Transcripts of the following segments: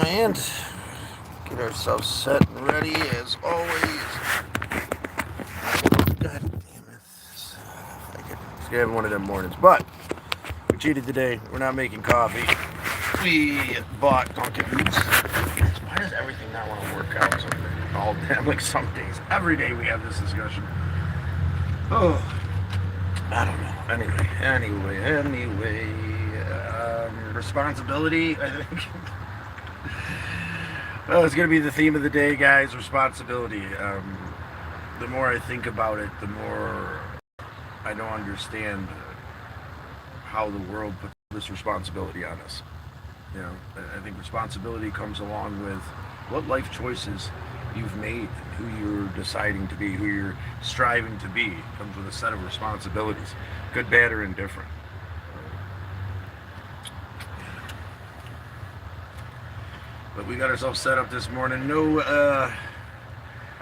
And get ourselves set and ready as always. God damn it. It's having one of them mornings. But we cheated today. We're not making coffee. We bought Dunkin' Boots. Why does everything not want to work out someday? All damn, like some days. Every day we have this discussion. Oh, I don't know. Anyway. Responsibility, I think. Well, it's going to be the theme of the day, guys. Responsibility. The more I think about it, the more I don't understand how the world puts this responsibility on us. You know, I think responsibility comes along with what life choices you've made, who you're deciding to be, who you're striving to be. It comes with a set of responsibilities, good, bad, or indifferent. But we got ourselves set up this morning. No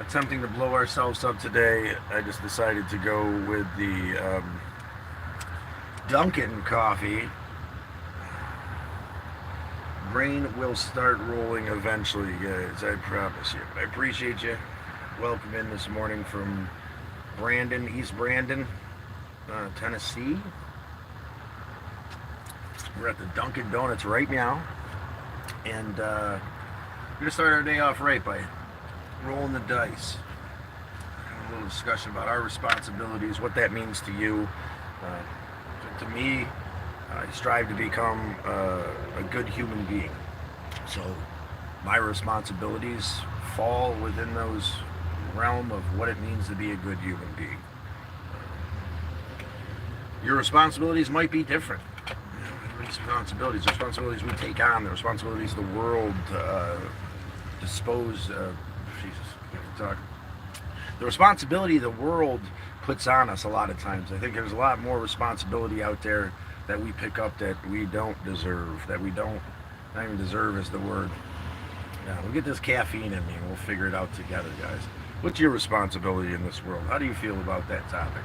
attempting to blow ourselves up today. I just decided to go with the Dunkin' coffee. Brain will start rolling eventually, guys. I promise you. I appreciate you. Welcome in this morning from Brandon, East Brandon, Tennessee. We're at the Dunkin' Donuts right now. And we're going to start our day off right by rolling the dice. A little discussion about our responsibilities, what that means to you. To me, I strive to become a good human being. So my responsibilities fall within those realm of what it means to be a good human being. Your responsibilities might be different. Responsibilities we take on, the responsibilities the world the responsibility the world puts on us a lot of times. I think there's a lot more responsibility out there that we pick up that we don't deserve, not even deserve is the word. Yeah, we'll get this caffeine in me and we'll figure it out together, guys. What's your responsibility in this world? How do you feel about that topic?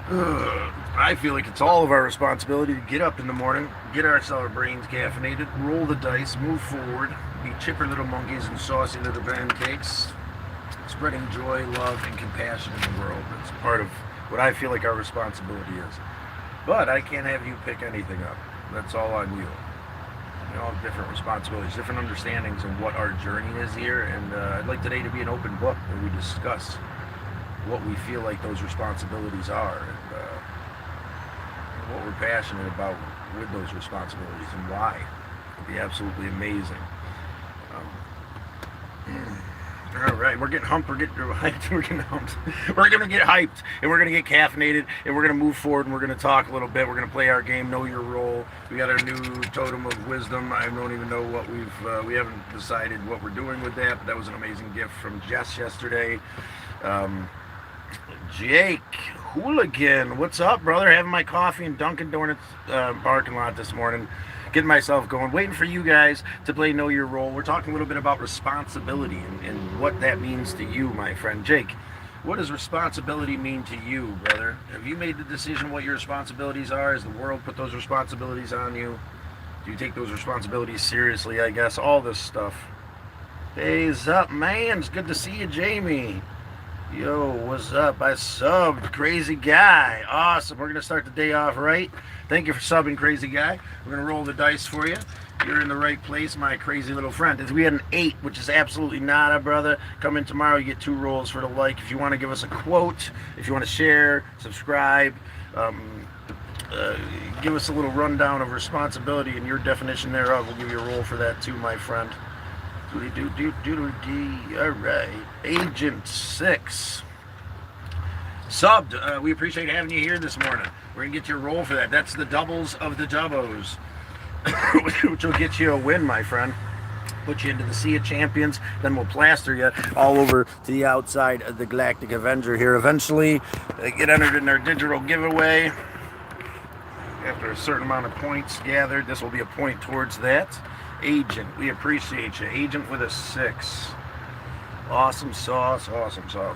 I feel like it's all of our responsibility to get up in the morning, get our brains caffeinated, roll the dice, move forward, be chipper little monkeys and saucy little pancakes, spreading joy, love, and compassion in the world. It's part of what I feel like our responsibility is. But I can't have you pick anything up. That's all on you. We all have different responsibilities, different understandings of what our journey is here, and I'd like today to be an open book where we discuss what we feel like those responsibilities are, and what we're passionate about with those responsibilities and why. It'd be absolutely amazing. All right, we're getting humped, we're getting hyped, we're going to get hyped, and we're going to get caffeinated, and we're going to move forward, and we're going to talk a little bit. We're going to play our game, Know Your Role. We got our new Totem of Wisdom. I don't even know what we haven't decided what we're doing with that, but that was an amazing gift from Jess yesterday. Jake Hooligan, what's up, brother? Having my coffee in Dunkin' Donuts parking lot this morning. Getting myself going. Waiting for you guys to play Know Your Role. We're talking a little bit about responsibility and what that means to you, my friend. Jake, what does responsibility mean to you, brother? Have you made the decision what your responsibilities are? Has the world put those responsibilities on you? Do you take those responsibilities seriously, I guess? All this stuff. Hey, what's up, man? It's good to see you, Jamie. Yo, what's up? I subbed. Crazy Guy. Awesome. We're going to start the day off right. Thank you for subbing, Crazy Guy. We're going to roll the dice for you. You're in the right place, my crazy little friend. We had an 8, which is absolutely nada, brother. Come in tomorrow, you get 2 rolls for the like. If you want to give us a quote, if you want to share, subscribe, give us a little rundown of responsibility and your definition thereof, we'll give you a roll for that too, my friend. All right, Agent 6 subbed. We appreciate having you here this morning. We're gonna get your roll for that. That's the doubles of the dubbos, which will get you a win, my friend. Put you into the Sea of Champions, then we'll plaster you all over to the outside of the Galactic Avenger here. Eventually, get entered in our digital giveaway. After a certain amount of points gathered, this will be a point towards that. Agent, we appreciate you. Agent with a 6. Awesome sauce.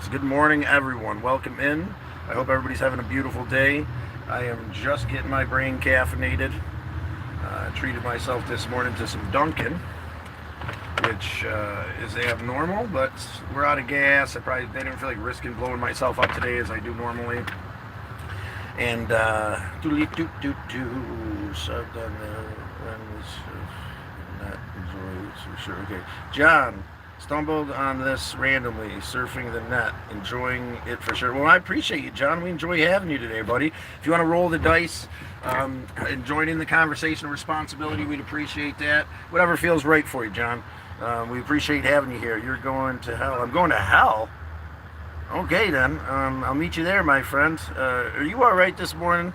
Good morning, everyone. Welcome in. I hope everybody's having a beautiful day. I am just getting my brain caffeinated. Treated myself this morning to some Dunkin'. which is abnormal, but we're out of gas. I didn't feel like risking blowing myself up today as I do normally. And so done not enjoy for sure. Okay, John stumbled on this randomly, surfing the net, enjoying it for sure. Well, I appreciate you, John. We enjoy having you today, buddy. If you want to roll the dice and join in the conversation of responsibility, we'd appreciate that. Whatever feels right for you, John. We appreciate having you here. You're going to hell. I'm going to hell? Okay, then. I'll meet you there, my friend. Are you all right this morning?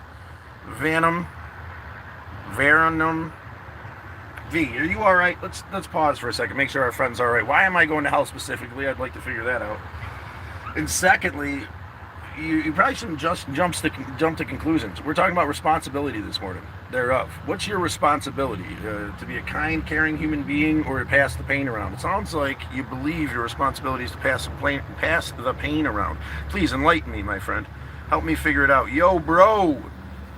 Venom? V, are you all right? Let's pause for a second, make sure our friend's all right. Why am I going to hell specifically? I'd like to figure that out. And secondly, you probably shouldn't just jump to conclusions. We're talking about responsibility this morning, thereof. What's your responsibility? To be a kind, caring human being, or to pass the pain around? It sounds like you believe your responsibility is to pass the pain around. Please enlighten me, my friend. Help me figure it out. Yo, bro,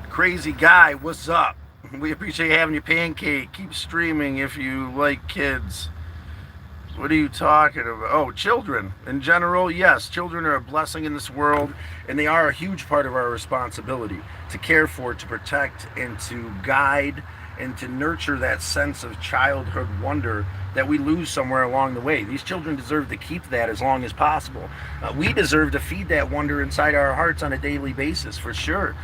crazy guy, what's up? We appreciate having you, Pancake. Keep streaming if you like kids. What are you talking about? Oh, children. In general, yes, children are a blessing in this world, and they are a huge part of our responsibility to care for, to protect, and to guide, and to nurture that sense of childhood wonder that we lose somewhere along the way. These children deserve to keep that as long as possible. We deserve to feed that wonder inside our hearts on a daily basis, for sure.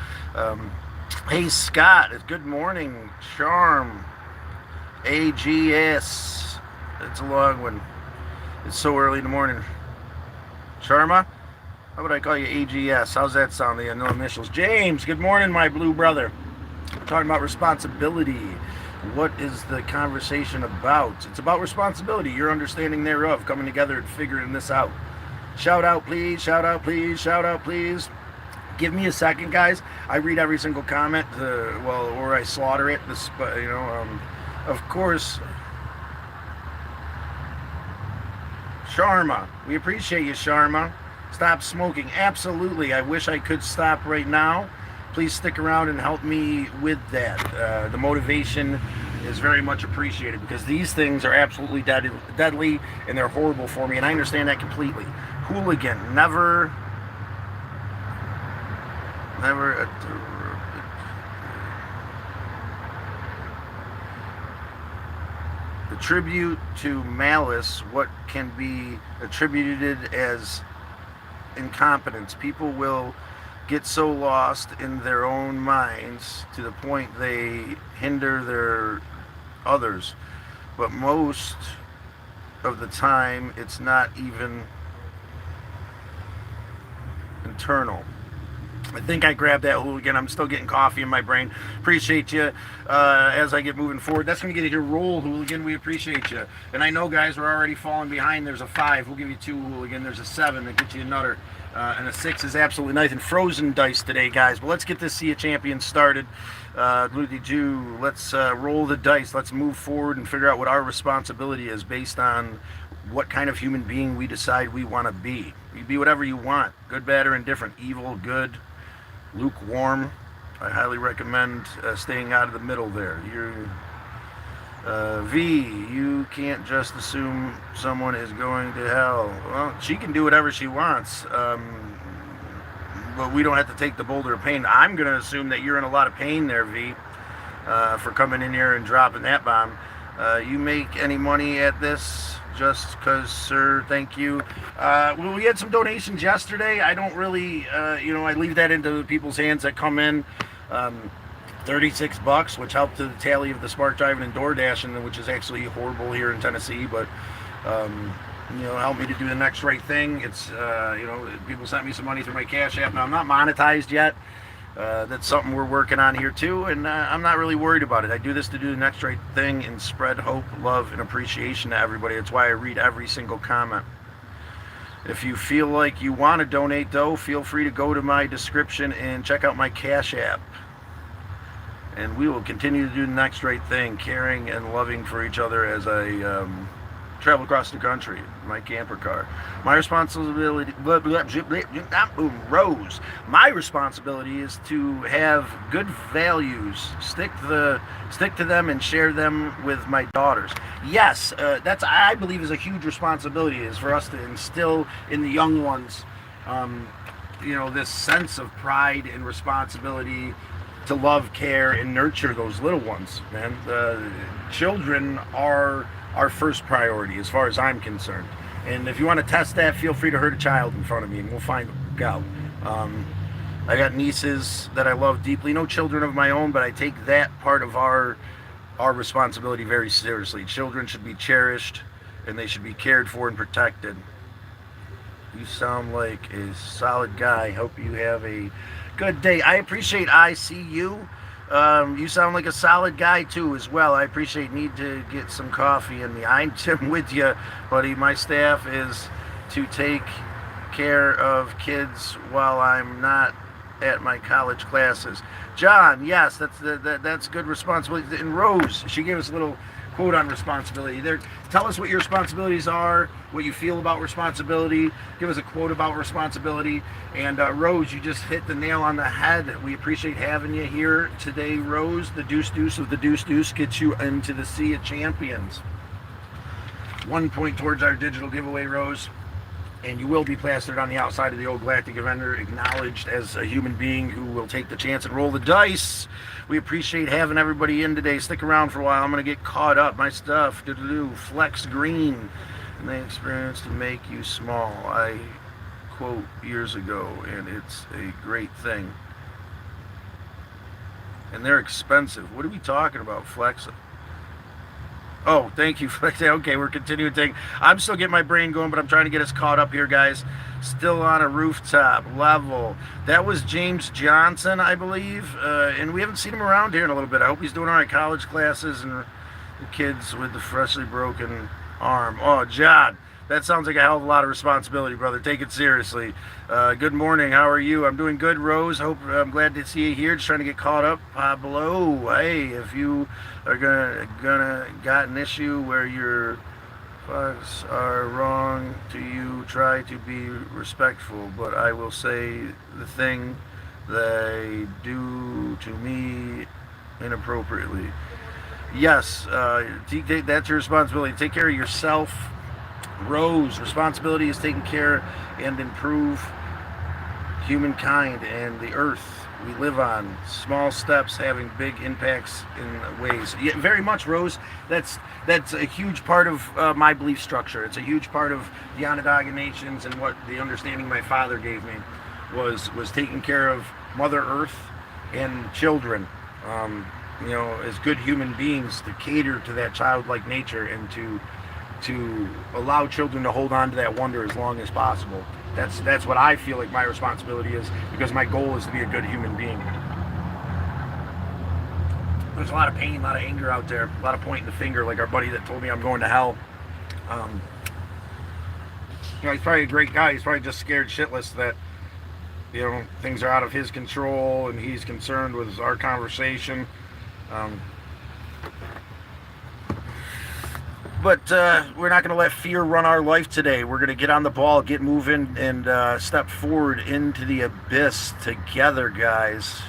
Hey Scott, good morning. Charm, AGS. It's a long one. It's so early in the morning. Sharma? How would I call you AGS? How's that sound? The no initials. James, good morning, my blue brother. We're talking about responsibility. What is the conversation about? It's about responsibility, your understanding thereof, coming together and figuring this out. Shout out, please. Shout out, please. Shout out, please. Give me a second, guys. I read every single comment, or I slaughter it. Of course. Sharma, we appreciate you, Sharma. Stop smoking. Absolutely. I wish I could stop right now. Please stick around and help me with that. The motivation is very much appreciated because these things are absolutely deadly and they're horrible for me, and I understand that completely. Hooligan, never. Attribute to malice what can be attributed as incompetence. People will get so lost in their own minds to the point they hinder their others. But most of the time, it's not even internal. I think I grabbed that hooligan. I'm still getting coffee in my brain. Appreciate you as I get moving forward. That's going to get your roll, hooligan. We appreciate you. And I know, guys, we're already falling behind. There's a 5. We'll give you 2, hooligan. There's a 7 that gets you another. And a 6 is absolutely nice. And frozen dice today, guys. But let's get this Sea of Champions started. Let's roll the dice. Let's move forward and figure out what our responsibility is based on what kind of human being we decide we want to be. You be whatever you want. Good, bad, or indifferent. Evil, good, lukewarm. I highly recommend staying out of the middle there. V, you can't just assume someone is going to hell. Well, she can do whatever she wants, but we don't have to take the boulder of pain. I'm going to assume that you're in a lot of pain there, V, for coming in here and dropping that bomb. You make any money at this? Just because, sir, thank you. Well, we had some donations yesterday. I don't really, I leave that into people's hands that come in. $36, which helped to the tally of the Spark Driving and Door Dashing, which is actually horrible here in Tennessee, but help me to do the next right thing. It's people sent me some money through my Cash App. Now I'm not monetized yet. That's something we're working on here too, and I'm not really worried about it. I do this to do the next right thing and spread hope, love, and appreciation to everybody. That's why I read every single comment. If you feel like you want to donate, though, feel free to go to my description and check out my Cash App. And we will continue to do the next right thing, caring and loving for each other as I travel across the country in my camper car. My responsibility, Rose. My responsibility is to have good values, stick to them, and share them with my daughters. Yes, that's, I believe, is a huge responsibility. Is for us to instill in the young ones, this sense of pride and responsibility to love, care, and nurture those little ones. Man, children are our first priority as far as I'm concerned. And if you want to test that, feel free to hurt a child in front of me and we'll find out. I got nieces that I love deeply, no children of my own, but I take that part of our responsibility very seriously. Children should be cherished and they should be cared for and protected. You sound like a solid guy. Hope you have a good day. I appreciate ICU. You sound like a solid guy too as well. I appreciate need to get some coffee in me. I'm with you, buddy. My staff is to take care of kids while I'm not at my college classes. John, yes, that's good responsibility. And Rose, she gave us a little quote on responsibility there. Tell us what your responsibilities are, what you feel about responsibility. Give us a quote about responsibility. And Rose, you just hit the nail on the head. We appreciate having you here today, Rose. The deuce of the deuce gets you into the Sea of Champions. 1 point towards our digital giveaway, Rose. And you will be plastered on the outside of the old Galactic Avenger, acknowledged as a human being who will take the chance and roll the dice. We appreciate having everybody in today. Stick around for a while. I'm going to get caught up. My stuff. Flex green. And they experience to make you small. I quote years ago, and it's a great thing. And they're expensive. What are we talking about, Flex? Oh, thank you. Okay, we're continuing. I'm still getting my brain going, but I'm trying to get us caught up here, guys. Still on a rooftop level. That was James Johnson, I believe, and we haven't seen him around here in a little bit. I hope he's doing all right. College classes and the kids with the freshly broken arm. Oh, John, that sounds like a hell of a lot of responsibility, brother. Take it seriously. Good morning. How are you? I'm doing good, Rose. I'm glad to see you here. Just trying to get caught up. Below. Hey, if you are gonna got an issue where your fucks are wrong to you, try to be respectful. But I will say the thing they do to me inappropriately. Yes, that's your responsibility. Take care of yourself. Rose, responsibility is taking care and improve humankind and the earth we live on. Small steps having big impacts in ways. Yeah, very much, Rose. That's a huge part of my belief structure. It's a huge part of the Onondaga Nations, and what the understanding my father gave me was taking care of Mother Earth and children. As good human beings, to cater to that childlike nature and to allow children to hold on to that wonder as long as possible. That's what I feel like my responsibility is, because my goal is to be a good human being. There's a lot of pain, a lot of anger out there, a lot of pointing the finger, like our buddy that told me I'm going to hell. He's probably a great guy. He's probably just scared shitless that things are out of his control and he's concerned with our conversation. But we're not going to let fear run our life today. We're going to get on the ball, get moving, and step forward into the abyss together, guys.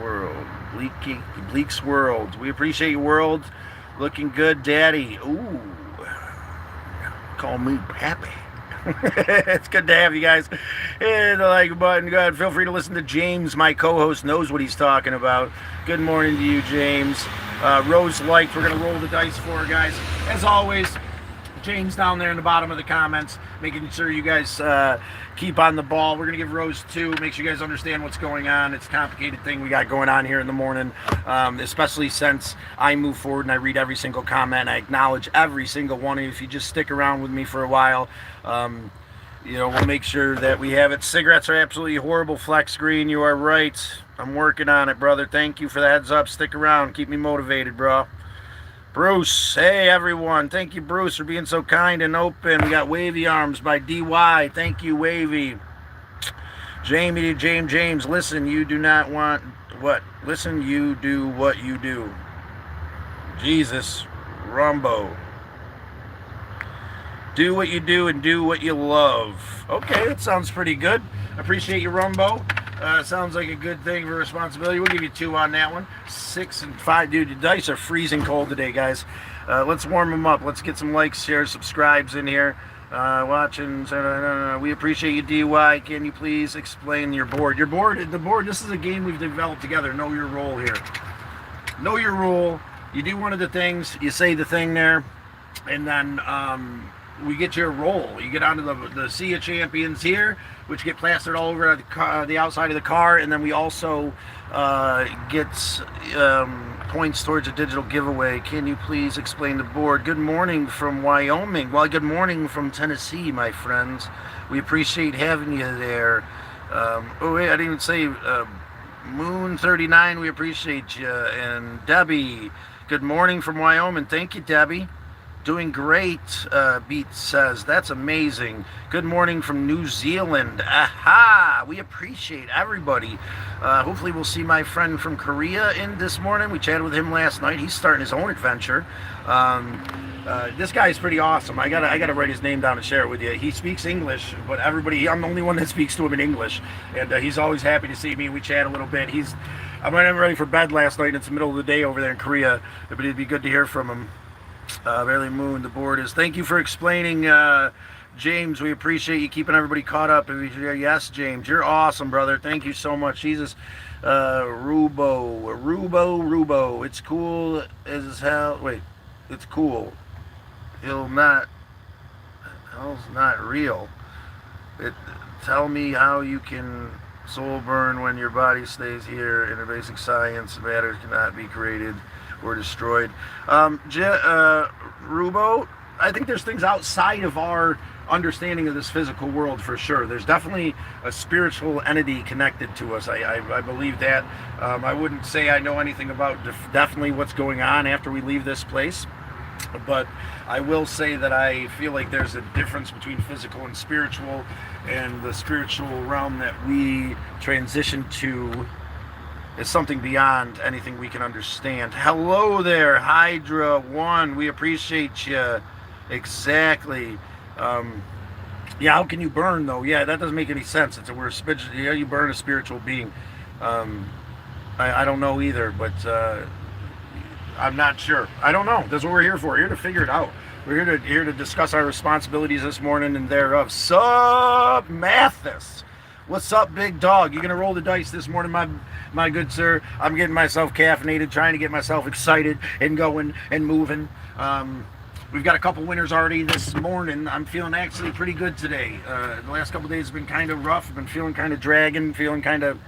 World. Bleak's World. We appreciate you, World. Looking good, Daddy. Ooh. Call me Pappy. It's good to have you guys. Hit the like button. Go ahead. Feel free to listen to James. My co-host knows what he's talking about. Good morning to you, James. Rose liked. We're going to roll the dice for her, guys. As always, James down there in the bottom of the comments, making sure you guys keep on the ball. We're going to give Rose 2. Make sure you guys understand what's going on. It's a complicated thing we got going on here in the morning, especially since I move forward and I read every single comment. I acknowledge every single one of you. If you just stick around with me for a while, we'll make sure that we have it. Cigarettes are absolutely horrible, Flex Green. You are right. I'm working on it, brother. Thank you for the heads up. Stick around. Keep me motivated, bro. Bruce, hey everyone. Thank you, Bruce, for being so kind and open. We got Wavy Arms by DY. Thank you, Wavy. James, listen, you do not want what? Listen, you do what you do. Jesus, Rumbo. Do what you do and do what you love. Okay, that sounds pretty good. Appreciate you, Rumbo. Sounds like a good thing for responsibility. We'll give you 2 on that one. 6 and 5. Dude, the dice are freezing cold today, guys. Let's warm them up. Let's get some likes, shares, subscribes in here. Watching. We appreciate you, DY. Can you please explain your board? The board, this is a game we've developed together. Know your role here. Know your role. You do one of the things, you say the thing there, and then we get your role. You get onto the Sea of Champions here, which get plastered all over the outside of the car, and then we also get points towards a digital giveaway. Can you please explain the board? Good morning from Wyoming. Well, good morning from Tennessee, my friends. We appreciate having you there. Oh wait, I didn't even say Moon 39. We appreciate you. And Debbie, good morning from Wyoming. Thank you, Debbie. Doing great, Beat says. That's amazing. Good morning from New Zealand. Aha! We appreciate everybody. Hopefully we'll see my friend from Korea in this morning. We chatted with him last night. He's starting his own adventure. This guy is pretty awesome. I gotta write his name down and share it with you. He speaks English, but I'm the only one that speaks to him in English. And he's always happy to see me. We chat a little bit. I'm ready for bed last night. It's the middle of the day over there in Korea, but it'd be good to hear from him. Barely Moon, the board is. Thank you for explaining, James. We appreciate you keeping everybody caught up. Yes, James, you're awesome, brother. Thank you so much. Jesus, Rubo. It's cool as hell. Wait, it's cool. Hell's not real. Tell me how you can soul burn when your body stays here. In a basic science, matter cannot be created or destroyed. Rubo, I think there's things outside of our understanding of this physical world for sure. There's definitely a spiritual entity connected to us. I believe that. I wouldn't say I know anything about definitely what's going on after we leave this place, but I will say that I feel like there's a difference between physical and spiritual, and the spiritual realm that we transition to is something beyond anything we can understand. Hello there, Hydra One. We appreciate you. Exactly. Yeah, how can you burn though? Yeah, that doesn't make any sense. You burn a spiritual being. I don't know either, but I'm not sure. I don't know. That's what we're here for. We're here to figure it out. We're here to discuss our responsibilities this morning and thereof. Sup, Mathis? What's up, big dog? You gonna roll the dice this morning, my good sir? I'm getting myself caffeinated, trying to get myself excited and going and moving. We've got a couple winners already this morning. I'm feeling actually pretty good today. The last couple days have been kind of rough. I've been feeling kind of dragging, feeling kind of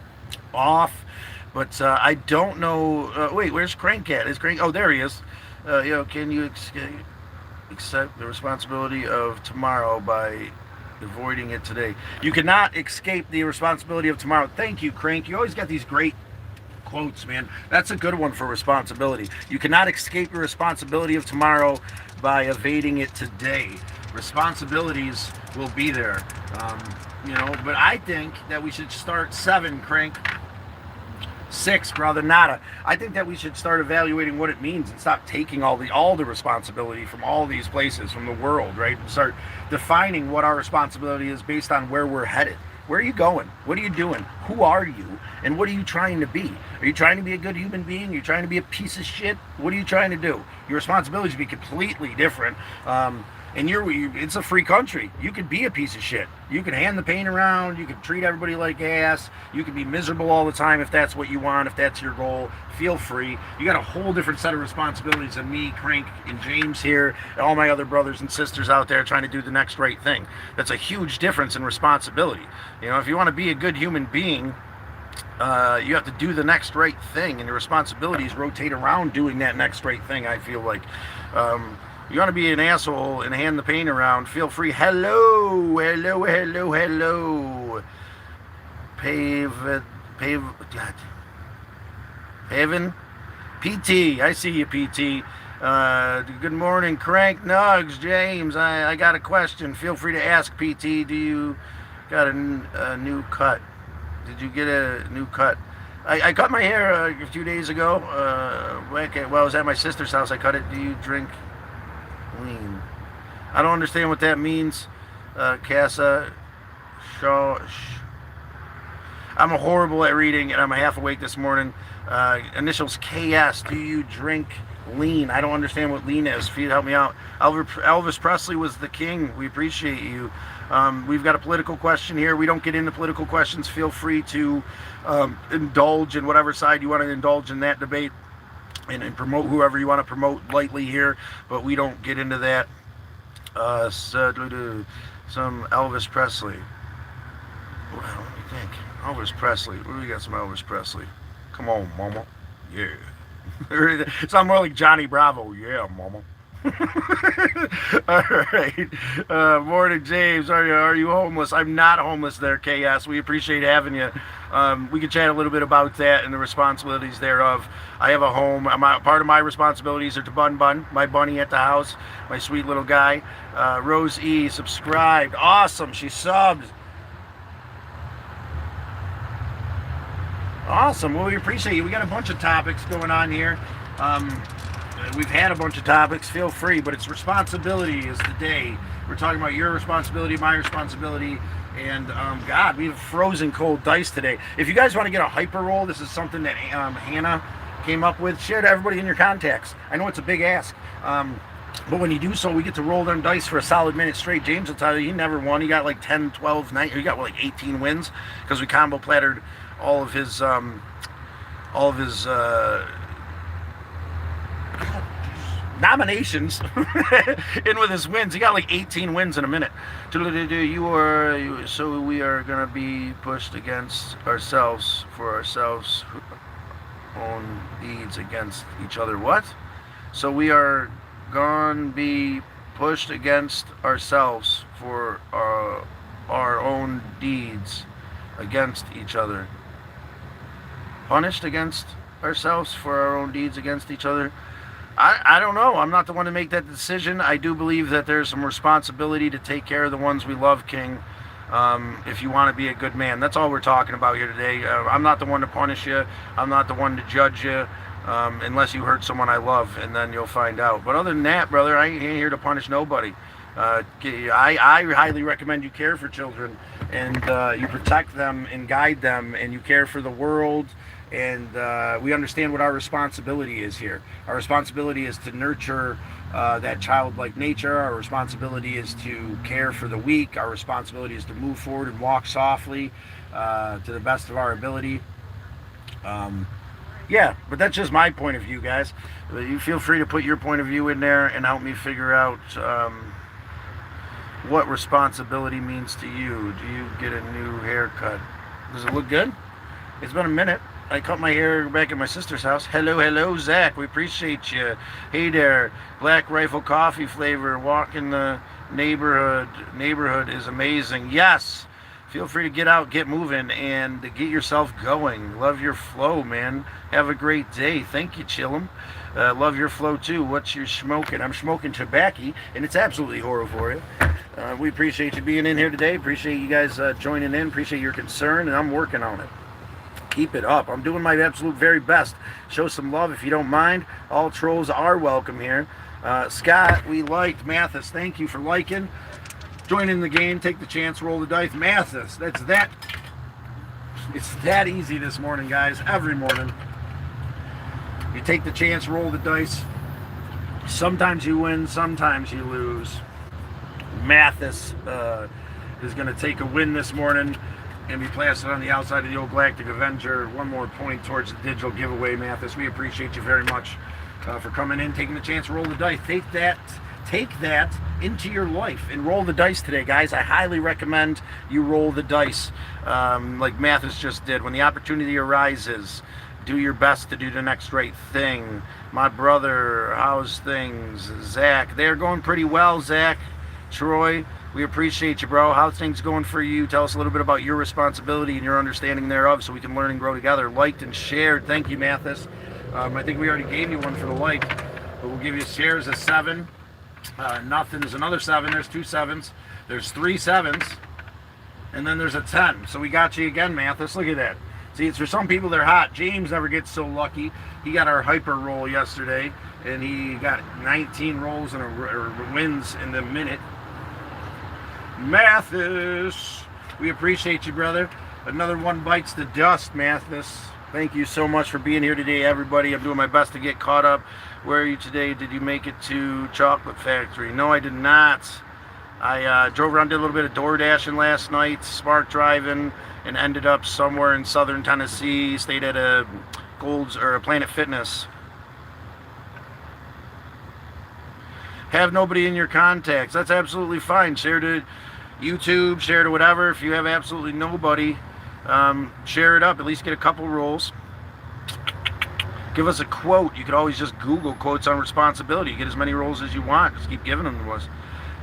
off. But I don't know. Wait, where's Crank at? Is Crank? Oh, there he is. Can you accept the responsibility of tomorrow by avoiding it today? You cannot escape the responsibility of tomorrow. Thank you, Crank. You always got these great quotes, man. That's a good one for responsibility. You cannot escape your responsibility of tomorrow by evading it today. Responsibilities will be there. But I think that we should start 7, Crank. 6, brother, nada. I think that we should start evaluating what it means and stop taking all the responsibility from all these places, from the world, right? Start defining what our responsibility is based on where we're headed. Where are you going? What are you doing? Who are you? And what are you trying to be? Are you trying to be a good human being? Are you trying to be a piece of shit? What are you trying to do? Your responsibility should be completely different. And it's a free country. You could be a piece of shit. You can hand the paint around. You can treat everybody like ass. You can be miserable all the time if that's what you want, if that's your goal. Feel free. You got a whole different set of responsibilities than me, Crank, and James here, and all my other brothers and sisters out there trying to do the next right thing. That's a huge difference in responsibility. If you want to be a good human being, you have to do the next right thing, and your responsibilities rotate around doing that next right thing, I feel like. You want to be an asshole and hand the paint around, feel free. Hello. Paven? PT, I see you, PT. Good morning, Crank, Nugs, James. I got a question. Feel free to ask, PT. Do you got a new cut? Did you get a new cut? I cut my hair a few days ago. I was at my sister's house. I cut it. Do you drink lean? I don't understand what that means. Casa. Shaw. I'm horrible at reading, and I'm half awake this morning. Initials KS. Do you drink lean? I don't understand what lean is. If you'd help me out. Elvis Presley was the king. We appreciate you. We've got a political question here. We don't get into political questions. Feel free to indulge in whatever side you want to indulge in that debate, and promote whoever you want to promote lightly here, but we don't get into that. Some Elvis Presley. Well, let me think. Elvis Presley. What do we got? Some Elvis Presley. Come on, mama. Yeah. Sound more like Johnny Bravo. Yeah, mama. All right. Morning, James. Are you homeless? I'm not homeless there, KS. We appreciate having you. We can chat a little bit about that and the responsibilities thereof. I have a home. Part of my responsibilities are to Bun, my bunny at the house, my sweet little guy. Rose E. subscribed. Awesome. She subbed. Awesome. Well, we appreciate you. We got a bunch of topics going on here. We've had a bunch of topics. Feel free, but it's responsibility is the day. We're talking about your responsibility, my responsibility, and God, we have frozen cold dice today. If you guys want to get a hyper roll, this is something that Hannah came up with. Share to everybody in your contacts. I know it's a big ask. But when you do so, we get to roll them dice for a solid minute straight. James will tell you he never won. He got like 10, 12, 9. He got like 18 wins because we combo plattered all of his nominations in with his wins. He got like 18 wins in a minute. So we are gonna be pushed against ourselves for ourselves own deeds against each other. What? So we are gonna be pushed against ourselves for our own deeds against each other. Punished against ourselves for our own deeds against each other. I don't know. I'm not the one to make that decision. I do believe that there's some responsibility to take care of the ones we love, King. If you want to be a good man. That's all we're talking about here today. I'm not the one to punish you. I'm not the one to judge you. Unless you hurt someone I love, and then you'll find out. But other than that, brother, I ain't here to punish nobody. I highly recommend you care for children, and you protect them and guide them, and you care for the world. And we understand what our responsibility is here. Our responsibility is to nurture that childlike nature. Our responsibility is to care for the weak. Our responsibility is to move forward and walk softly to the best of our ability. Yeah, but that's just my point of view, guys. You feel free to put your point of view in there and help me figure out what responsibility means to you. Do you get a new haircut? Does it look good? It's been a minute. I cut my hair back at my sister's house. Hello, Zach. We appreciate you. Hey there. Black Rifle coffee flavor. Walk in the neighborhood. Neighborhood is amazing. Yes. Feel free to get out, get moving, and get yourself going. Love your flow, man. Have a great day. Thank you, Chillum. Love your flow, too. What you smoking? I'm smoking tobacco, and it's absolutely horrible for you. We appreciate you being in here today. Appreciate you guys joining in. Appreciate your concern, and I'm working on it. Keep it up. I'm doing my absolute very best. Show some love if you don't mind. All trolls are welcome here. Scott, we liked. Mathis, thank you for liking. Join in the game. Take the chance. Roll the dice. Mathis, it's that easy this morning, guys. Every morning. You take the chance, roll the dice. Sometimes you win, sometimes you lose. Mathis is going to take a win this morning and be plastered on the outside of the old Galactic Avenger. One more point towards the digital giveaway, Mathis. We appreciate you very much for coming in, taking the chance to roll the dice. Take that into your life and roll the dice today, guys. I highly recommend you roll the dice like Mathis just did. When the opportunity arises, do your best to do the next right thing. My brother, how's things? Zach, they're going pretty well, Zach. Troy, we appreciate you, bro. How's things going for you? Tell us a little bit about your responsibility and your understanding thereof so we can learn and grow together. Liked and shared. Thank you, Mathis. I think we already gave you one for the like, but we'll give you shares a 7. Nothing is another 7. There's 2 7s. There's 3 7s. And then there's a 10. So we got you again, Mathis. Look at that. See, it's for some people they're hot. James never gets so lucky. He got our hyper roll yesterday, and he got 19 rolls and wins in the minute. Mathis, we appreciate you, brother. Another one bites the dust, Mathis. Thank you so much for being here today, everybody. I'm doing my best to get caught up. Where are you today? Did you make it to Chocolate Factory? No, I did not. I drove around, did a little bit of door dashing last night, spark driving, and ended up somewhere in southern Tennessee. Stayed at a Planet Fitness. Have nobody in your contacts. That's absolutely fine. Share to YouTube, share to whatever. If you have absolutely nobody, share it up. At least get a couple rolls. Give us a quote. You could always just Google quotes on responsibility. You get as many rolls as you want. Just keep giving them to us.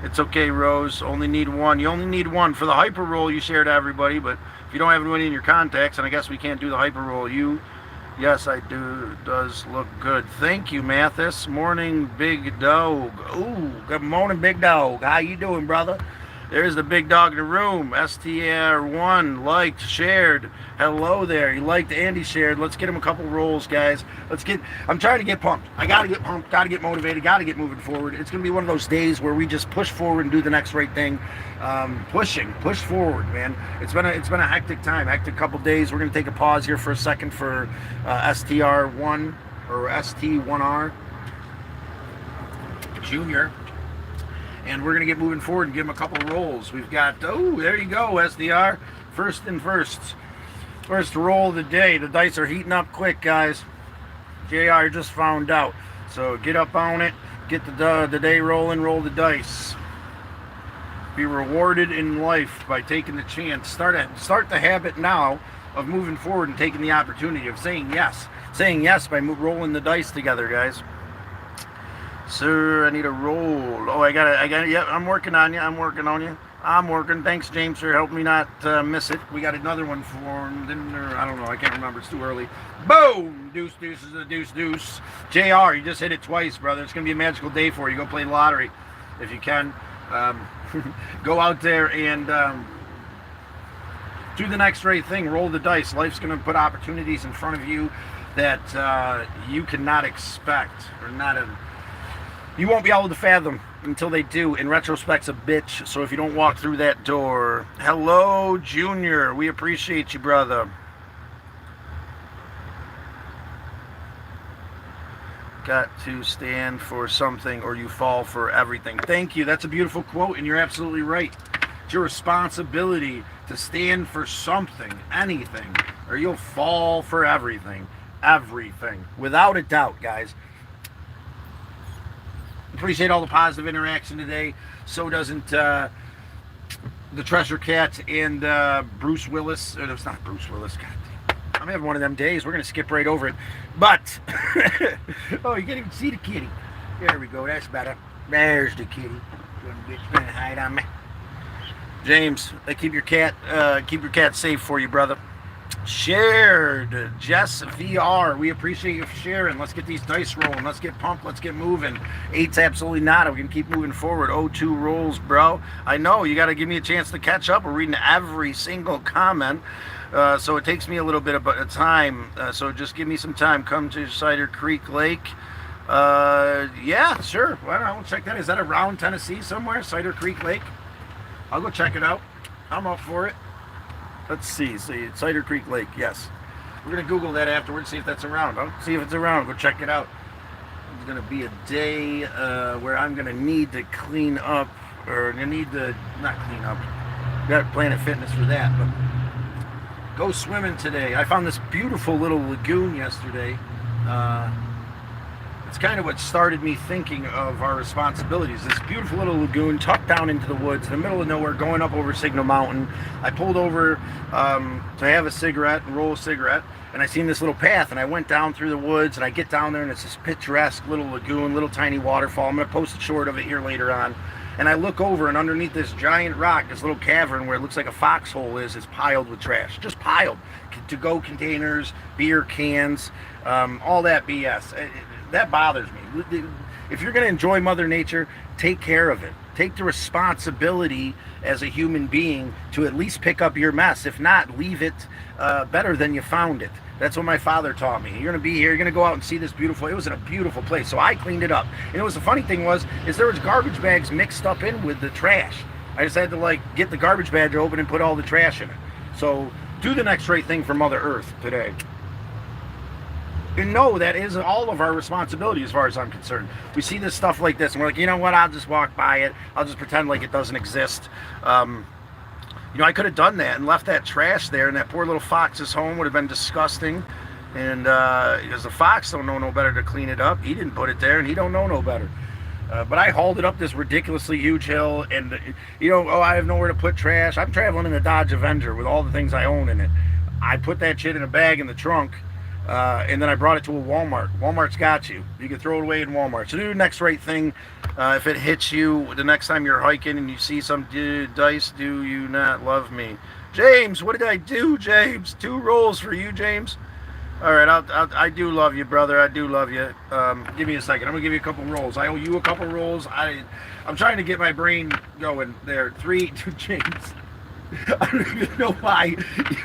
It's okay, Rose. Only need one. You only need one. For the hyper roll, you share to everybody. But if you don't have anybody in your contacts, and I guess we can't do the hyper roll, yes, I do. Does look good. Thank you, Mathis. Morning, Big Dog. Ooh, good morning, Big Dog. How you doing, brother? There's the big dog in the room. STR1 liked, shared. Hello there. He liked, and he shared. Let's get him a couple rolls, guys. I'm trying to get pumped. I got to get pumped. Got to get motivated. Got to get moving forward. It's going to be one of those days where we just push forward and do the next right thing. Push forward, man. It's been a hectic time, hectic couple days. We're going to take a pause here for a second for STR1 or ST1R Junior. And we're going to get moving forward and give him a couple rolls. We've got, oh, there you go, SDR. First roll of the day. The dice are heating up quick, guys. JR just found out. So get up on it. Get the day rolling, roll the dice. Be rewarded in life by taking the chance. Start the habit now of moving forward and taking the opportunity of saying yes. Saying yes by rolling the dice together, guys. Sir, I need a roll. Oh, I got it. Yep, I'm working on you. I'm working. Thanks, James, for helping me not miss it. We got another one for him. I don't know. I can't remember. It's too early. Boom! Deuce is a deuce. JR, you just hit it twice, brother. It's going to be a magical day for you. Go play the lottery if you can. Go out there and do the next right thing. Roll the dice. Life's going to put opportunities in front of you that you cannot expect or you won't be able to fathom until they do. In retrospect's a bitch, so if you don't walk through that door. Hello, Junior. We appreciate you, brother. Got to stand for something or you fall for everything. Thank you. That's a beautiful quote, and you're absolutely right. It's your responsibility to stand for something, anything, or you'll fall for everything. Everything. Without a doubt, guys. Appreciate all the positive interaction today. So doesn't the Treasure Cat and Bruce Willis. It's not Bruce Willis. God damn. I'm having one of them days. We're going to skip right over it. But, oh, you can't even see the kitty. There we go. That's better. There's the kitty. Bitch trying to hide on me. James, keep your cat safe for you, brother. Shared. Jess VR, we appreciate you sharing. Let's get these dice rolling. Let's get pumped. Let's get moving. 8's absolutely not. We can keep moving forward. 2 rolls, bro. I know. You got to give me a chance to catch up. We're reading every single comment. So it takes me a little bit of time. So just give me some time. Come to Cider Creek Lake. Yeah, sure. Why don't I check that? Is that around Tennessee somewhere? Cider Creek Lake? I'll go check it out. I'm up for it. Let's see, Cider Creek Lake, yes. We're going to Google that afterwards, see if that's around. I'll see if it's around, go check it out. It's going to be a day where I'm going to need to clean up, or not clean up. We got Planet Fitness for that, but go swimming today. I found this beautiful little lagoon yesterday. It's kind of what started me thinking of our responsibilities. This beautiful little lagoon tucked down into the woods, in the middle of nowhere, going up over Signal Mountain. I pulled over to have a cigarette and roll a cigarette, and I seen this little path, and I went down through the woods, and I get down there, and it's this picturesque little lagoon, little tiny waterfall. I'm going to post a short of it here later on. And I look over, and underneath this giant rock, this little cavern where it looks like a foxhole is piled with trash. Just piled. To-go containers, beer cans, all that BS. That bothers me. if you're going to enjoy Mother Nature, take care of it. Take the responsibility as a human being to at least pick up your mess. If not, leave it better than you found it. That's what my father taught me. You're going to be here. You're going to go out and see this beautiful. It was in a beautiful place, so I cleaned it up. And it was the funny thing is there was garbage bags mixed up in with the trash. I just had to like get the garbage bag open and put all the trash in it. So do the next right thing for Mother Earth today. And no, that is all of our responsibility as far as I'm concerned. We see this stuff like this and we're like, you know what, I'll just walk by it. I'll just pretend like it doesn't exist. I could have done that and left that trash there, and that poor little fox's home would have been disgusting. And because the fox don't know no better to clean it up. He didn't put it there, and he don't know no better. But I hauled it up this ridiculously huge hill, and I have nowhere to put trash. I'm traveling in the Dodge Avenger with all the things I own in it. I put that shit in a bag in the trunk, and then I brought it to a Walmart. Walmart's got you. You can throw it away in Walmart. So do the next right thing. If it hits you the next time you're hiking and you see some dice, do you not love me? James, what did I do, James? 2 rolls for you, James. All right, I do love you, brother. I do love you. Give me a second. I'm going to give you a couple rolls. I owe you a couple rolls. I'm trying to get my brain going there. 3, 2, James. I don't even know why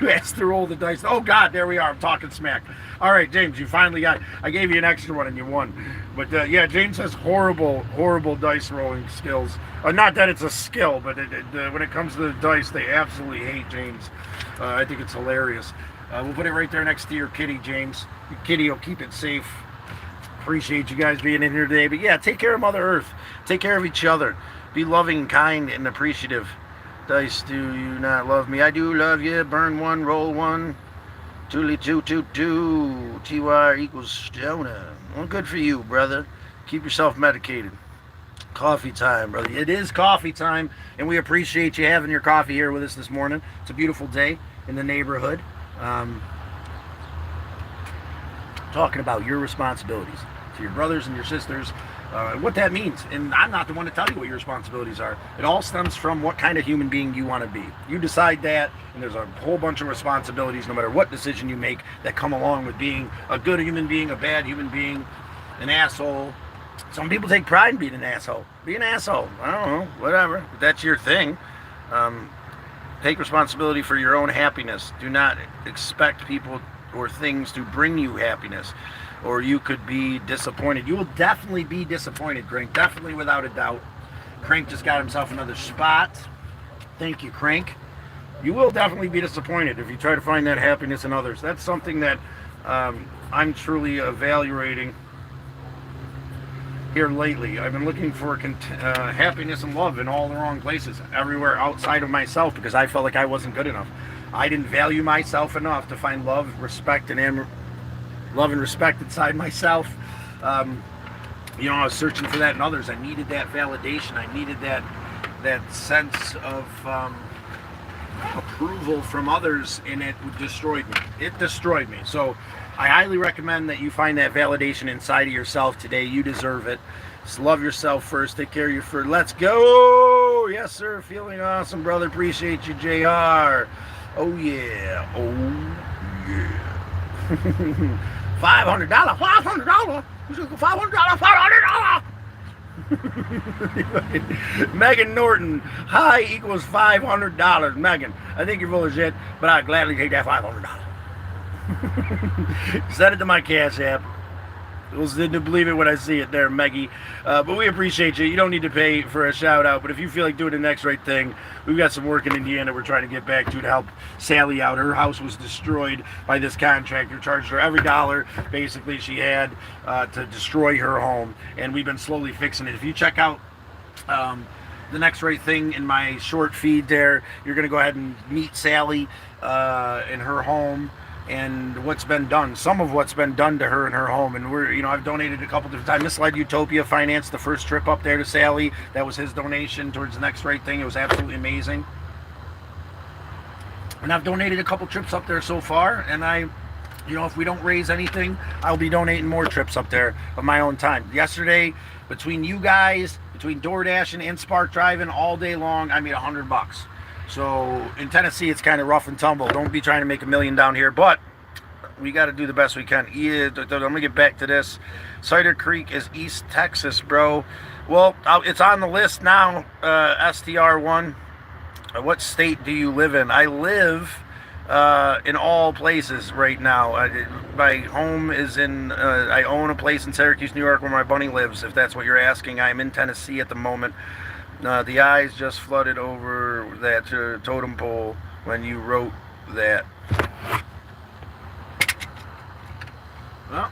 you asked to roll the dice. Oh, God, there we are. I'm talking smack. All right, James, you finally got... I gave you an extra one and you won. But, yeah, James has horrible, horrible dice rolling skills. Not that it's a skill, but when it comes to the dice, they absolutely hate James. I think it's hilarious. We'll put it right there next to your kitty, James. Your kitty will keep it safe. Appreciate you guys being in here today. But, yeah, take care of Mother Earth. Take care of each other. Be loving, kind, and appreciative. Dice, do you not love me? I do love you. Burn 1, roll 1. 2, 2, 2, 2. TY equals Jonah. Well, good for you, brother. Keep yourself medicated. Coffee time, brother. It is coffee time, and we appreciate you having your coffee here with us this morning. It's a beautiful day in the neighborhood. Talking about your responsibilities to your brothers and your sisters. What that means, and I'm not the one to tell you what your responsibilities are. It all stems from what kind of human being you want to be. You decide that, and there's a whole bunch of responsibilities, no matter what decision you make, that come along with being a good human being, a bad human being, an asshole. Some people take pride in being an asshole. Be an asshole. I don't know, whatever. But that's your thing. Take responsibility for your own happiness. Do not expect people or things to bring you happiness, or you could be disappointed. You will definitely be disappointed, Crank. Definitely, without a doubt. Crank just got himself another spot. Thank you, Crank. You will definitely be disappointed if you try to find that happiness in others. That's something that I'm truly evaluating here lately. I've been looking for happiness and love in all the wrong places, everywhere outside of myself, because I felt like I wasn't good enough. I didn't value myself enough to find love, respect, and respect inside myself. I was searching for that in others. I needed that validation. I needed that sense of approval from others, and it destroyed me. It destroyed me. So I highly recommend that you find that validation inside of yourself today. You deserve it. Just love yourself first. Take care of your first. Let's go. Yes, sir. Feeling awesome, brother. Appreciate you, JR. Oh, yeah. Oh, yeah. $500. $500. $500. $500. Megan Norton. High equals $500. Megan, I think you're full of shit, but I'd gladly take that $500. Send it to my Cash App. We'll believe it when I see it there, Meggie. But we appreciate you. You don't need to pay for a shout out, but if you feel like doing the next right thing, we've got some work in Indiana we're trying to get back to help Sally out. Her house was destroyed by this contractor. Charged her every dollar basically she had to destroy her home, and we've been slowly fixing it. If you check out the next right thing in my short feed there, you're going to go ahead and meet Sally in her home, and what's been done, some of what's been done to her in her home. And I've donated a couple different times. Misled Utopia financed the first trip up there to Sally. That was his donation towards the next right thing. It was absolutely amazing. And I've donated a couple trips up there so far, and if we don't raise anything, I'll be donating more trips up there of my own time. Yesterday, between you guys, between DoorDashing and Spark Driving all day long, I made $100. So in Tennessee, it's kind of rough and tumble. Don't be trying to make $1 million down here, but we got to do the best we can. Yeah, I'm gonna get back to this. Cider Creek is East Texas, bro. Well, it's on the list now. STR1. What state do you live in? I live in all places right now. My home is in. I own a place in Syracuse, New York, where my bunny lives. If that's what you're asking, I'm in Tennessee at the moment. The eyes just flooded over that totem pole when you wrote that. Well,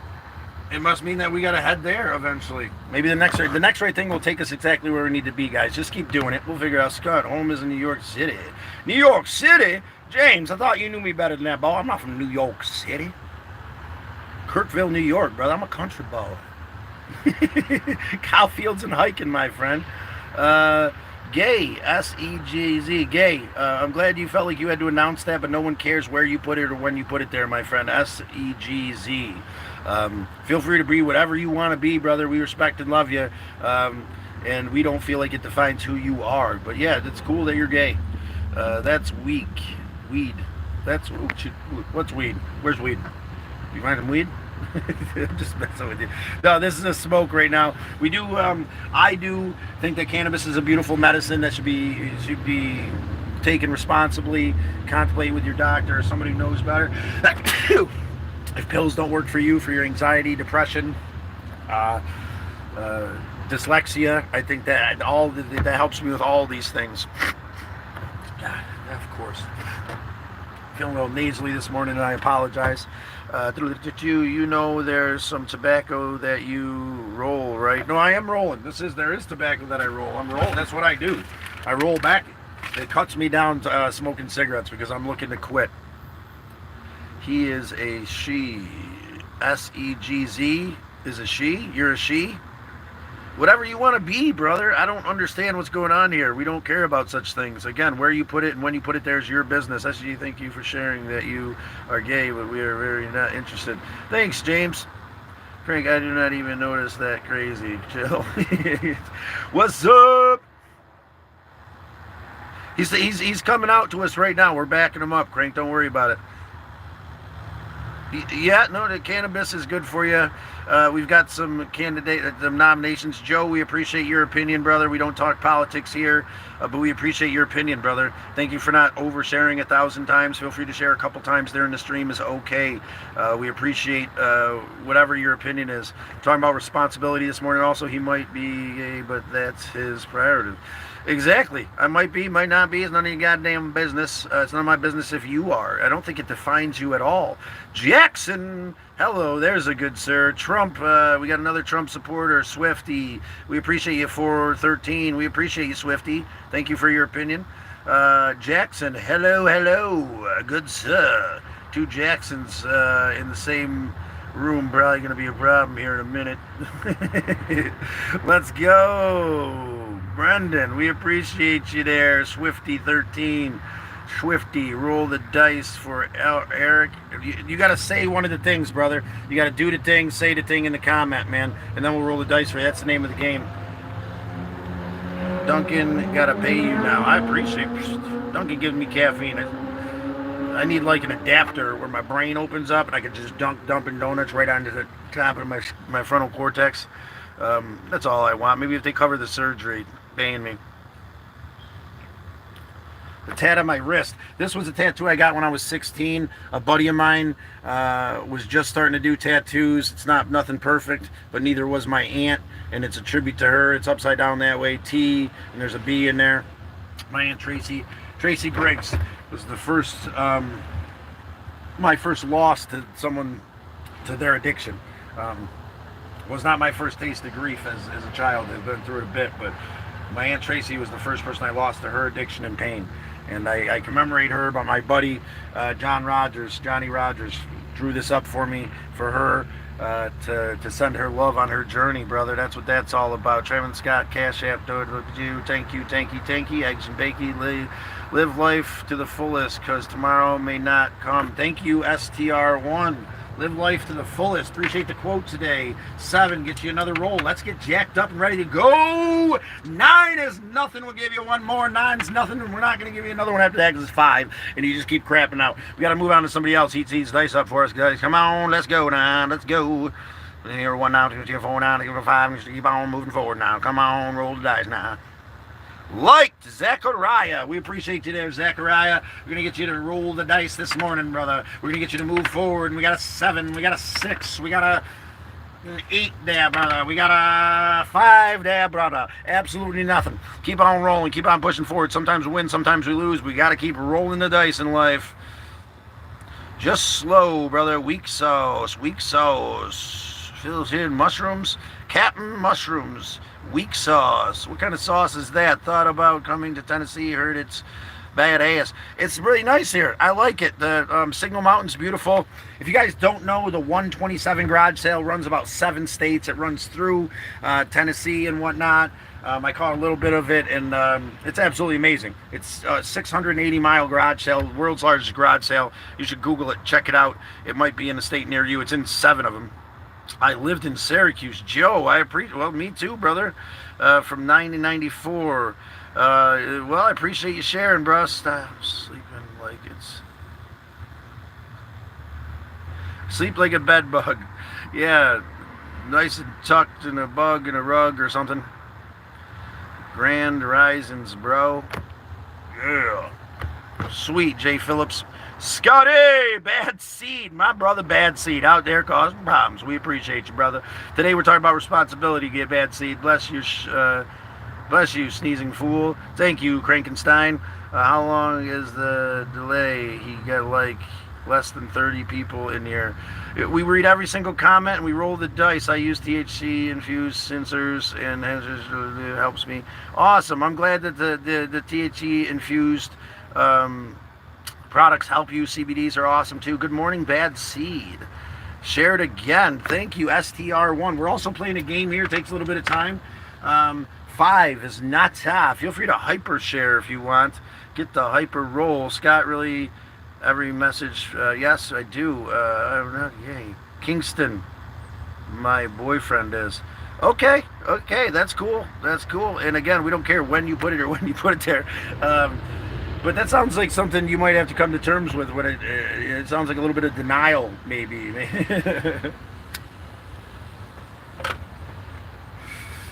it must mean that we got to head there eventually. Maybe the next right thing will take us exactly where we need to be, guys. Just keep doing it. We'll figure out. Scott, home is in New York City. New York City? James, I thought you knew me better than that, boy. I'm not from New York City. Kirkville, New York, brother. I'm a country boy. Cow fields and hiking, my friend. Gay, S-E-G-Z, gay. I'm glad you felt like you had to announce that, but no one cares where you put it or when you put it there, my friend. S-E-G-Z. Feel free to be whatever you want to be, brother. We respect and love you, and we don't feel like it defines who you are. But yeah, it's cool that you're gay. That's weak. Weed. That's what's weed? Where's weed? You find some weed? I'm just messing with you. No, this is a smoke right now. We do. I do think that cannabis is a beautiful medicine that should be taken responsibly. Contemplate with your doctor or somebody who knows better. If pills don't work for you, for your anxiety, depression, dyslexia, I think that that helps me with all these things. God, of course. Feeling a little nasally this morning, and I apologize. You know there's some tobacco that you roll, right? No, I am rolling. There is tobacco that I roll. I'm rolling. That's what I do. I roll back. It cuts me down to smoking cigarettes because I'm looking to quit. He is a she. S-E-G-Z is a she. You're a she. Whatever you want to be, brother. I don't understand what's going on here. We don't care about such things. Again, where you put it and when you put it there is your business. SG, thank you for sharing that you are gay, but we are very not interested. Thanks, James. Frank, I do not even notice that. Crazy. Chill. What's up? He's coming out to us right now. We're backing him up, Crank. Don't worry about it. Yeah, no, the cannabis is good for you. We've got some nominations. Joe, we appreciate your opinion, brother. We don't talk politics here, but we appreciate your opinion, brother. Thank you for not oversharing 1,000 times. Feel free to share a couple times during the stream is okay. We appreciate whatever your opinion is. We're talking about responsibility this morning. Also, he might be gay, but that's his priority. Exactly. I might be, might not be. It's none of your goddamn business. It's none of my business if you are. I don't think it defines you at all. Jackson, hello. There's a good sir. Trump, we got another Trump supporter. Swifty, we appreciate you. 413, we appreciate you, Swifty. Thank you for your opinion. Jackson, hello. Good sir. Two Jacksons in the same room. Probably going to be a problem here in a minute. Let's go. Brendan, we appreciate you there. Swifty13. Swifty, roll the dice for Eric. You got to say one of the things, brother. You got to do the thing, say the thing in the comment, man. And then we'll roll the dice for you. That's the name of the game. Duncan, got to pay you now. I appreciate it. Duncan giving me caffeine. I need like an adapter where my brain opens up and I can just dumping donuts right onto the top of my frontal cortex. That's all I want. Maybe if they cover the surgery, paying me. The tat on my wrist. This was a tattoo I got when I was 16. A buddy of mine was just starting to do tattoos. It's nothing perfect, but neither was my aunt, and it's a tribute to her. It's upside down that way, T, and there's a B in there. My aunt Tracy Briggs was the first, my first loss to someone, to their addiction. Was not my first taste of grief as a child. I've been through it a bit, but my Aunt Tracy was the first person I lost to her addiction and pain. And I commemorate her, but my buddy Johnny Rogers, drew this up for me, for her, to send her love on her journey, brother. That's what that's all about. Trevin Scott, Cash App, look at you. Thank you. Eggs and bakey, live life to the fullest, because tomorrow may not come. Thank you, STR1. Live life to the fullest. Appreciate the quote today. 7, get you another roll. Let's get jacked up and ready to go. 9 is nothing. We'll give you one more. 9's nothing, and we're not going to give you another one after that because it's 5, and you just keep crapping out. We got to move on to somebody else. Heats these dice up for us, guys. Come on, let's go now. Let's go. Here, 1 now, 2, 3, 4 now, 2, 5. Just keep on moving forward now. Come on, roll the dice now. Liked Zachariah. We appreciate you there, Zachariah. We're going to get you to roll the dice this morning, brother. We're going to get you to move forward. We got a 7. We got a 6. We got an 8 there, brother. We got a 5 there, brother. Absolutely nothing. Keep on rolling. Keep on pushing forward. Sometimes we win. Sometimes we lose. We got to keep rolling the dice in life. Just slow, brother. Weak sauce. Weak sauce. Fills in mushrooms. Captain Mushrooms. Weak sauce. What kind of sauce is that? Thought about coming to Tennessee. Heard it's badass. It's really nice here. I like it. The Signal Mountain's beautiful. If you guys don't know, the 127 garage sale runs about 7 states. It runs through Tennessee and whatnot. I caught a little bit of it, and it's absolutely amazing. It's a 680-mile garage sale, world's largest garage sale. You should Google it. Check it out. It might be in a state near you. It's in 7 of them. I lived in Syracuse. Joe, I appreciate. Well, me too, brother. From 1994. Well, I appreciate you sharing, bro. Stop sleeping like it's. Sleep like a bed bug. Yeah, nice and tucked in a bug and a rug or something. Grand Risings, bro. Yeah. Sweet, Jay Phillips. Scotty, Bad Seed, my brother Bad Seed, out there causing problems. We appreciate you, brother. Today we're talking about responsibility. Get Bad Seed. Bless you, sneezing fool. Thank you, Krankenstein. How long is the delay? He got like less than 30 people in here. We read every single comment and we roll the dice. I use THC infused sensors and it helps me. Awesome. I'm glad that the THC infused products help you. CBDs are awesome too. Good morning, Bad Seed. Share it again. Thank you, STR1. We're also playing a game here. It takes a little bit of time. 5 is not tough. Feel free to hyper share if you want. Get the hyper roll. Scott, really every message? Yes, I do. Yay. Kingston, my boyfriend is. Okay, that's cool. That's cool. And again, we don't care when you put it or when you put it there. But that sounds like something you might have to come to terms with. When it sounds like a little bit of denial, maybe.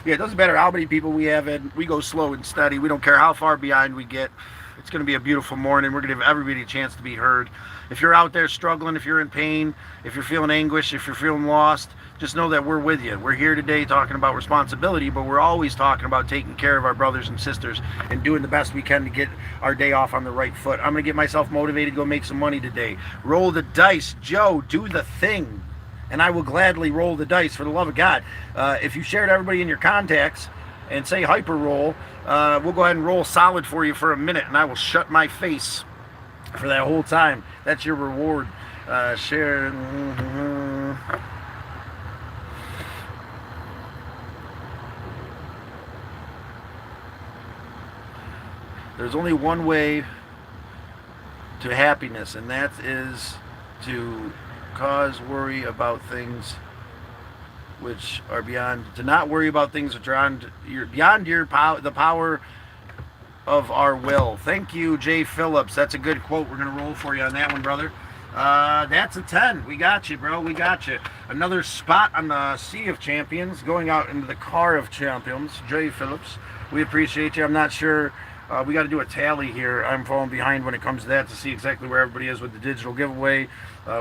Yeah, it doesn't matter how many people we have in. We go slow and steady. We don't care how far behind we get. It's going to be a beautiful morning. We're going to give everybody a chance to be heard. If you're out there struggling, if you're in pain, if you're feeling anguish, if you're feeling lost, just know that we're with you. We're here today talking about responsibility, but we're always talking about taking care of our brothers and sisters and doing the best we can to get our day off on the right foot. I'm going to get myself motivated to go make some money today. Roll the dice. Joe, do the thing. And I will gladly roll the dice for the love of God. If you share to everybody in your contacts and say hyper roll, we'll go ahead and roll solid for you for a minute, and I will shut my face for that whole time. That's your reward. Share. There's only one way to happiness, and that is to cause worry about things which are beyond, to not worry about things which are beyond your power, the power of our will. Thank you, Jay Phillips. That's a good quote. We're going to roll for you on that one, brother. That's a 10. We got you, bro. We got you. Another spot on the Sea of Champions, going out into the Car of Champions. Jay Phillips, we appreciate you. I'm not sure. We got to do a tally here. I'm falling behind when it comes to that to see exactly where everybody is with the digital giveaway.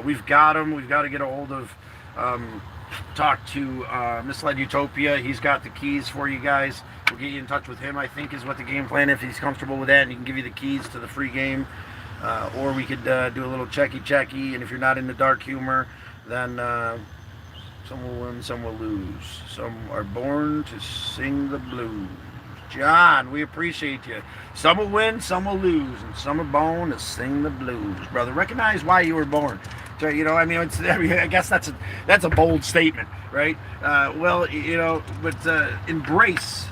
We've got them. We've got to get a hold of, talk to Misled Utopia. He's got the keys for you guys. We'll get you in touch with him, I think, is what the game plan, if he's comfortable with that, and he can give you the keys to the free game. Or we could do a little checky, and if you're not in the dark humor, then some will win, some will lose. Some are born to sing the blues. John, we appreciate you. Some will win, some will lose, and some are born to sing the blues, brother. Recognize why you were born. So, I mean, I guess that's a bold statement, right? But embrace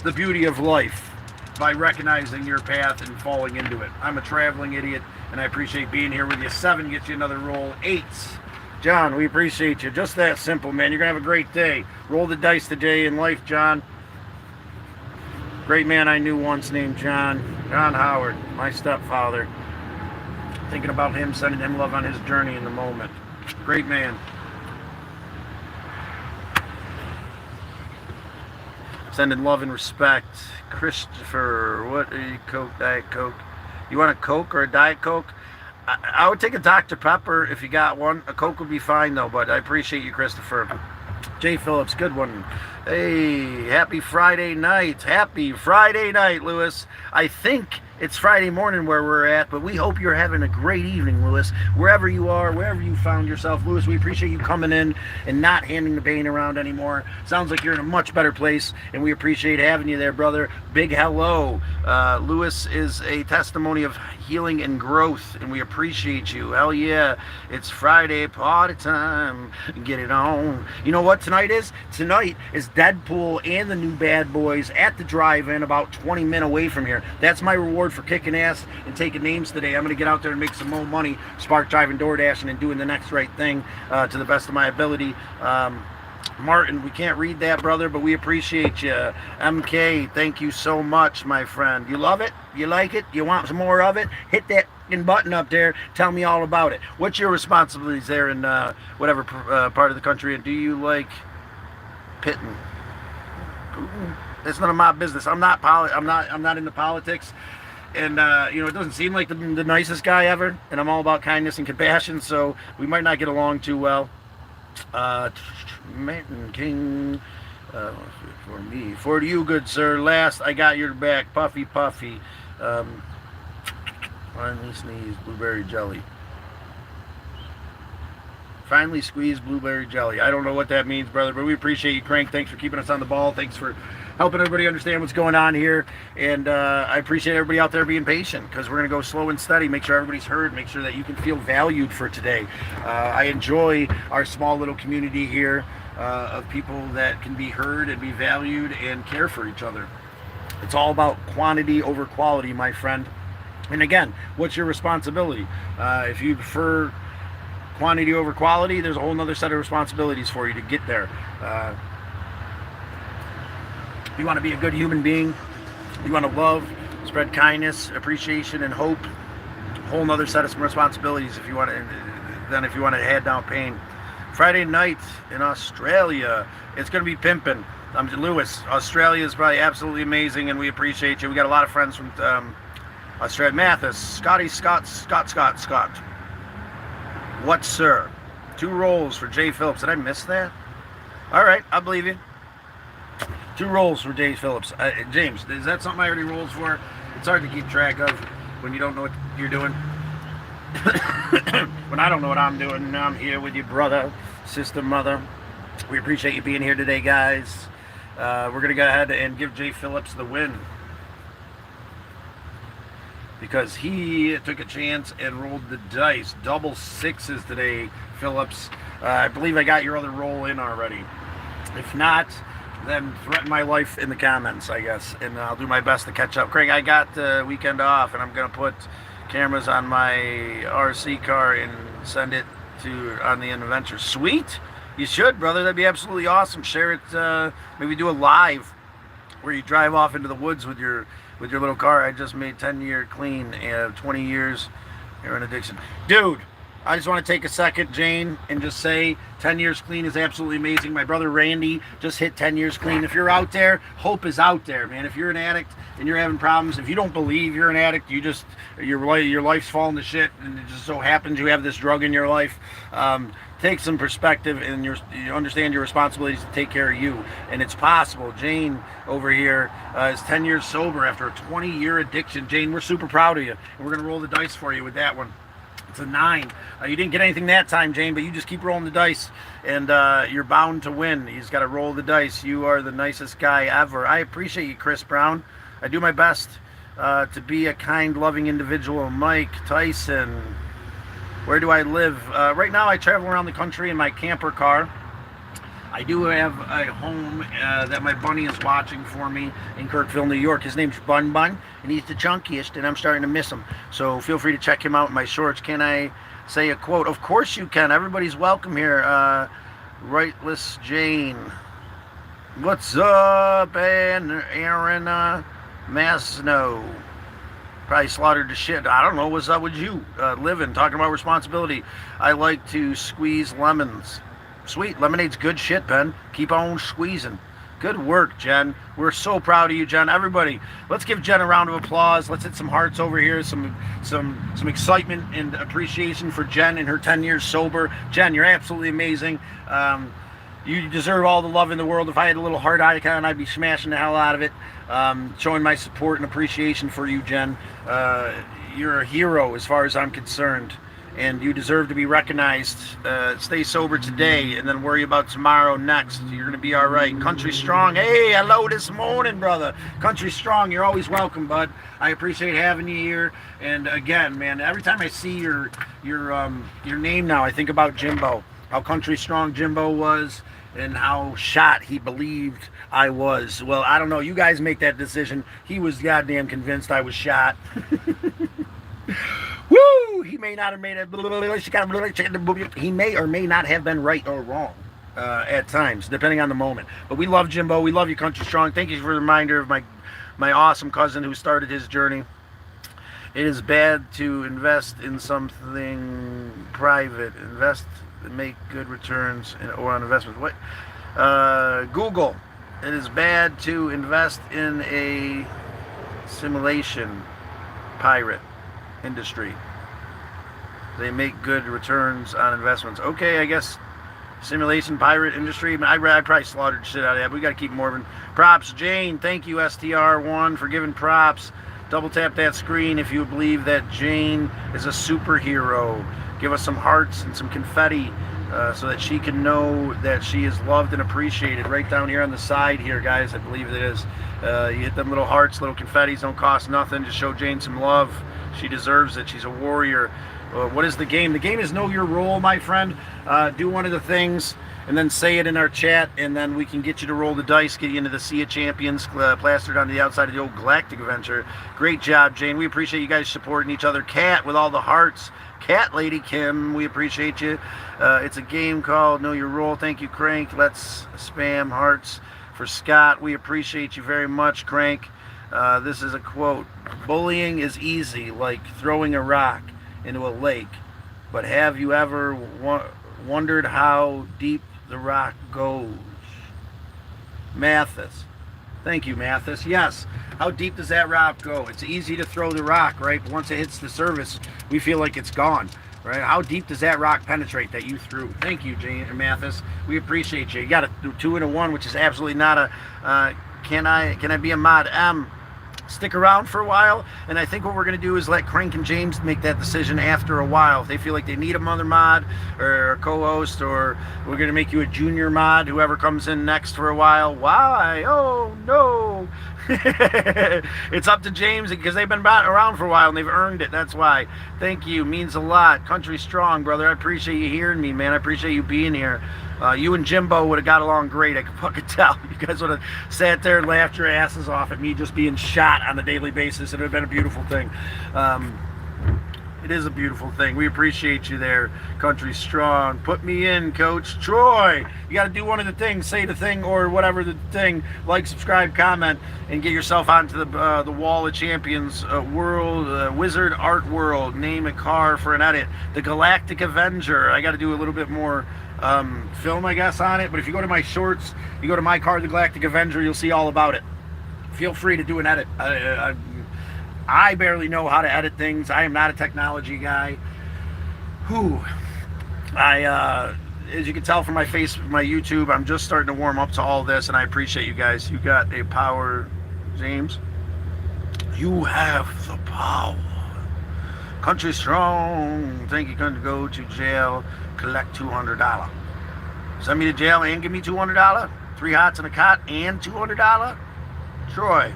the beauty of life by recognizing your path and falling into it. I'm a traveling idiot, and I appreciate being here with you. 7 gets you another roll. 8 John, we appreciate you. Just that simple, man. You're going to have a great day. Roll the dice today in life, John. Great man I knew once named John. John Howard, my stepfather. Thinking about him, sending him love on his journey in the moment. Great man. Sending love and respect. Christopher, what are you, Coke, Diet Coke? You want a Coke or a Diet Coke? I would take a Dr. Pepper if you got one. A Coke would be fine though, but I appreciate you, Christopher. Jay Phillips, good one. Hey, happy Friday night. Happy Friday night, Lewis. I think it's Friday morning where we're at, but we hope you're having a great evening, Lewis. Wherever you are, wherever you found yourself, Lewis, we appreciate you coming in and not handing the pain around anymore. Sounds like you're in a much better place, and we appreciate having you there, brother. Big hello. Lewis is a testimony of healing and growth, and we appreciate you. Hell yeah. It's Friday party time. Get it on. You know what tonight is? Tonight is Deadpool and the new Bad Boys at the drive-in about 20 minutes away from here. That's my reward for kicking ass and taking names today. I'm going to get out there and make some more money, spark driving, door dashing, and doing the next right thing to the best of my ability. Martin, we can't read that, brother, but we appreciate you. MK, thank you so much, my friend. You love it? You like it? You want some more of it? Hit that button up there. Tell me all about it. What's your responsibilities there in whatever part of the country, and do you like pitting? It's none of my business. I'm not into politics. And, it doesn't seem like the nicest guy ever. And I'm all about kindness and compassion, so we might not get along too well. Mountain King, for me. For you, good sir. Last, I got your back. Puffy. Finally sneezed. Blueberry jelly. Finally squeezed blueberry jelly. I don't know what that means, brother, but we appreciate you, Crank. Thanks for keeping us on the ball. Thanks for helping everybody understand what's going on here. And I appreciate everybody out there being patient, because we're going to go slow and steady, make sure everybody's heard, make sure that you can feel valued for today. I enjoy our small little community here of people that can be heard and be valued and care for each other. It's all about quantity over quality, my friend. And again, what's your responsibility? If you prefer quantity over quality, there's a whole nother set of responsibilities for you to get there. You want to be a good human being, you want to love, spread kindness, appreciation, and hope. A whole nother set of responsibilities if you want to head down pain. Friday night in Australia, it's going to be pimping. I'm Lewis. Australia is probably absolutely amazing, and we appreciate you. We got a lot of friends from Australia. Mathis, Scott. What, sir? 2 rolls for Jay Phillips. Did I miss that? All right, I believe you. 2 rolls for Jay Phillips. James, is that something I already rolled for? It's hard to keep track of when you don't know what you're doing. When I don't know what I'm doing, I'm here with you, brother, sister, mother. We appreciate you being here today, guys. We're going to go ahead and give Jay Phillips the win, because he took a chance and rolled the dice. Double 6s today, Phillips. I believe I got your other roll in already. If not, then threaten my life in the comments, I guess, and I'll do my best to catch up. Craig, I got the weekend off, and I'm going to put cameras on my RC car and send it on the adventure. Sweet. You should, brother. That'd be absolutely awesome. Share it. Maybe do a live where you drive off into the woods with your little car. I just made 10-year clean and 20 years heroin addiction. Dude, I just want to take a second, Jane, and just say 10 years clean is absolutely amazing. My brother Randy just hit 10 years clean. If you're out there, hope is out there, man. If you're an addict and you're having problems, if you don't believe you're an addict, your life's falling to shit, and it just so happens you have this drug in your life, take some perspective, and you understand your responsibilities to take care of you. And it's possible. Jane over here is 10 years sober after a 20-year addiction. Jane, we're super proud of you, and we're going to roll the dice for you with that one. It's a 9. You didn't get anything that time, Jane, but you just keep rolling the dice, and you're bound to win. You just got to roll the dice. You are the nicest guy ever. I appreciate you, Chris Brown. I do my best to be a kind, loving individual. Mike Tyson. Where do I live? Right now, I travel around the country in my camper car. I do have a home that my bunny is watching for me in Kirkville, New York. His name's Bun Bun, and he's the chunkiest, and I'm starting to miss him. So feel free to check him out in my shorts. Can I say a quote. Of course you can. Everybody's welcome here. Rightless Jane. What's up, Aaron Masno? Probably slaughtered the shit. I don't know. What's up with you? Living, talking about responsibility. I like to squeeze lemons. Sweet. Lemonade's good shit, Ben. Keep on squeezing. Good work, Jen. We're so proud of you, Jen. Everybody, let's give Jen a round of applause. Let's hit some hearts over here. Some excitement and appreciation for Jen and her 10 years sober. Jen, you're absolutely amazing. You deserve all the love in the world. If I had a little heart icon, I'd be smashing the hell out of it. Showing my support and appreciation for you, Jen. You're a hero as far as I'm concerned. And you deserve to be recognized. Stay sober today and then worry about tomorrow next. You're going to be all right. Country Strong. Hey, hello this morning, brother. Country Strong, you're always welcome, bud. I appreciate having you here. And again, man, every time I see your name now, I think about Jimbo. How Country Strong Jimbo was and how shot he believed I was. Well, I don't know. You guys make that decision. He was goddamn convinced I was shot. Woo! He may not have made it. He may or may not have been right or wrong at times, depending on the moment. But we love Jimbo. We love you, Country Strong. Thank you for the reminder of my awesome cousin who started his journey. It is bad to invest in something private. Invest and make good returns or on investments. What? Google. It is bad to invest in a simulation pirate industry. They make good returns on investments. Okay, I guess simulation pirate industry. I probably slaughtered shit out of that. But we got to keep moving. Props, Jane. Thank you, STR1, for giving props. Double tap that screen if you believe that Jane is a superhero. Give us some hearts and some confetti so that she can know that she is loved and appreciated. Right down here on the side here, guys, I believe it is. You hit them little hearts, little confettis, don't cost nothing. Just show Jane some love. She deserves it. She's a warrior. What is the game? The game is know your role, my friend. Do one of the things and then say it in our chat, and then we can get you to roll the dice, get you into the Sea of Champions, plastered on the outside of the old Galactic Adventure. Great job, Jane. We appreciate you guys supporting each other. Cat with all the hearts. Cat Lady Kim, we appreciate you. It's a game called Know Your Role. Thank you, Crank. Let's spam hearts for Scott. We appreciate you very much, Crank. This is a quote. Bullying is easy, like throwing a rock into a lake. But have you ever wondered how deep the rock goes? Mathis. Thank you, Mathis. Yes. How deep does that rock go? It's easy to throw the rock, right? But once it hits the surface, we feel like it's gone, right? How deep does that rock penetrate that you threw? Thank you, Jane and Mathis. We appreciate you. You got a 2 and a 1, which is absolutely not a. Can I be a mod? Stick around for a while, and I think what we're going to do is let Crank and James make that decision after a while. If they feel like they need a mother mod or a co-host, or we're going to make you a junior mod, whoever comes in next for a while. Why? Oh, no. It's up to James because they've been around for a while and they've earned it. That's why. Thank you. Means a lot. Country Strong, brother. I appreciate you hearing me, man. I appreciate you being here. You and Jimbo would have got along great. I can fucking tell. You guys would have sat there and laughed your asses off at me just being shot on a daily basis. It would have been a beautiful thing. It is a beautiful thing. We appreciate you there, Country Strong. Put me in, Coach Troy. You got to do one of the things, say the thing or whatever the thing. Like, subscribe, comment, and get yourself onto the Wall of Champions world, Wizard Art World. Name a car for an edit. The Galactic Avenger. I got to do a little bit more film, I guess, on it. But if you go to my shorts, you go to my car, the Galactic Avenger, you'll see all about it. Feel free to do an edit. I barely know how to edit things. I am not a technology guy. As you can tell from my face, my YouTube, I'm just starting to warm up to all this, and I appreciate you guys. You got a power, James. You have the power. Country Strong. Think you're going to go to jail, collect $200. Send me to jail and give me $200. 3 hots and a cot and $200. Troy.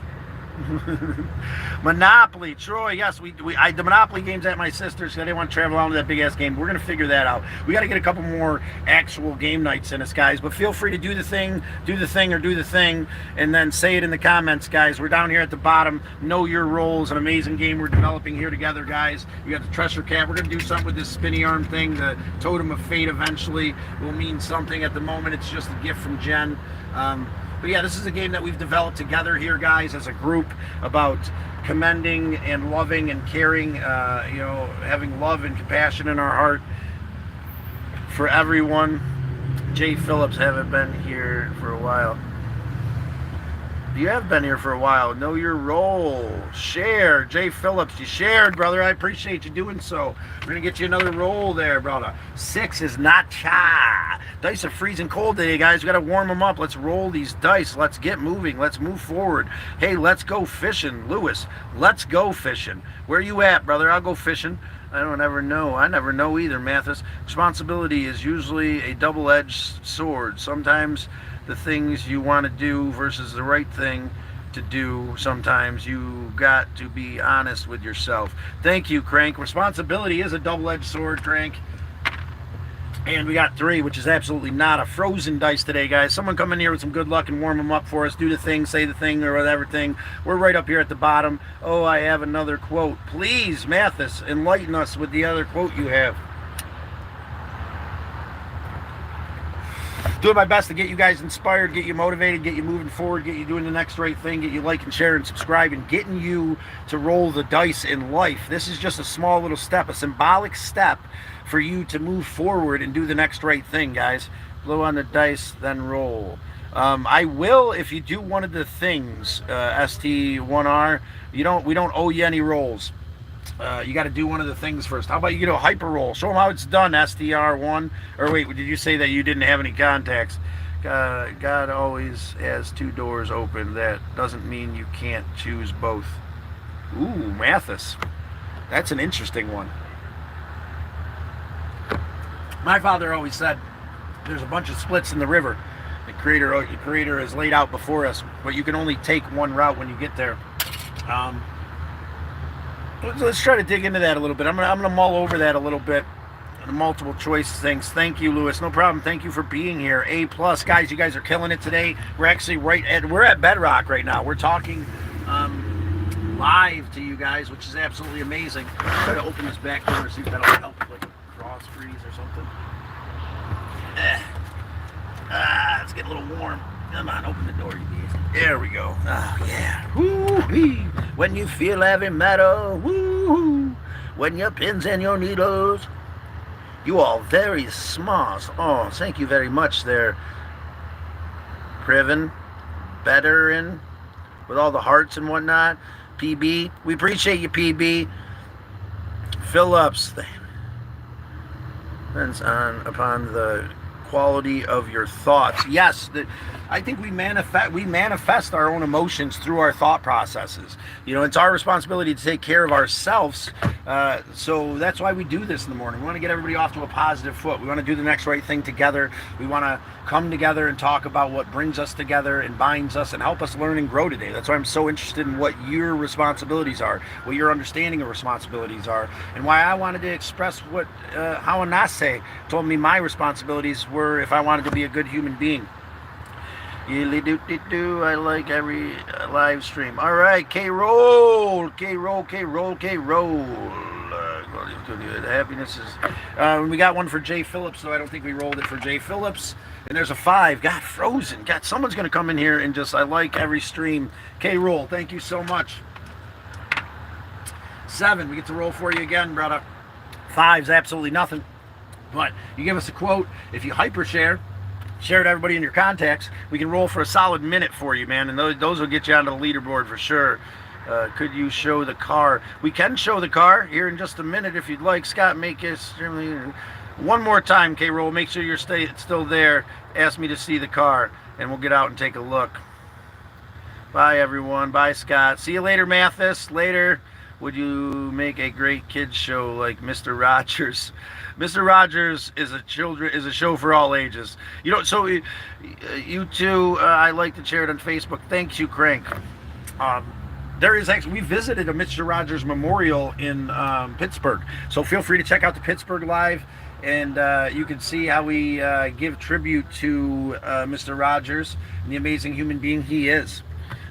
Monopoly, Troy. Yes, the Monopoly game's at my sister's. So I didn't want to travel around to that big ass game. We're gonna figure that out. We got to get a couple more actual game nights in us, guys. But feel free to do the thing, and then say it in the comments, guys. We're down here at the bottom. Know Your Roles, an amazing game we're developing here together, guys. We got the treasure cap. We're gonna do something with this spinny arm thing. The totem of fate eventually will mean something. At the moment, it's just a gift from Jen. But yeah, this is a game that we've developed together here, guys, as a group, about commending and loving and caring, having love and compassion in our heart for everyone. Jay Phillips, haven't been here for a while. You have been here for a while. Know Your Role. Share. Jay Phillips, you shared, brother. I appreciate you doing so. We're going to get you another roll there, brother. 6 is not cha. Dice are freezing cold today, guys. We got to warm them up. Let's roll these dice. Let's get moving. Let's move forward. Hey, let's go fishing. Lewis, let's go fishing. Where you at, brother? I'll go fishing. I don't ever know. I never know either, Mathis. Responsibility is usually a double-edged sword. Sometimes the things you want to do versus the right thing to do, sometimes you got to be honest with yourself. Thank you, Crank. Responsibility is a double-edged sword, Crank. And we got 3, which is absolutely not a frozen dice today, guys. Someone come in here with some good luck and warm them up for us. Do the thing, say the thing, or whatever thing. We're right up here at the bottom. Oh, I have another quote. Please, Mathis, enlighten us with the other quote you have. Doing my best to get you guys inspired, get you motivated, get you moving forward, get you doing the next right thing, get you liking, sharing, subscribing, getting you to roll the dice in life. This is just a small little step, a symbolic step for you to move forward and do the next right thing, guys. Blow on the dice, then roll. I will, if you do one of the things, ST1R, we don't owe you any rolls. You got to do one of the things first. How about you do a hyper roll? Show them how it's done, STR1. Or wait, did you say that you didn't have any contacts? God always has 2 doors open. That doesn't mean you can't choose both. Ooh, Mathis. That's an interesting one. My father always said, there's a bunch of splits in the river. The creator is laid out before us, but you can only take one route when you get there. Let's try to dig into that a little bit. I'm gonna mull over that a little bit. The multiple choice things. Thank you, Lewis. No problem. Thank you for being here. A+, guys. You guys are killing it today. We're actually we're at Bedrock right now. We're talking live to you guys, which is absolutely amazing. Try to open this back door, see if that'll help with like a cross freeze or something. It's getting a little warm. Come on, open the door, you guys. There we go. Oh, yeah. Woo-wee. When you feel heavy metal, woo-hoo. When your pins and your needles. You all very smart. Oh, thank you very much there. Priven, Betterin, with all the hearts and whatnot. PB, we appreciate you, PB. Phillips, depends upon the quality of your thoughts. Yes, I think we manifest our own emotions through our thought processes. It's our responsibility to take care of ourselves. So that's why we do this in the morning. We want to get everybody off to a positive foot. We want to do the next right thing together. We want to come together and talk about what brings us together and binds us and help us learn and grow today. That's why I'm so interested in what your responsibilities are, what your understanding of responsibilities are, and why I wanted to express how Anase told me my responsibilities were if I wanted to be a good human being. I like every live stream. All right, K-Roll. Happiness is... we got one for Jay Phillips, so I don't think we rolled it for Jay Phillips. And there's a 5. God, frozen. God, someone's going to come in here and just... I like every stream. K-Roll, thank you so much. 7, we get to roll for you again, brother. 5's absolutely nothing. But you give us a quote. If you hypershare, share it to everybody in your contacts, we can roll for a solid minute for you, man. And those will get you onto the leaderboard for sure. Could you show the car? We can show the car here in just a minute if you'd like. Scott, make it one more time, K-Roll. Make sure you're still there. Ask me to see the car, and we'll get out and take a look. Bye, everyone. Bye, Scott. See you later, Mathis. Later. Would you make a great kids show like Mr. Rogers? Mr. Rogers is a show for all ages. So you two, I like to share it on Facebook. Thanks you, Crank. there is actually, we visited a Mr. Rogers Memorial in Pittsburgh. So feel free to check out the Pittsburgh Live, and you can see how we give tribute to Mr. Rogers and the amazing human being he is.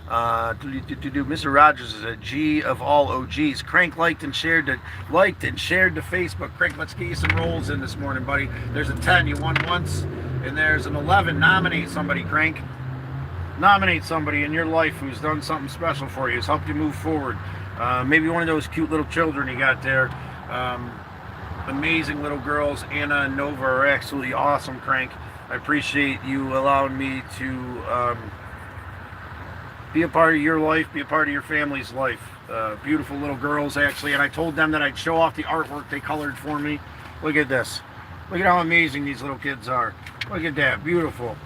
Mr. Rogers is a G of all OGs. Crank liked and shared to Facebook. Crank, let's get you some rolls in this morning, buddy. There's a 10, you won once, and there's an 11. Nominate somebody, Crank. Nominate somebody in your life who's done something special for you, has helped you move forward. Maybe one of those cute little children you got there. Amazing little girls, Anna and Nova, are absolutely awesome, Crank. I appreciate you allowing me to be a part of your life, be a part of your family's life. Beautiful little girls, actually, and I told them that I'd show off the artwork they colored for me. Look at this. Look at how amazing these little kids are. Look at that, beautiful.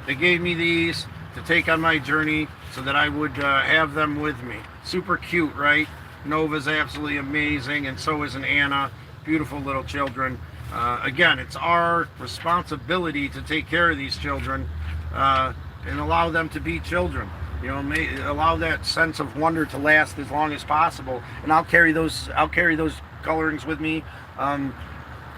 They gave me these to take on my journey so that I would have them with me. Super cute, right? Nova's absolutely amazing, and so is an Anna. Beautiful little children. Again, it's our responsibility to take care of these children and allow them to be children. You know, allow that sense of wonder to last as long as possible, and I'll carry those colorings with me on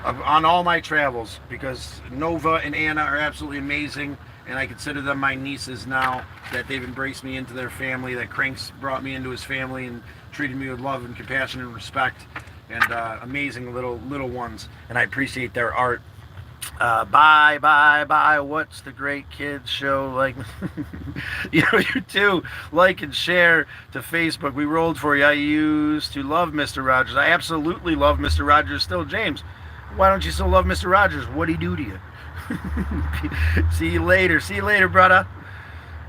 all my travels, because Nova and Anna are absolutely amazing, and I consider them my nieces now, that they've embraced me into their family, that Crank's brought me into his family and treated me with love and compassion and respect, and amazing little ones, and I appreciate their art. Bye. What's the great kids show like? You too. Like and share to Facebook. We rolled for you. I used to love Mr. Rogers. I absolutely love Mr. Rogers still. James, why don't you still love Mr. Rogers? What'd he do to you? See you later, brother.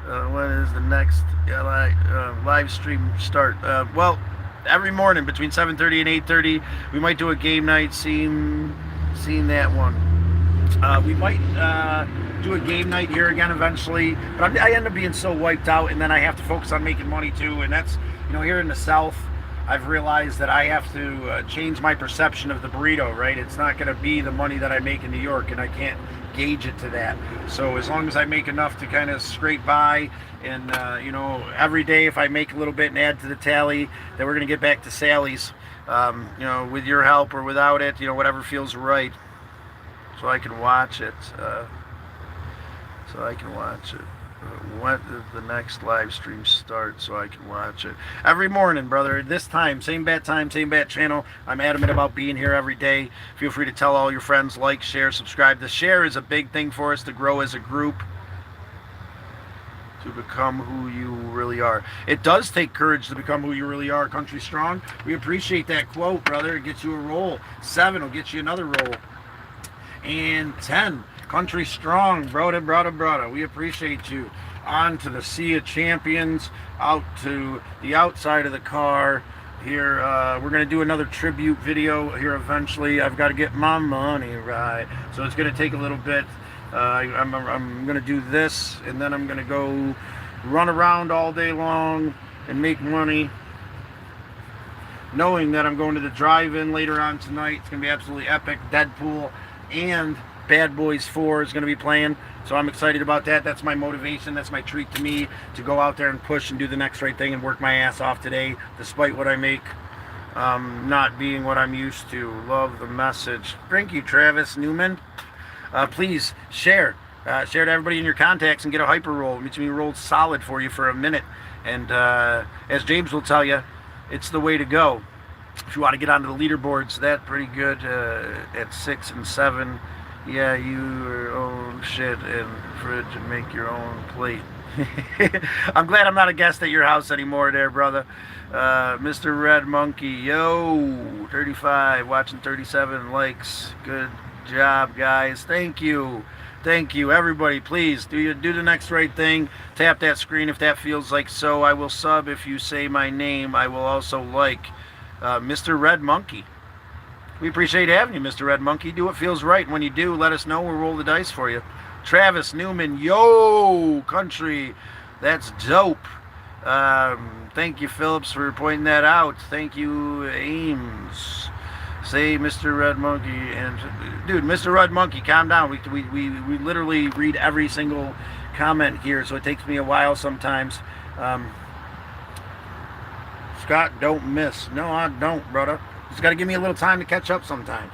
When is the next live stream start? Well, every morning between 7:30 and 8:30. We might do a game night. Seen that one. We might do a game night here again eventually, but I end up being so wiped out, and then I have to focus on making money too, and that's, here in the South, I've realized that I have to change my perception of the burrito, right? It's not going to be the money that I make in New York, and I can't gauge it to that. So as long as I make enough to kind of scrape by, and every day if I make a little bit and add to the tally, then we're going to get back to Sally's, with your help or without it, whatever feels right. So I can watch it. When does the next live stream start so I can watch it? Every morning, brother. This time, same bat channel. I'm adamant about being here every day. Feel free to tell all your friends, like, share, subscribe. The share is a big thing for us to grow as a group, to become who you really are. It does take courage to become who you really are, Country Strong. We appreciate that quote, brother. It gets you a roll. 7 will get you another roll. And 10, Country Strong, brother. We appreciate you. On to the Sea of Champions, out to the outside of the car. Here, we're going to do another tribute video here eventually. I've got to get my money right, so it's going to take a little bit. I'm going to do this, and then I'm going to go run around all day long and make money, knowing that I'm going to the drive-in later on tonight. It's going to be absolutely epic. Deadpool and Bad Boys 4 is going to be playing, so I'm excited about that. That's my motivation. That's my treat to me, to go out there and push and do the next right thing and work my ass off today, despite what I make not being what I'm used to. Love the message. Thank you, Travis Newman. Please share to everybody in your contacts and get a hyper roll. It makes me roll solid for you for a minute, and as James will tell you, it's the way to go. If you want to get onto the leaderboards, that's pretty good at 6 and 7. Yeah, your own shit and fridge and make your own plate. I'm glad I'm not a guest at your house anymore there, brother. Mr. Red Monkey, yo, 35, watching 37 likes. Good job, guys. Thank you. Everybody, please do the next right thing. Tap that screen if that feels like so. I will sub if you say my name. I will also like. Mr. Red Monkey. We appreciate having you, Mr. Red Monkey. Do what feels right. When you do, let us know. We'll roll the dice for you. Travis Newman, yo, country. That's dope. Thank you, Phillips, for pointing that out. Thank you, Ames. Say Mr. Red Monkey. And dude, Mr. Red Monkey, calm down. We literally read every single comment here, so it takes me a while sometimes. Scott, don't miss. No, I don't, brother. Just got to give me a little time to catch up sometimes.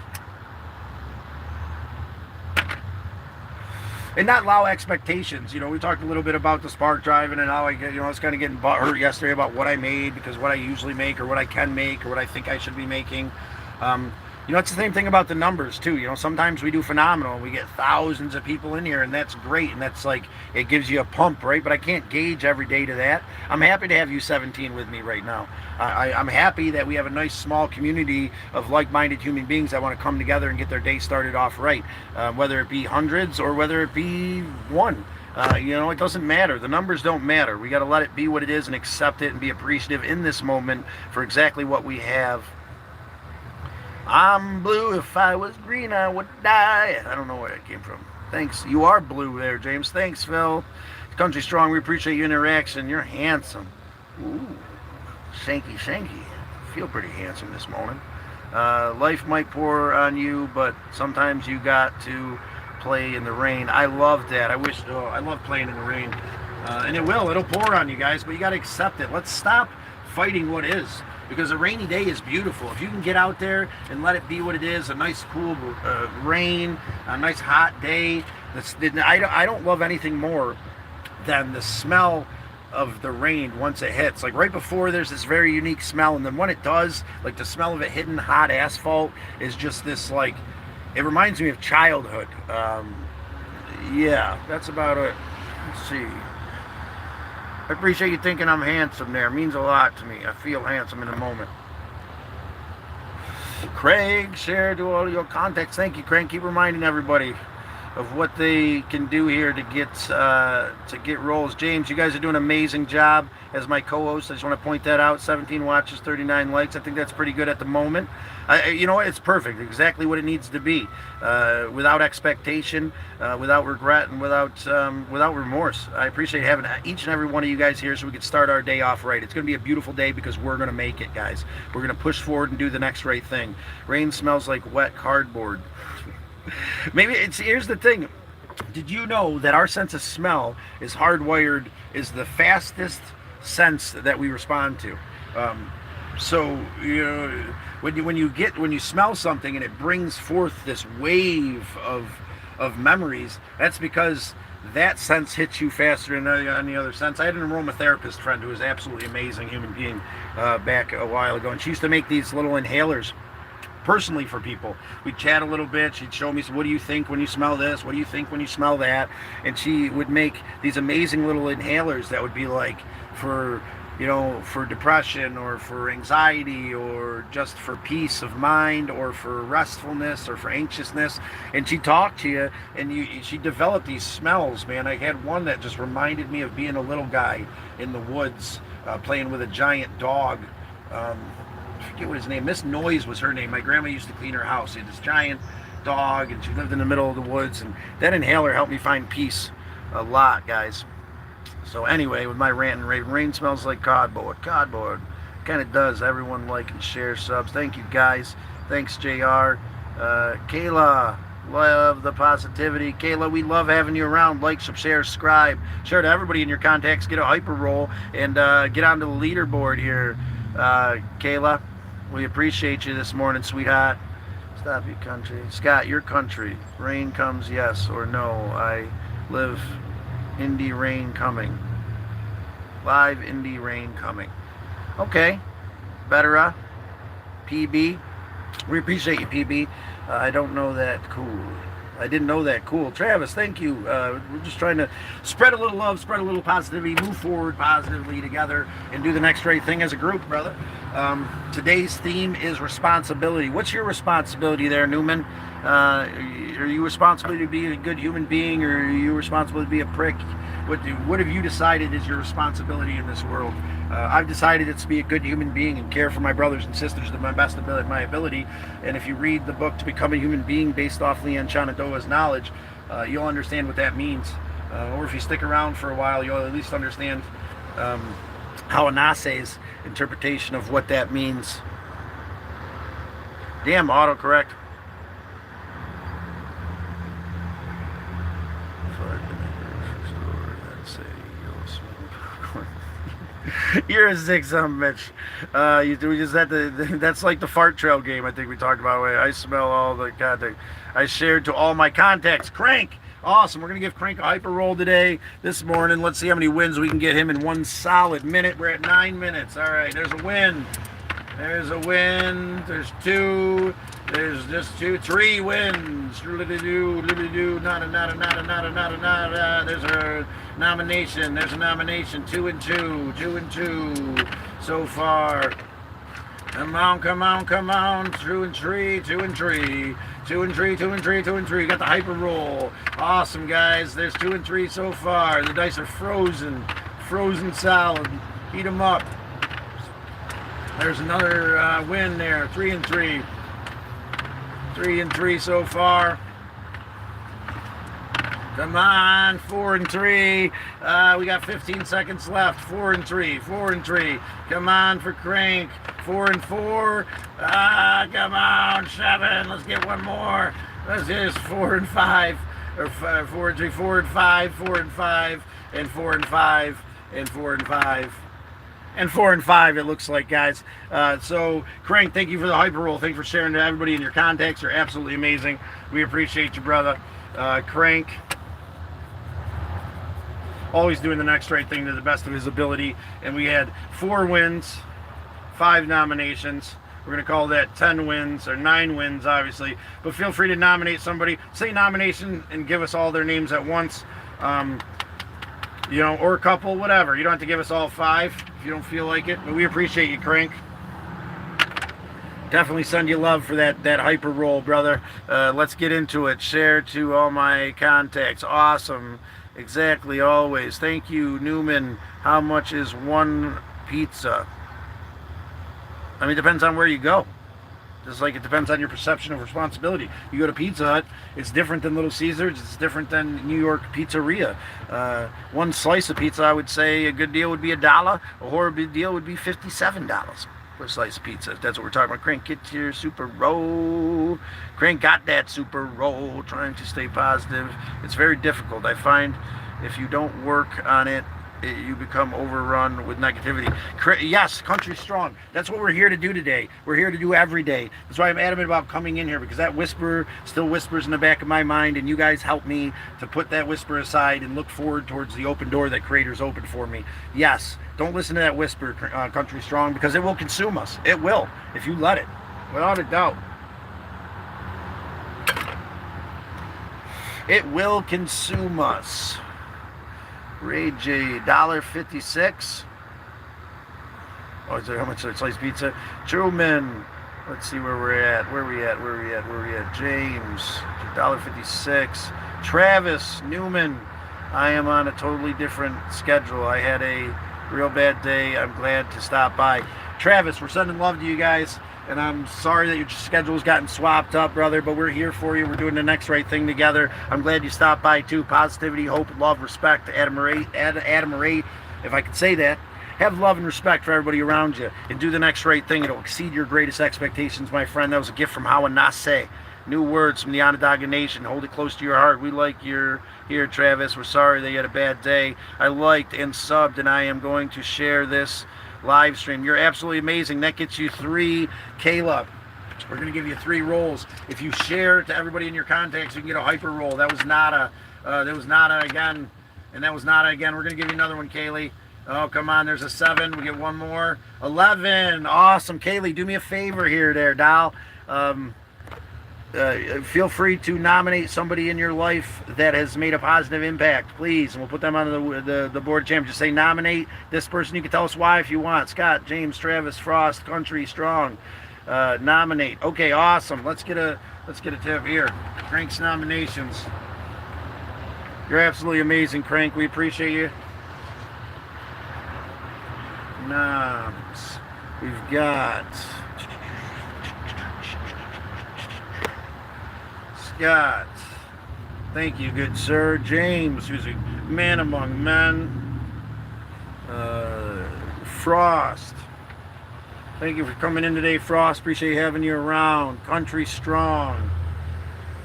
And not allow expectations. You know, we talked a little bit about the spark driving and how I get, I was kind of getting hurt yesterday about what I made because what I usually make or what I can make or what I think I should be making. It's the same thing about the numbers too. Sometimes we do phenomenal and we get thousands of people in here and that's great. And that's like, it gives you a pump, right? But I can't gauge every day to that. I'm happy to have you 17 with me right now. I'm happy that we have a nice small community of like-minded human beings that want to come together and get their day started off right. Whether it be hundreds or whether it be one. It doesn't matter. The numbers don't matter. We got to let it be what it is and accept it and be appreciative in this moment for exactly what we have. I'm blue. If I was green, I would die. I don't know where that came from. Thanks. You are blue there, James. Thanks, Phil. Country Strong, we appreciate your interaction. You're handsome. Ooh, shanky. Feel pretty handsome this morning. Life might pour on you, but sometimes you got to play in the rain. I love that. I love playing in the rain. And it'll pour on you guys, but you got to accept it. Let's stop fighting what is. Because a rainy day is beautiful. If you can get out there and let it be what it is, a nice cool rain, a nice hot day. I don't love anything more than the smell of the rain once it hits. Like right before, there's this very unique smell, and then when it does, like the smell of it hitting hot asphalt is just this like, it reminds me of childhood. Yeah, that's about it. Let's see. I appreciate you thinking I'm handsome there. It means a lot to me. I feel handsome in a moment. Craig, share to all your contacts. Thank you, Craig. Keep reminding everybody of what they can do here to get roles. James, you guys are doing an amazing job as my co-host. I just want to point that out. 17 watches, 39 likes. I think that's pretty good at the moment. You know what? It's perfect. Exactly what it needs to be. Without expectation, without regret, and without remorse. I appreciate having each and every one of you guys here so we can start our day off right. It's going to be a beautiful day because we're going to make it, guys. We're going to push forward and do the next right thing. Rain smells like wet cardboard. Here's the thing. Did you know that our sense of smell is hardwired, is the fastest sense that we respond to? When you smell something and it brings forth this wave of memories, that's because that sense hits you faster than any other sense. I had an aromatherapist friend who was an absolutely amazing human being back a while ago, and she used to make these little inhalers personally for people. We'd chat a little bit. She'd show me, what do you think when you smell this? What do you think when you smell that? And she would make these amazing little inhalers that would be like for depression or for anxiety or just for peace of mind or for restfulness or for anxiousness. And she'd talk to you and she developed these smells, man. I had one that just reminded me of being a little guy in the woods playing with a giant dog. I forget what his name. Miss Noise was her name. My grandma used to clean her house. She had this giant dog, and she lived in the middle of the woods. And that inhaler helped me find peace a lot, guys. So anyway, with my rant and rave, rain smells like cardboard. Cardboard kind of does. Everyone like and share subs. Thank you, guys. Thanks, JR. Kayla, love the positivity. Kayla, we love having you around. Like, share, subscribe. Share to everybody in your contacts. Get a hyper roll and get onto the leaderboard here. Kayla, we appreciate you this morning, sweetheart. Stop your country. Scott, your country. Rain comes, yes or no. I live indie rain coming. Live indie rain coming. Okay. Better, PB. We appreciate you, PB. I don't know that. Cool. I didn't know that. Cool. Travis, thank you. We're just trying to spread a little love, spread a little positivity, move forward positively together, and do the next right thing as a group, brother. Today's theme is responsibility. What's your responsibility there, Newman? Are you responsible to be a good human being, or are you responsible to be a prick? What have you decided is your responsibility in this world? I've decided it's to be a good human being and care for my brothers and sisters to my best of my ability. And if you read the book To Become a Human Being based off Leanne Shanadoa's knowledge, you'll understand what that means. Or if you stick around for a while, you'll at least understand how Anase's interpretation of what that means. Damn, autocorrect. You're a sick son of a bitch. We just had to. That's like the fart trail game. I think we talked about. I smell all the contact. I shared to all my contacts. Crank. Awesome. We're gonna give Crank a hyper roll today, this morning. Let's see how many wins we can get him in one solid minute. We're at 9 minutes. All right. There's a win. There's a win. There's two. There's just two. 3 wins. Nada, nada, nada, nada, nada, nada. There's a nomination. There's a nomination. 2 and 2. 2 and 2 so far. Come on, come on, come on. 2 and 3. 2 and 3. 2 and 3. 2 and 3. 2 and 3. You got the hyper roll. Awesome, guys. There's 2 and 3 so far. The dice are frozen. Frozen solid. Heat them up. There's another win there. 3 and 3. 3 and 3 so far. Come on, 4 and 3. We got 15 seconds left. 4 and 3. 4 and 3. Come on for Crank. 4 and 4. Come on, 7. Let's get one more. Let's just 4 and 5. Or 4 and 3. 4 and 5. 4 and 5. And 4 and 5. And 4 and 5. And 4 and 5, it looks like, guys. So, Crank, thank you for the hyper roll. Thank you for sharing to everybody in your contacts. You're absolutely amazing. We appreciate you, brother. Crank, always doing the next right thing to the best of his ability. And we had 4 wins, 5 nominations. We're going to call that 10 wins, or 9 wins, obviously. But feel free to nominate somebody. Say nomination and give us all their names at once. You know, or a couple, whatever. You don't have to give us all 5 if you don't feel like it. But we appreciate you, Crank. Definitely send you love for that hyper roll, brother. Let's get into it. Share to all my contacts. Awesome. Exactly, always. Thank you, Newman. How much is one pizza? I mean, it depends on where you go. Just like it depends on your perception of responsibility. You go to Pizza Hut, it's different than Little Caesars, it's different than New York Pizzeria. One slice of pizza, I would say a good deal would be $1. A horrible deal would be $57 for a slice of pizza. If that's what we're talking about. Crank, get your super roll. Crank got that super roll, trying to stay positive. It's very difficult. I find if you don't work on it, you become overrun with negativity. Yes, country strong. That's what we're here to do today. We're here to do every day. That's why I'm adamant about coming in here, because that whisper still whispers in the back of my mind, and you guys help me to put that whisper aside and look forward towards the open door that Creator's opened for me. Yes, don't listen to that whisper, country strong, because it will consume us. It will, if you let it, without a doubt. It will consume us. Ray J, $1.56. Oh, is there how much is a slice pizza? Truman, let's see where we're at. Where we at? James, $1.56. Travis Newman, I am on a totally different schedule. I had a real bad day. I'm glad to stop by. Travis, we're sending love to you guys. And I'm sorry that your schedule's gotten swapped up, brother, but we're here for you. We're doing the next right thing together. I'm glad you stopped by, too. Positivity, hope, love, respect, admirate, if I could say that. Have love and respect for everybody around you, and do the next right thing. It'll exceed your greatest expectations, my friend. That was a gift from Hawanase. New words from the Onondaga Nation. Hold it close to your heart. We like your here, Travis. We're sorry that you had a bad day. I liked and subbed, and I am going to share this live stream. You're absolutely amazing. That gets you 3. Kayla, we're going to give you 3 rolls. If you share to everybody in your contacts, you can get a hyper roll. That was Nada. Again. And that was Nada again. We're going to give you another one, Kaylee. Oh, come on. There's a 7. We get one more. 11. Awesome. Kaylee, do me a favor here there, doll. Feel free to nominate somebody in your life that has made a positive impact, please, and we'll put them on the board of champions. Just say nominate this person. You can tell us why if you want. Scott, James, Travis, Frost, Country Strong. Nominate. Okay, awesome. Let's get a tip here. Crank's nominations. You're absolutely amazing, Crank. We appreciate you. Noms. We've got Scott, thank you, good sir. James, who's a man among men. Frost, thank you for coming in today, Frost. Appreciate having you around. Country Strong,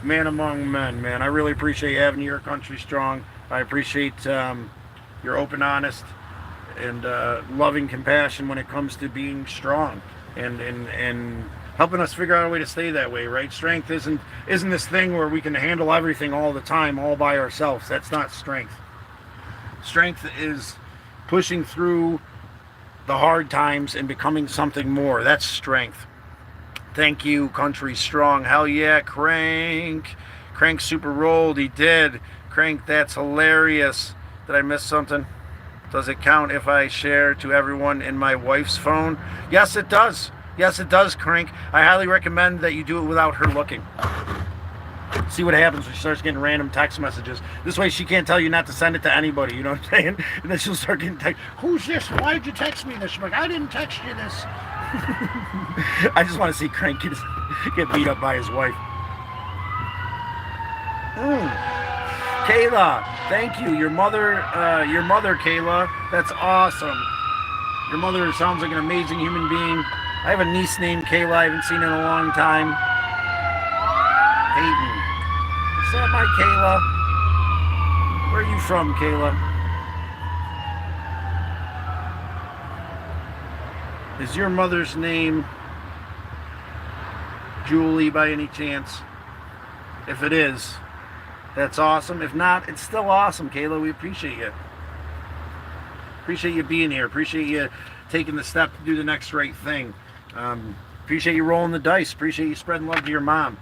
man among men, man. I really appreciate having you here, Country Strong. I appreciate your open, honest, loving compassion when it comes to being strong, and helping us figure out a way to stay that way, right? Strength isn't this thing where we can handle everything all the time all by ourselves. That's not strength. Strength is pushing through the hard times and becoming something more. That's strength. Thank you, Country Strong. Hell yeah, Crank. Crank super rolled. He did. Crank, that's hilarious. Did I miss something? Does it count if I share to everyone in my wife's phone? Yes, it does. Yes, it does, Crank. I highly recommend that you do it without her looking. See what happens when she starts getting random text messages. This way she can't tell you not to send it to anybody, you know what I'm saying? And then she'll start getting text. Who's this? Why did you text me this? She's like, I didn't text you this. I just want to see Crank get beat up by his wife. Kayla, thank you. Your mother, Kayla, that's awesome. Your mother sounds like an amazing human being. I have a niece named Kayla. I haven't seen in a long time. Peyton. Is that my Kayla? Where are you from, Kayla? Is your mother's name Julie by any chance? If it is, that's awesome. If not, it's still awesome, Kayla. We appreciate you. Appreciate you being here. Appreciate you taking the step to do the next right thing. Appreciate you rolling the dice. Appreciate you spreading love to your mom.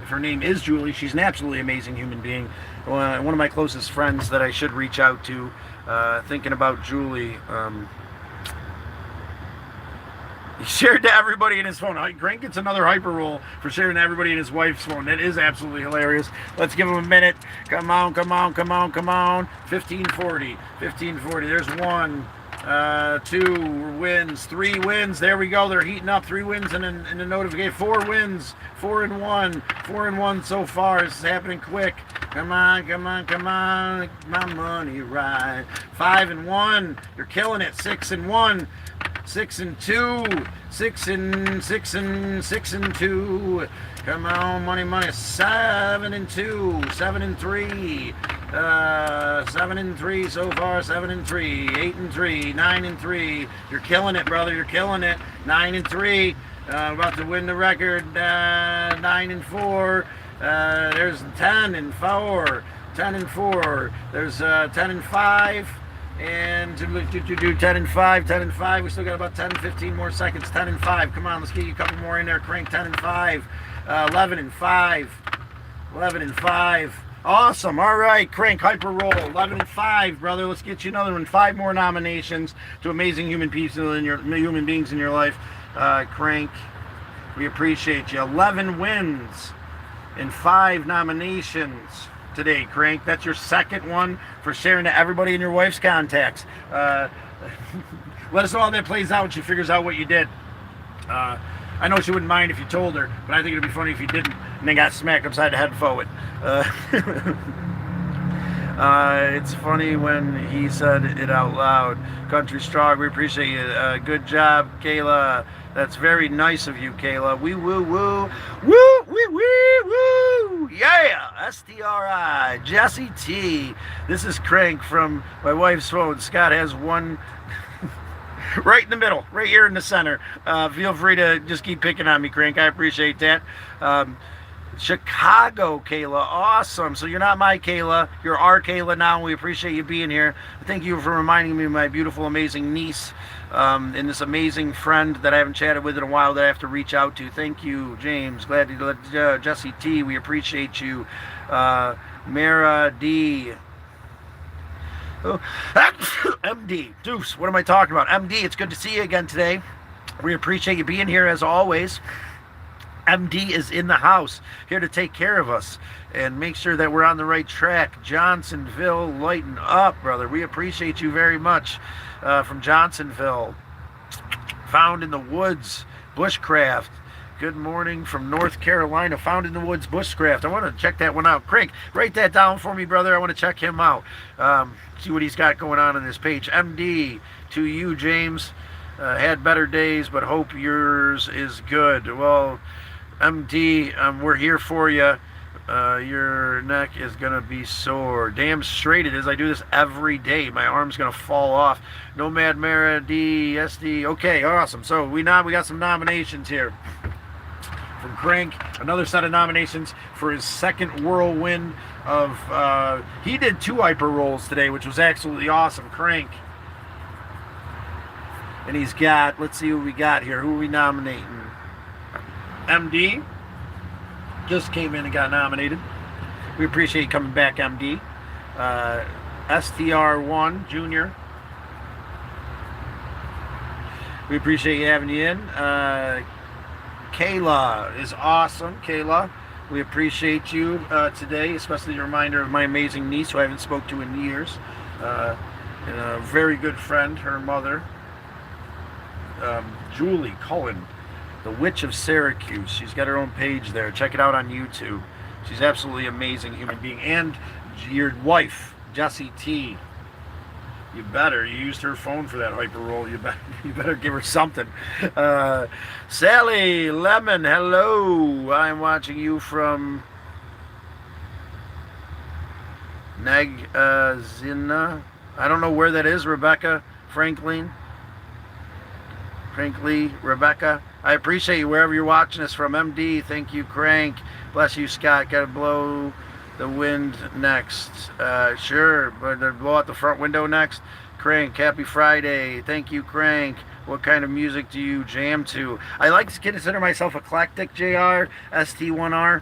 If her name is Julie, she's an absolutely amazing human being. One of my closest friends that I should reach out to, thinking about Julie. He shared to everybody in his phone. Grant gets another hyper roll for sharing to everybody in his wife's phone. That is absolutely hilarious. Let's give him a minute. Come on, come on, come on, come on. 1540. 1540. There's 1, 2 wins, 3 wins. There we go. They're heating up. 3 wins and a notification. 4 wins. 4 and 1. 4 and 1 so far. This is happening quick. Come on, come on, come on. My money right. 5 and 1. You're killing it. 6 and 1. 6 and 2. 6 and 2. Come on, money. 7 and 2. 7 and 3. 7 and 3 so far. 7 and 3. 8 and 3. 9 and 3. You're killing it, brother. You're killing it. 9 and 3. About to win the record. 9 and 4. There's 10 and 4. 10 and 4. There's 10 and 5. And to do 10 and 5, 10 and 5. We still got about 10, 15 more seconds. 10 and 5. Come on, let's get you a couple more in there. Crank. 10 and 5. 11 and 5. 11 and 5. Awesome. All right, Crank, hyper roll. 11 and 5, brother. Let's get you another one. 5 more nominations to amazing human beings in your life. Crank, we appreciate you. 11 wins and 5 nominations today, Crank. That's your second one for sharing to everybody in your wife's contacts. Let us know how that plays out when she figures out what you did. I know she wouldn't mind if you told her, but I think it'd be funny if you didn't and then got smacked upside the head forward. It's funny when he said it out loud. Country Strong, we appreciate you. Good job, Kayla. That's very nice of you, Kayla. Wee woo woo. Woo wee wee woo. Yeah. STRI. Jesse T. This is Crank from my wife's phone. Scott has one right in the middle, right here in the center. Feel free to just keep picking on me, Crank. I appreciate that. Chicago, Kayla. Awesome. So you're not my Kayla. You're our Kayla now. We appreciate you being here. Thank you for reminding me of my beautiful, amazing niece and this amazing friend that I haven't chatted with in a while that I have to reach out to. Thank you, James. Glad to let Jesse T. We appreciate you. Mara D. Oh. MD. Deuce. What am I talking about? MD, it's good to see you again today. We appreciate you being here as always. MD is in the house, here to take care of us and make sure that we're on the right track. Johnsonville, lighten up, brother. We appreciate you very much. From Johnsonville. Found in the Woods, Bushcraft. Good morning from North Carolina. Found in the Woods, Bushcraft. I want to check that one out. Crank, write that down for me, brother. I want to check him out. See what he's got going on this page. MD, to you, James. Had better days, but hope yours is good. Well, MD, we're here for you. Your neck is gonna be sore. Damn straight it is. I do this every day. My arm's gonna fall off. Nomad Mara D SD. Okay, awesome. So we got some nominations here from Crank. Another set of nominations for his second whirlwind of. He did 2 hyper rolls today, which was absolutely awesome. Crank. And he's got. Let's see who we got here. Who are we nominating? MD. Just came in and got nominated. We appreciate you coming back, MD. STR1 Junior. We appreciate you having you in. Kayla is awesome. Kayla, we appreciate you today, especially the reminder of my amazing niece who I haven't spoke to in years. And a very good friend, her mother, Julie Cullen. The Witch of Syracuse. She's got her own page there. Check it out on YouTube. She's absolutely amazing human being. And your wife, Jessie T. You better. You used her phone for that hyper roll. You better give her something. Sally Lemon, hello. I'm watching you from Nagazina. I don't know where that is. Rebecca Franklin. Frankly, Rebecca. I appreciate you wherever you're watching us from. MD, thank you. Crank, bless you. Scott, gotta blow the wind next. Sure, but blow out the front window next. Crank, happy Friday. Thank you, Crank. What kind of music do you jam to? I like to consider myself eclectic, JR, ST1R.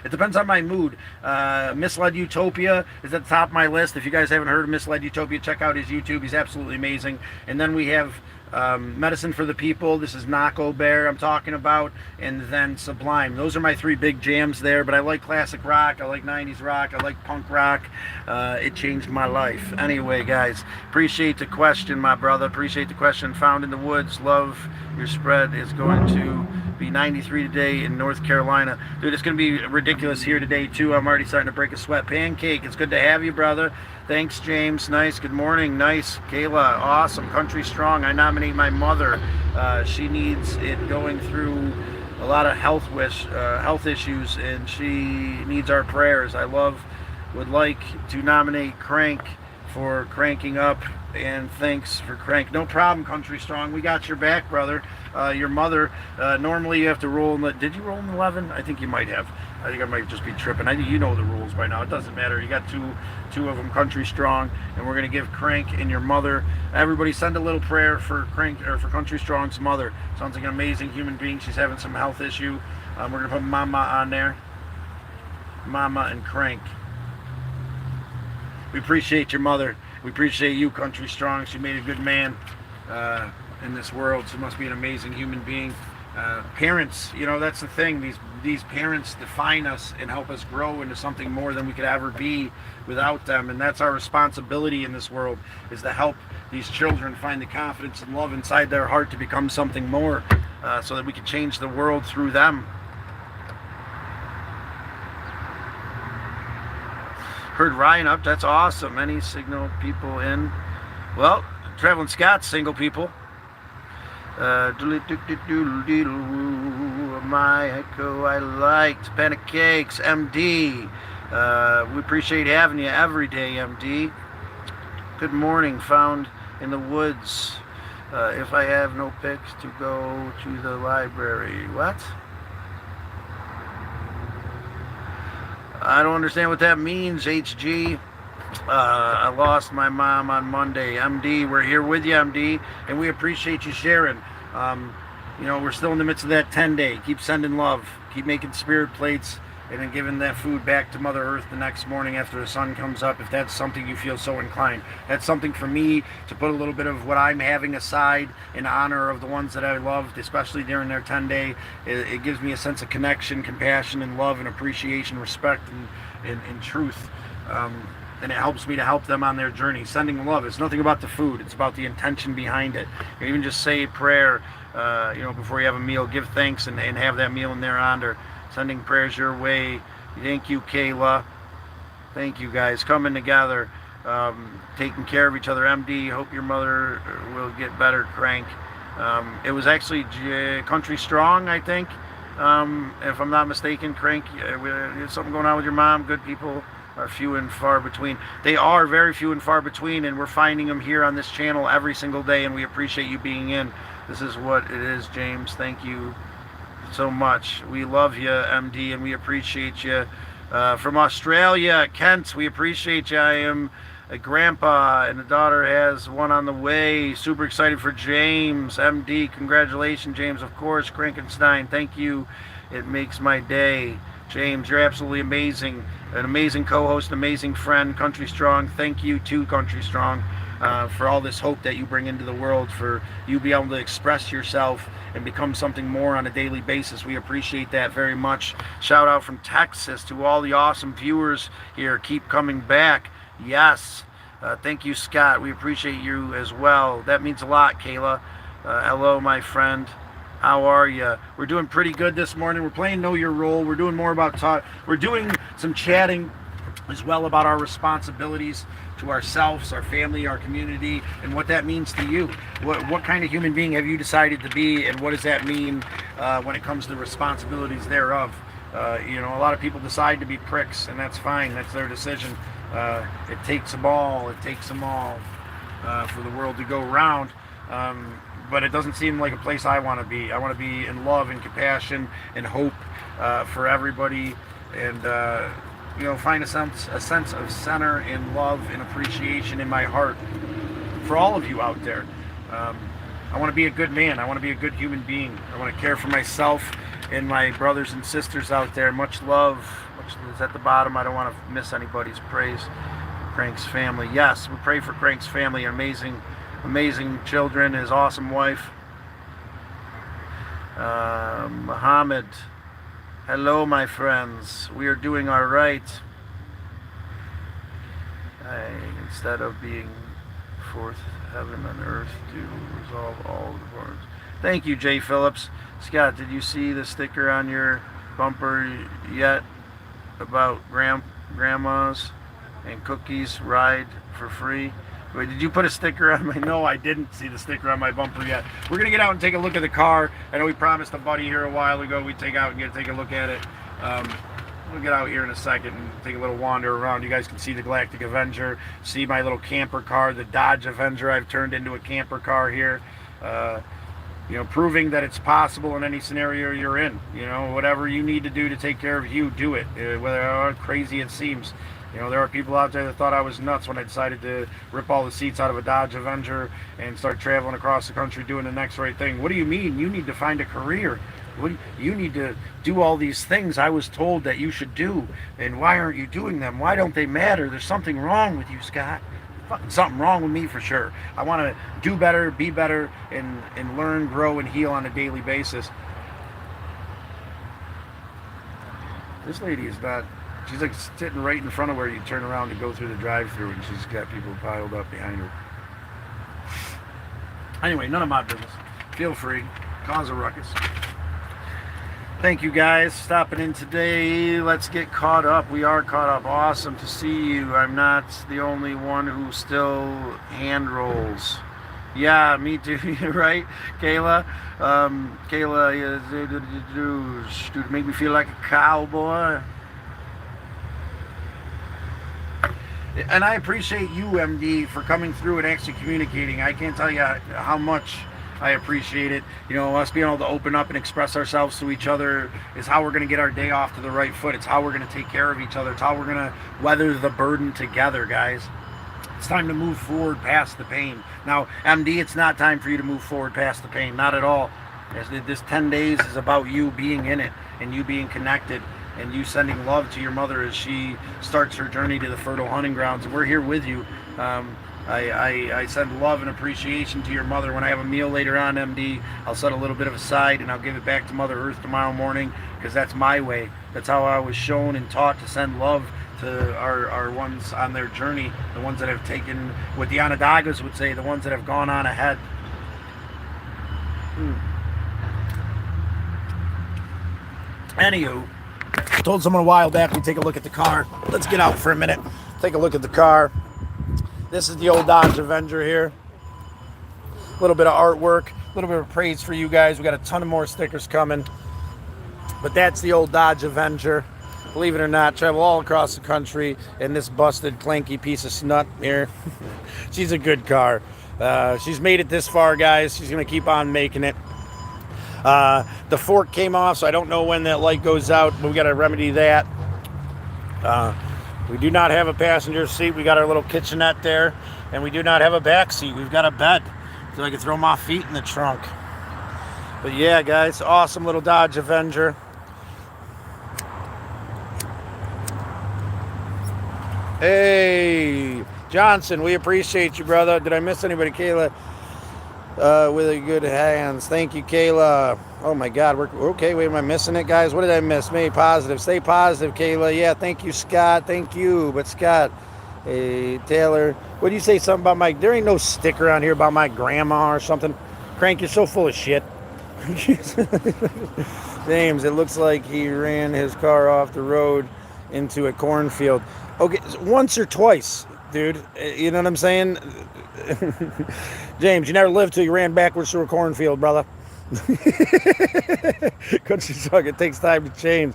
It depends on my mood. Misled Utopia is at the top of my list. If you guys haven't heard of Misled Utopia, check out his YouTube. He's absolutely amazing. And then we have Medicine for the People. This is Nako Bear I'm talking about, and then Sublime. Those are my 3 big jams there, but I like classic rock, I like 90s rock, I like punk rock. It changed my life. Anyway, guys, appreciate the question, my brother. Appreciate the question. Found in the woods. Love your spread. Is going to be 93 today in North Carolina. Dude, it's going to be ridiculous here today, too. I'm already starting to break a sweat. Pancake, it's good to have you, brother. Thanks, James. Nice. Good morning. Nice. Kayla, awesome. Country Strong. I nominate my mother. She needs it, going through a lot of health issues, and she needs our prayers. Would like to nominate Crank for cranking up, and thanks for Crank. No problem, Country Strong. We got your back, brother. Your mother, normally you have to roll in the, did you roll in 11? I think you might have. I think I might just be tripping. You know the rules by now. It doesn't matter. You got two of them, Country Strong, and we're gonna give Crank and your mother. Everybody send a little prayer for Crank, or for Country Strong's mother. Sounds like an amazing human being. She's having some health issue. We're gonna put Mama on there. Mama and Crank. We appreciate your mother. We appreciate you, Country Strong. She made a good man in this world. She must be an amazing human being. Parents, that's the thing. These parents define us and help us grow into something more than we could ever be without them. And that's our responsibility in this world, is to help these children find the confidence and love inside their heart to become something more, so that we can change the world through them. Heard Ryan up. That's awesome. Any signal people in? Well, Traveling Scott's single people. My echo I liked. Pancakes, MD. We appreciate having you every day, MD. Good morning. Found in the woods. If I have no pics to go to the library. What? I don't understand what that means, HG. I lost my mom on Monday. MD, we're here with you, MD, and we appreciate you sharing. We're still in the midst of that 10-day. Keep sending love. Keep making spirit plates, and then giving that food back to Mother Earth the next morning after the sun comes up, if that's something you feel so inclined. That's something for me to put a little bit of what I'm having aside in honor of the ones that I loved, especially during their 10-day. It gives me a sense of connection, compassion, and love, and appreciation, respect, and truth. And it helps me to help them on their journey. Sending love. It's nothing about the food. It's about the intention behind it. You even just say a prayer, before you have a meal. Give thanks and have that meal in their honor. Sending prayers your way. Thank you, Kayla. Thank you, guys. Coming together, taking care of each other. MD, hope your mother will get better. Crank. It was actually Country Strong, I think. If I'm not mistaken, Crank, there's something going on with your mom. Good people are few and far between. They are very few and far between, and we're finding them here on this channel every single day, and we appreciate you being in. This is what it is, James. Thank you so much. We love you, MD, and we appreciate you. From Australia, Kent, we appreciate you. I am a grandpa, and the daughter has one on the way. Super excited for James. MD, congratulations, James. Of course, Krankenstein, thank you. It makes my day. James, you're absolutely amazing. An amazing co-host, amazing friend. Country Strong, thank you to Country Strong for all this hope that you bring into the world, for you be able to express yourself and become something more on a daily basis. We appreciate that very much. Shout out from Texas to all the awesome viewers here. Keep coming back. Yes. Thank you, Scott. We appreciate you as well. That means a lot, Kayla. Hello, my friend. How are you? We're doing pretty good this morning. We're playing Know Your Role. We're doing more about talk. We're doing some chatting as well about our responsibilities to ourselves, our family, our community, and what that means to you. What kind of human being have you decided to be, and what does that mean when it comes to responsibilities thereof? You know, a lot of people decide to be pricks, and that's fine. That's their decision. It takes them all. It takes them all for the world to go round. But it doesn't seem like a place I want to be. I want to be in love and compassion and hope for everybody, and you know, find a sense of center and love and appreciation in my heart for all of you out there. I want to be a good man. I want to be a good human being. I want to care for myself and my brothers and sisters out there. Much love. Much is at the bottom. I don't want to miss anybody's praise. Crank's family. Yes, we pray for Crank's family. Amazing children. His awesome wife. Muhammad. Hello, my friends. We are doing all right. Instead of being fourth heaven on earth to resolve all the problems. Thank you, Jay Phillips. Scott, did you see the sticker on your bumper yet about grandmas and cookies ride for free? Wait, did you put a sticker on my... No, I didn't see the sticker on my bumper yet. We're going to get out and take a look at the car. I know we promised a buddy here a while ago we'd take out and take a look at it. We'll get out here in a second and take a little wander around. You guys can see the Galactic Avenger, see my little camper car, the Dodge Avenger I've turned into a camper car here. You know, proving that it's possible in any scenario you're in. You know, whatever you need to do to take care of you, do it. Whether how crazy it seems. You know, there are people out there that thought I was nuts when I decided to rip all the seats out of a Dodge Avenger and start traveling across the country doing the next right thing. What do you mean? You need to find a career. You need to do all these things I was told that you should do. And why aren't you doing them? Why don't they matter? There's something wrong with you, Scott. Fucking something wrong with me for sure. I want to do better, be better, and learn, grow, and heal on a daily basis. This lady is not... She's like sitting right in front of where you turn around to go through the drive-thru, and she's got people piled up behind her. Anyway, none of my business. Feel free. Cause a ruckus. Thank you guys stopping in today. Let's get caught up. We are caught up. Awesome to see you. I'm not the only one who still hand rolls. Yeah, me too, right, Kayla? Kayla, make me feel like a cowboy. And I appreciate you, MD, for coming through and actually communicating. I can't tell you how much I appreciate it. You know, us being able to open up and express ourselves to each other is how we're going to get our day off to the right foot. It's how we're going to take care of each other. It's how we're going to weather the burden together, guys. It's time to move forward past the pain. Now, MD, it's not time for you to move forward past the pain. Not at all. This 10 days is about you being in it and you being connected and you sending love to your mother as she starts her journey to the fertile hunting grounds. And we're here with you. I send love and appreciation to your mother. When I have a meal later on, MD, I'll set a little bit of aside and I'll give it back to Mother Earth tomorrow morning, because that's my way. That's how I was shown and taught to send love to our ones on their journey, the ones that have taken, what the Onondagas would say, the ones that have gone on ahead. Anywho, I told someone a while back we'd take a look at the car. Let's get out for a minute. Take a look at the car. This is the old Dodge Avenger here. A little bit of artwork, a little bit of praise for you guys. We got a ton of more stickers coming. But that's the old Dodge Avenger. Believe it or not, travel all across the country in this busted, clanky piece of snot here. She's a good car. She's made it this far, guys. She's going to keep on making it. The fork came off, so I don't know when that light goes out, but we got to remedy that. We do not have a passenger seat. We got our little kitchenette there, and we do not have a back seat. We've got a bed, so I can throw my feet in the trunk. But yeah, guys, awesome little Dodge Avenger. Hey, Johnson, we appreciate you, brother. Did I miss anybody? Kayla, with a good hands. Thank you, Kayla. Oh, my God. We're okay. Wait, am I missing it, guys? What did I miss? Maybe positive. Stay positive, Kayla. Yeah, thank you, Scott. Thank you. But, Scott, hey, Taylor, what do you say something about my... There ain't no sticker on here about my grandma or something. Crank, you're so full of shit. James, it looks like he ran his car off the road into a cornfield. Okay, once or twice, dude. You know what I'm saying? James, you never lived till you ran backwards through a cornfield, brother. Country song, it takes time to change.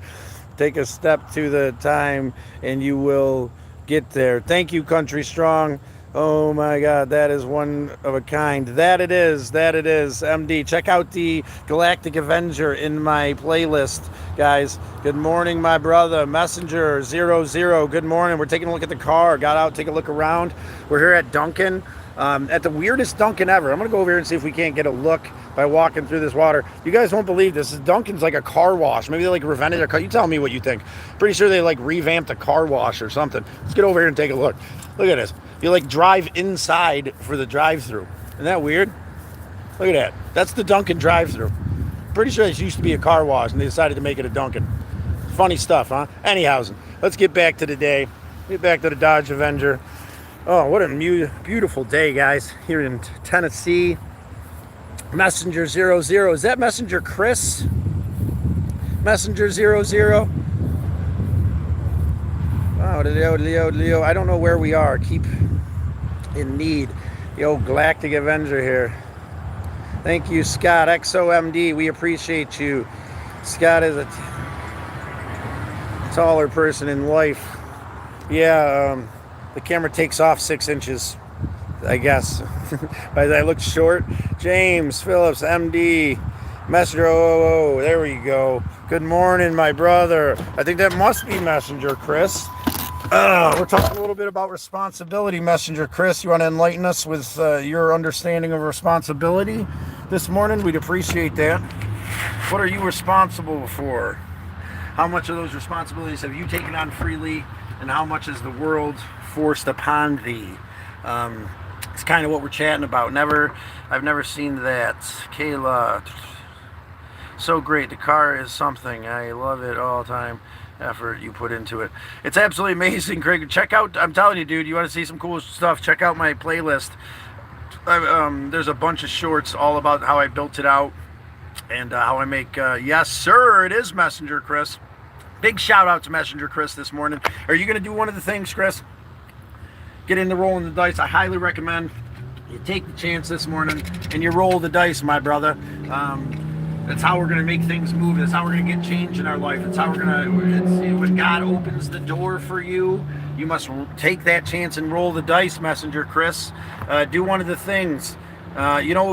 Take a step to the time and you will get there. Thank you, Country Strong. Oh my God, that is one of a kind. That it is, MD. Check out the Galactic Avenger in my playlist, guys. Good morning, my brother. Messenger 00, good morning. We're taking a look at the car. Got out, take a look around. We're here at Dunkin', at the weirdest Dunkin' ever. I'm gonna go over here and see if we can't get a look by walking through this water. You guys won't believe this. Dunkin's like a car wash. Maybe they like renovated their car. You tell me what you think. Pretty sure they like revamped a car wash or something. Let's get over here and take a look. Look at this. You like drive inside for the drive-through. Isn't that weird? Look at that. That's the Dunkin' drive-through. Pretty sure this used to be a car wash and they decided to make it a Dunkin'. Funny stuff, huh? Anyhow, let's get back to the day. Get back to the Dodge Avenger. Oh, what a beautiful day, guys, here in Tennessee. Messenger 00. Is that Messenger Chris? Messenger 00. Oh, Leo. I don't know where we are. Keep in need. The old Galactic Avenger here. Thank you, Scott. XOMD, we appreciate you. Scott is a taller person in life. Yeah, the camera takes off 6 inches, I guess. I look short. James Phillips, MD. Messenger 000. There we go. Good morning, my brother. I think that must be Messenger Chris. We're talking a little bit about responsibility, Messenger Chris. You want to enlighten us with your understanding of responsibility this morning? We'd appreciate that. What are you responsible for? How much of those responsibilities have you taken on freely, and how much is the world forced upon thee? It's kind of what we're chatting about. I've never seen that. Kayla, so great. The car is something. I love it all the time. Effort you put into it. It's absolutely amazing, Craig. Check out, I'm telling you, dude, you want to see some cool stuff, check out my playlist. There's a bunch of shorts all about how I built it out and how I make, yes, sir, it is Messenger Chris. Big shout out to Messenger Chris this morning. Are you going to do one of the things, Chris? Get into rolling the dice. I highly recommend you take the chance this morning and you roll the dice, my brother. That's how we're going to make things move. That's how we're going to get change in our life. That's how we're going to, when God opens the door for you, you must take that chance and roll the dice, Messenger Chris. Do one of the things. We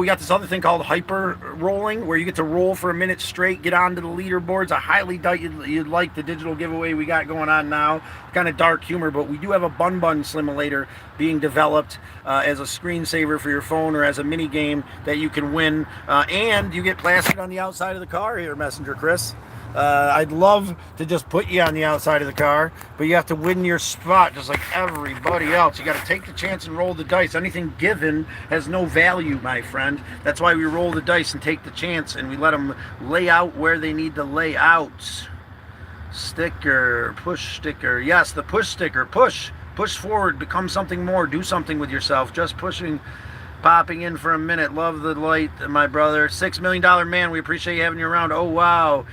got this other thing called hyper rolling, where you get to roll for a minute straight, get onto the leaderboards. I highly doubt you'd like the digital giveaway we got going on now. Kind of dark humor, but we do have a Bun simulator being developed as a screensaver for your phone or as a mini game that you can win. And you get plastered on the outside of the car here, Messenger Chris. I'd love to just put you on the outside of the car, but you have to win your spot just like everybody else. You got to take the chance and roll the dice. Anything given has no value, my friend. That's why we roll the dice and take the chance, and we let them lay out where they need to lay out. Sticker, push sticker. Yes, the push sticker. Push forward, become something more, do something with yourself. Just pushing. Popping in for a minute. Love the light, my brother. $6 million man, we appreciate you having you around. Oh, wow.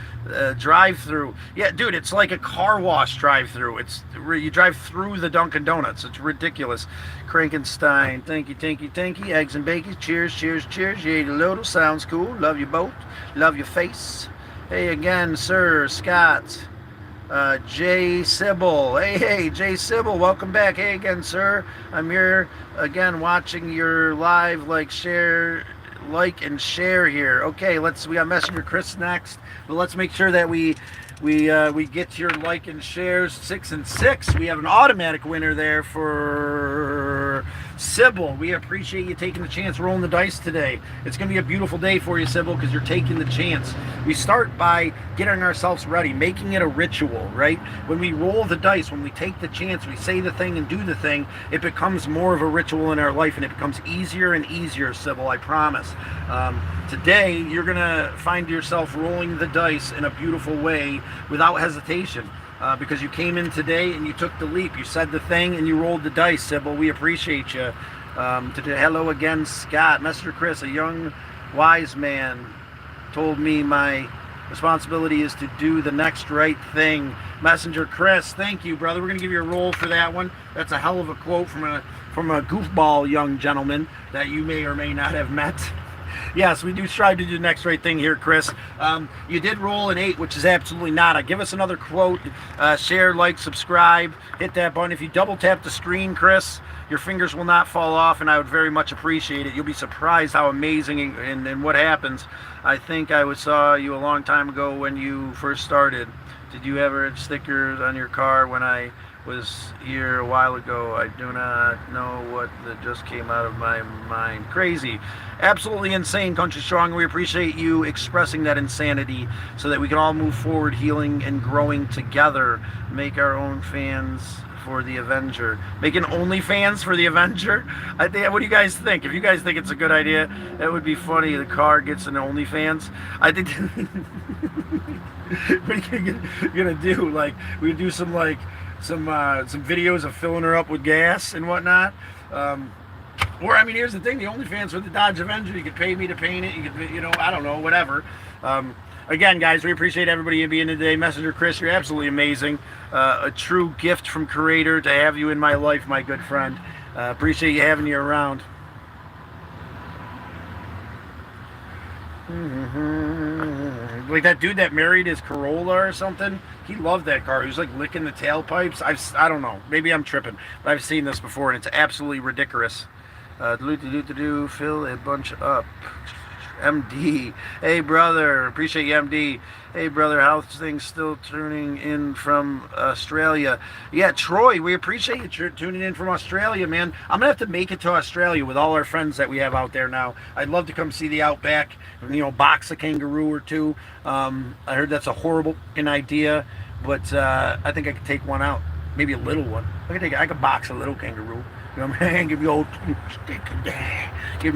Drive-through. Yeah, dude, it's like a car wash drive-through. You drive through the Dunkin' Donuts. It's ridiculous. Krankenstein. Thank you. Eggs and bacon. Cheers. You ate a little. Sounds cool. Love you both. Love your face. Hey again, sir, Scott. Jay Sybil. Hey, Jay Sybil, welcome back. Hey again, sir. I'm here again watching your live, like and share here. Okay, we got Messenger Chris next, but let's make sure that we get to your like and shares 6 and 6. We have an automatic winner there for Sybil. We appreciate you taking the chance rolling the dice today. It's going to be a beautiful day for you, Sybil, because you're taking the chance. We start by getting ourselves ready, making it a ritual, right? When we roll the dice, when we take the chance, we say the thing and do the thing, it becomes more of a ritual in our life, and it becomes easier and easier, Sybil, I promise. Today, you're going to find yourself rolling the dice in a beautiful way without hesitation. Because you came in today and you took the leap. You said the thing and you rolled the dice, Sybil. We appreciate you. Hello again, Scott. Messenger Chris, a young wise man, told me my responsibility is to do the next right thing. Messenger Chris, thank you, brother. We're going to give you a roll for that one. That's a hell of a quote from a goofball young gentleman that you may or may not have met. Yes, we do strive to do the next right thing here, Chris. You did roll an 8, which is absolutely nada. Give us another quote. Share, like, subscribe. Hit that button. If you double tap the screen, Chris, your fingers will not fall off, and I would very much appreciate it. You'll be surprised how amazing and what happens. I think I saw you a long time ago when you first started. Did you ever stickers on your car when I was here a while ago? I do not know what that just came out of my mind. Crazy. Absolutely insane, Country Strong. We appreciate you expressing that insanity so that we can all move forward, healing and growing together. Make our own fans for the Avenger. Making OnlyFans for the Avenger? I think. What do you guys think? If you guys think it's a good idea, that would be funny. The car gets an OnlyFans. I think. What are you gonna do? Like, we do some videos of filling her up with gas and whatnot. Or, I mean, here's the thing: the OnlyFans for the Dodge Avenger. You could pay me to paint it. You could, I don't know, whatever. Again, guys, we appreciate everybody being today. Messenger Chris, you're absolutely amazing. A true gift from Creator to have you in my life, my good friend. Appreciate you having you around. Like that dude that married his Corolla or something. He loved that car. He was like licking the tailpipes. I don't know. Maybe I'm tripping. But I've seen this before, and it's absolutely ridiculous. Fill a bunch up. MD. Hey, brother. Appreciate you, MD. Hey, brother. How's things still tuning in from Australia? Yeah, Troy, we appreciate you tuning in from Australia, man. I'm going to have to make it to Australia with all our friends that we have out there now. I'd love to come see the outback, box a kangaroo or two. I heard that's a horrible idea, but I think I could take one out. Maybe a little one. I could box a little kangaroo. You know what I'm saying? Give me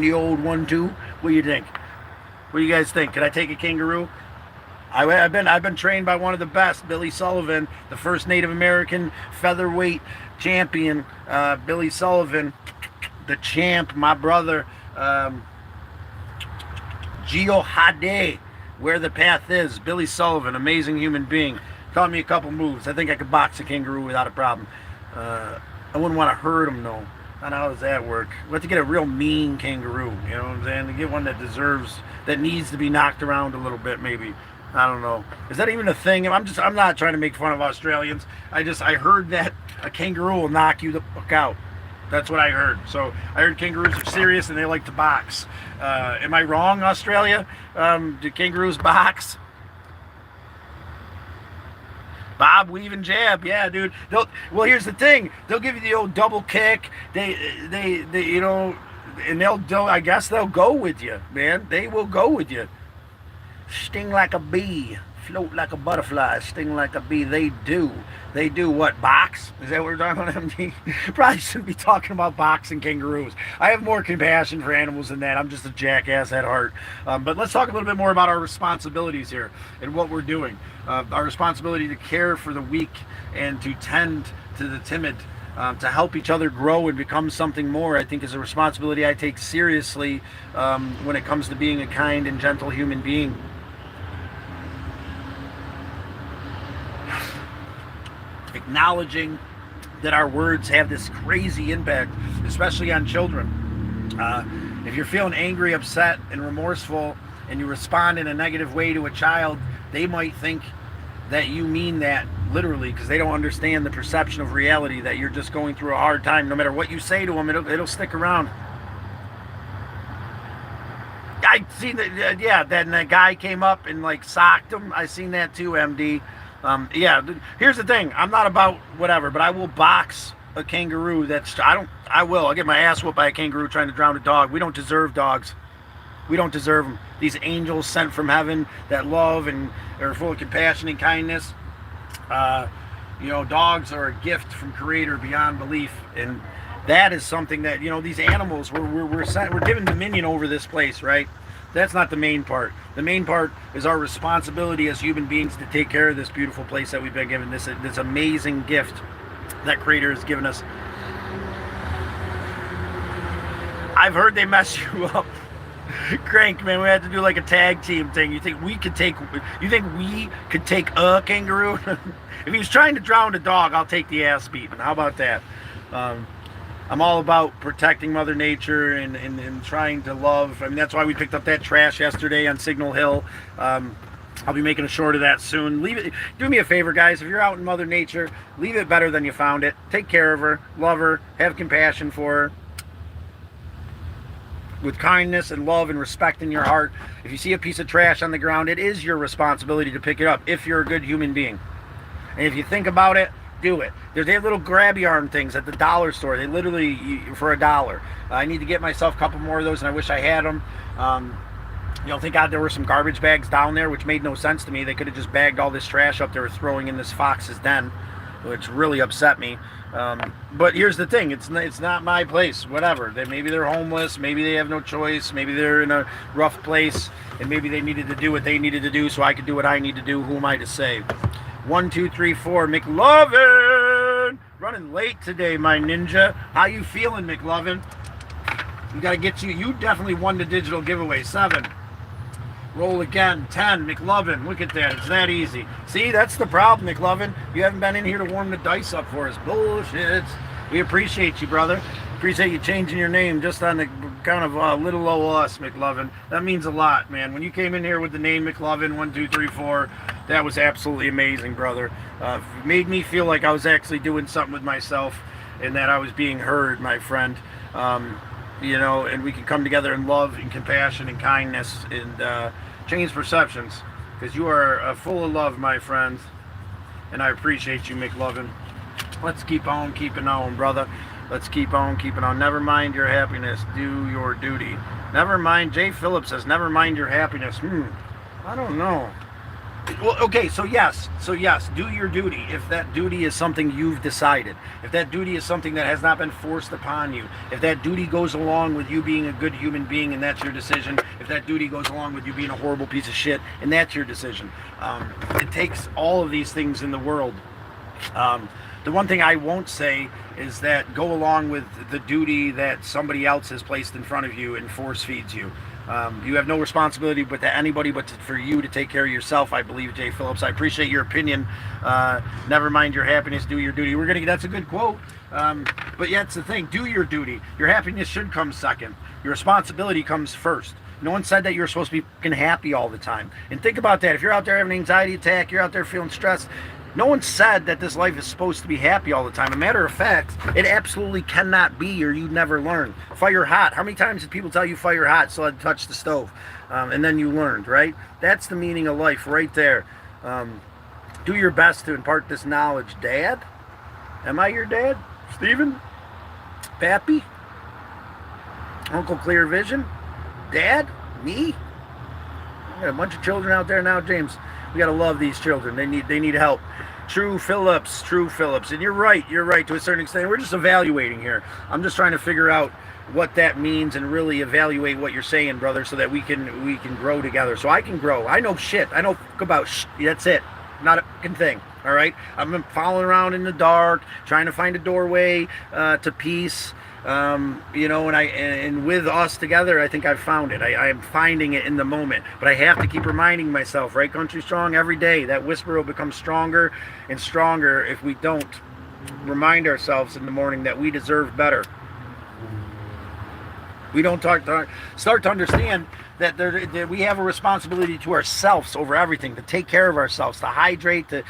the old one too. What do you think? What do you guys think? Could I take a kangaroo? I've been trained by one of the best, Billy Sullivan, the first Native American featherweight champion. Billy Sullivan, the champ, my brother. Gio Hade, where the path is. Billy Sullivan, amazing human being. Taught me a couple moves. I think I could box a kangaroo without a problem. I wouldn't want to hurt him, though. How does that work? We have to get a real mean kangaroo, you know what I'm saying? To get one that needs to be knocked around a little bit, maybe. I don't know. Is that even a thing? I'm not trying to make fun of Australians. I heard that a kangaroo will knock you the fuck out. That's what I heard. So I heard kangaroos are serious and they like to box. Am I wrong, Australia? Do kangaroos box? Bob, weave, and jab. Yeah, dude. Well, here's the thing. They'll give you the old double kick. They and I guess they'll go with you, man. They will go with you. Sting like a bee, float like a butterfly, sting like a bee. They do what? Box? Is that what we're talking about, MD? Probably shouldn't be talking about boxing kangaroos. I have more compassion for animals than that. I'm just a jackass at heart. But let's talk a little bit more about our responsibilities here and what we're doing. Our responsibility to care for the weak and to tend to the timid, to help each other grow and become something more, I think is a responsibility I take seriously when it comes to being a kind and gentle human being. Acknowledging that our words have this crazy impact, especially on children. If you're feeling angry, upset, and remorseful, and you respond in a negative way to a child, they might think that you mean that literally, because they don't understand the perception of reality, that you're just going through a hard time. No matter what you say to them, it'll stick around. I seen that, yeah, that guy came up and like socked him. I seen that too, MD. Yeah, here's the thing. I'm not about whatever, but I will box a kangaroo. I'll get my ass whooped by a kangaroo trying to drown a dog. We don't deserve dogs. We don't deserve them. These angels sent from heaven that love and are full of compassion and kindness. Dogs are a gift from Creator beyond belief, and that is something that these animals we're given dominion over this place, right? That's not the main part. The main part is our responsibility as human beings to take care of this beautiful place that we've been given, this amazing gift that Creator has given us. I've heard they mess you up. Crank, man, we had to do like a tag team thing. You think we could take a kangaroo? If he's trying to drown a dog, I'll take the ass beating. How about that? I'm all about protecting Mother Nature and trying to love. I mean, that's why we picked up that trash yesterday on Signal Hill. I'll be making a short of that soon. Leave it. Do me a favor, guys. If you're out in Mother Nature, leave it better than you found it. Take care of her, love her, have compassion for her, with kindness and love and respect in your heart. If you see a piece of trash on the ground, it is your responsibility to pick it up if you're a good human being. And if you think about it, do it. They have little grabby arm things at the dollar store. They literally, for $1. I need to get myself a couple more of those, and I wish I had them. Thank God there were some garbage bags down there, which made no sense to me. They could have just bagged all this trash up they were throwing in this fox's den, which really upset me. But here's the thing, it's not my place. Whatever, maybe they're homeless, maybe they have no choice, maybe they're in a rough place, and maybe they needed to do what they needed to do so I could do what I need to do. Who am I to say? 1 2 3 4 McLovin, running late today, my ninja. How you feeling, McLovin? We gotta get you definitely won the digital giveaway. 7, roll again. 10, McLovin. Look at that, it's that easy. See, that's the problem, McLovin. You haven't been in here to warm the dice up for us. Bullshit. We appreciate you, brother. Appreciate you changing your name just on the kind of little old us, McLovin. That means a lot, man. When you came in here with the name McLovin 1 2 3 4, that was absolutely amazing, brother. It made me feel like I was actually doing something with myself and that I was being heard, my friend. And we can come together in love and compassion and kindness and change perceptions, because you are full of love, my friends, and I appreciate you, McLovin. Let's keep on keeping on, brother. Let's keep on keeping on. Never mind your happiness, do your duty. Never mind, Jay Phillips says, never mind your happiness. I don't know. Well, okay, so yes, do your duty if that duty is something you've decided. If that duty is something that has not been forced upon you. If that duty goes along with you being a good human being and that's your decision. If that duty goes along with you being a horrible piece of shit and that's your decision. It takes all of these things in the world. The one thing I won't say is that go along with the duty that somebody else has placed in front of you and force feeds you. You have no responsibility but to anybody but for you to take care of yourself, I believe, Jay Phillips. I appreciate your opinion. Never mind your happiness, do your duty. That's a good quote. But yeah, it's the thing. Do your duty. Your happiness should come second. Your responsibility comes first. No one said that you're supposed to be fucking happy all the time. And think about that. If you're out there having an anxiety attack, you're out there feeling stressed, no one said that this life is supposed to be happy all the time. A matter of fact, it absolutely cannot be, or you'd never learn. Fire hot. How many times did people tell you fire hot so I'd touch the stove? And then you learned, right? That's the meaning of life right there. Do your best to impart this knowledge. Dad? Am I your dad? Stephen? Pappy? Uncle Clear Vision? Dad? Me? I got a bunch of children out there now, James. We gotta love these children. They need help. True Phillips. And you're right to a certain extent. We're just evaluating here. I'm just trying to figure out what that means and really evaluate what you're saying, brother, so that we can grow together. So I can grow. I know shit. I know about shit. That's it. Not a fucking thing. All right. I've been following around in the dark, trying to find a doorway to peace. And with us together, I think I've found it. I am finding it in the moment, but I have to keep reminding myself, right, Country Strong, every day. That whisper will become stronger and stronger if we don't remind ourselves in the morning that we deserve better. We don't start to understand that we have a responsibility to ourselves over everything, to take care of ourselves, to hydrate, to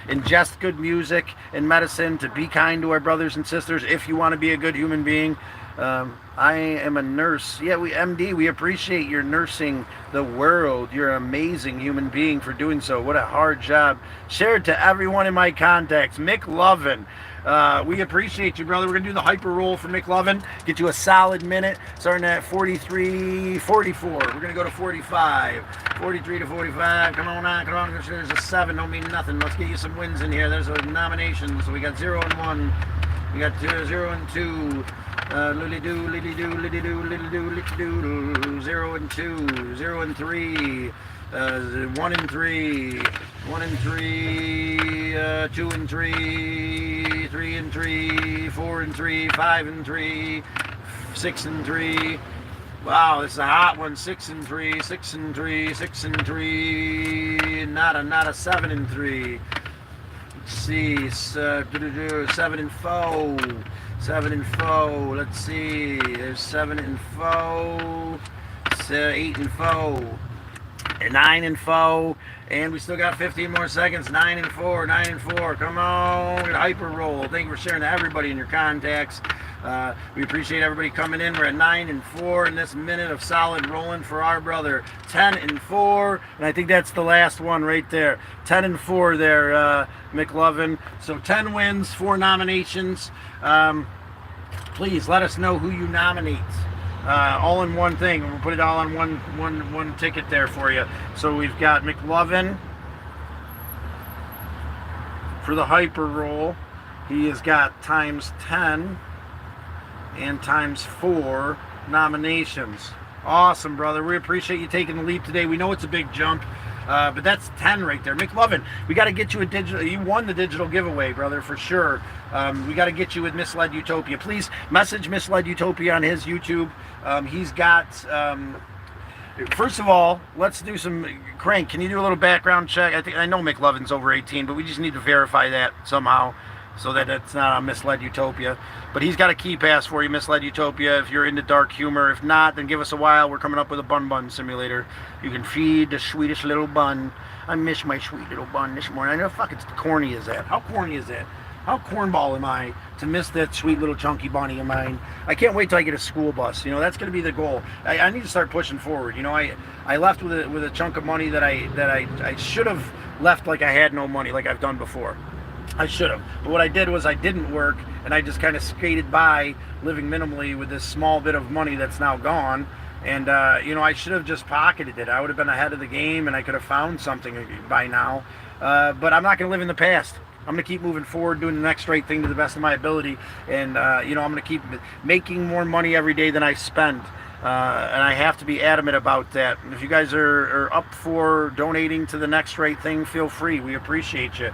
ingest good music and medicine, to be kind to our brothers and sisters if you want to be a good human being. I am a nurse. Yeah, MD, we appreciate your nursing the world. You're an amazing human being for doing so. What a hard job. Shared to everyone in my contacts. Mick Lovin. We appreciate you, brother. We're going to do the hyper roll for Mick Lovin. Get you a solid minute. Starting at 43, 44. We're going to go to 45. 43 to 45. Come on on, come on. There's a 7. Don't mean nothing. Let's get you some wins in here. There's a nomination. So we got 0 and 1. We got 0 and 2. Lily do, lily do, lily do, lily do, lily do. 0 and 2. 0 and 3. 1 and 3. 1 and 3. 2 and 3. 3 and 3. 4 and 3. 5 and 3. 6 and 3. Wow, this is a hot one. 6 and 3. 6 and 3. 6 and 3. Not a 7 and 3. Let's see, 7 and 4. 7 and 4. Let's see. There's 7 and 4. 8 and 4. 9 and 4. And we still got 15 more seconds. 9 and 4. 9 and 4. Come on. Hyper roll. Thank you for sharing to everybody in your contacts. We appreciate everybody coming in. We're at 9 and 4 in this minute of solid rolling for our brother. 10 and 4. And I think that's the last one right there. 10 and 4 there, McLovin. So 10 wins, 4 nominations. Please let us know who you nominate. All in one thing. We'll put it all on one ticket there for you. So we've got McLovin for the hyper roll. He has got times 10 and times 4 nominations. Awesome, brother. We appreciate you taking the leap today. We know it's a big jump, but that's 10 right there. McLovin, we got to get you a digital. You won the digital giveaway, brother, for sure. We got to get you with Misled Utopia. Please message Misled Utopia on his YouTube. He's got. First of all, let's do some. Crank, can you do a little background check? I know McLovin's over 18, but we just need to verify that somehow, so that it's not on Misled Utopia. But he's got a key pass for you, Misled Utopia, if you're into dark humor. If not, then give us a while. We're coming up with a bun simulator. You can feed the sweetest little bun. I miss my sweet little bun this morning. I know, fuck, it's corny as that. How corny is that? How cornball am I to miss that sweet little chunky bunny of mine? I can't wait till I get a school bus. You know, that's going to be the goal. I need to start pushing forward. You know, I left with a chunk of money that I should have left like I had no money, like I've done before. I should have. But what I did was I didn't work, and I just kind of skated by, living minimally with this small bit of money that's now gone. And, you know, I should have just pocketed it. I would have been ahead of the game, and I could have found something by now. But I'm not going to live in the past. I'm going to keep moving forward, doing the next right thing to the best of my ability. And, you know, I'm going to keep making more money every day than I spend. And I have to be adamant about that. And if you guys are up for donating to the next right thing, feel free. We appreciate you.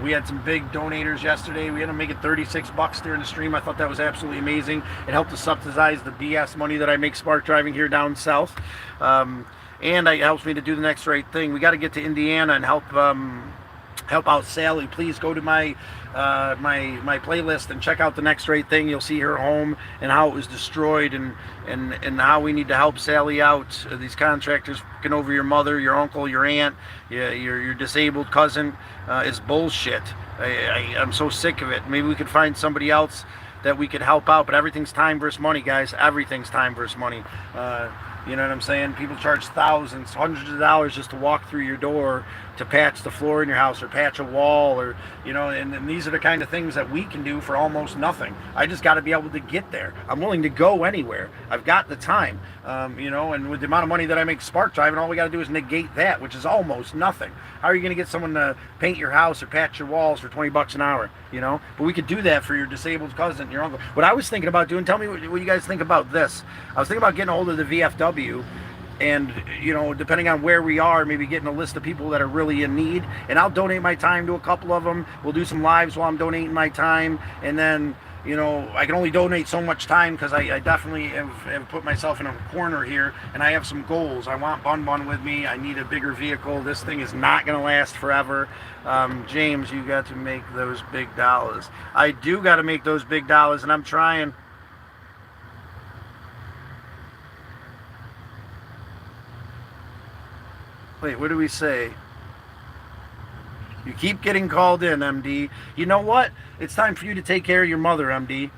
We had some big donators yesterday. We had them making $36 during the stream. I thought that was absolutely amazing. It helped to subsidize the BS money that I make spark driving here down south. And it helps me to do the next right thing. We got to get to Indiana and help out Sally. Please go to my my playlist and check out the next right thing. You'll see her home and how it was destroyed, and how we need to help Sally out. These contractors fucking over your mother, your uncle, your aunt, your disabled cousin is bullshit. I'm so sick of it. Maybe we could find somebody else that we could help out, but everything's time versus money, guys. Everything's time versus money. You know what I'm saying? People charge thousands, hundreds of dollars just to walk through your door to patch the floor in your house or patch a wall, or, you know, and these are the kind of things that we can do for almost nothing. I just got to be able to get there. I'm willing to go anywhere. I've got the time, you know, and with the amount of money that I make spark driving, all we got to do is negate that, which is almost nothing. How are you going to get someone to paint your house or patch your walls for $20 an hour, you know? But we could do that for your disabled cousin, your uncle. What I was thinking about doing, tell me what you guys think about this. I was thinking about getting a hold of the VFW, and, you know, depending on where we are, maybe getting a list of people that are really in need, and I'll donate my time to a couple of them. We'll do some lives while I'm donating my time, and then, you know, I can only donate so much time because I definitely have put myself in a corner here, and I have some goals. I want Bun with me. I need a bigger vehicle. This thing is not going to last forever. James, you got to make those big dollars. I do got to make those big dollars, and I'm trying. Wait, what do we say? You keep getting called in, MD. You know what? It's time for you to take care of your mother, MD.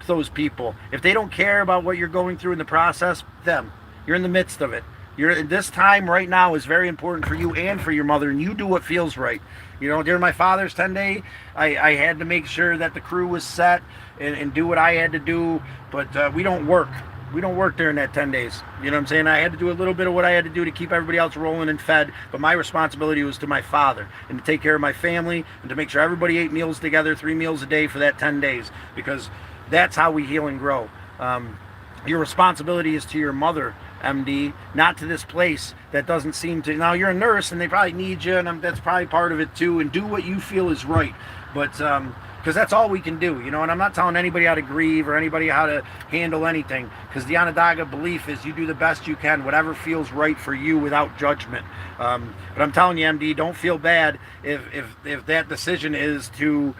Those people. If they don't care about what you're going through in the process, them. You're in the midst of it. This time right now is very important for you and for your mother, and you do what feels right. You know, during my father's 10-day, I had to make sure that the crew was set and do what I had to do, but we don't work. We don't work during that 10 days. You know what I'm saying? I had to do a little bit of what I had to do to keep everybody else rolling and fed, but my responsibility was to my father and to take care of my family and to make sure everybody ate meals together, 3 meals a day for that 10 days, because that's how we heal and grow. Your responsibility is to your mother, MD, not to this place that doesn't seem to. Now, you're a nurse and they probably need you, and that's probably part of it too, and do what you feel is right. But because that's all we can do, you know, and I'm not telling anybody how to grieve or anybody how to handle anything, because the Onondaga belief is you do the best you can, whatever feels right for you without judgment. But I'm telling you, MD, don't feel bad if that decision is to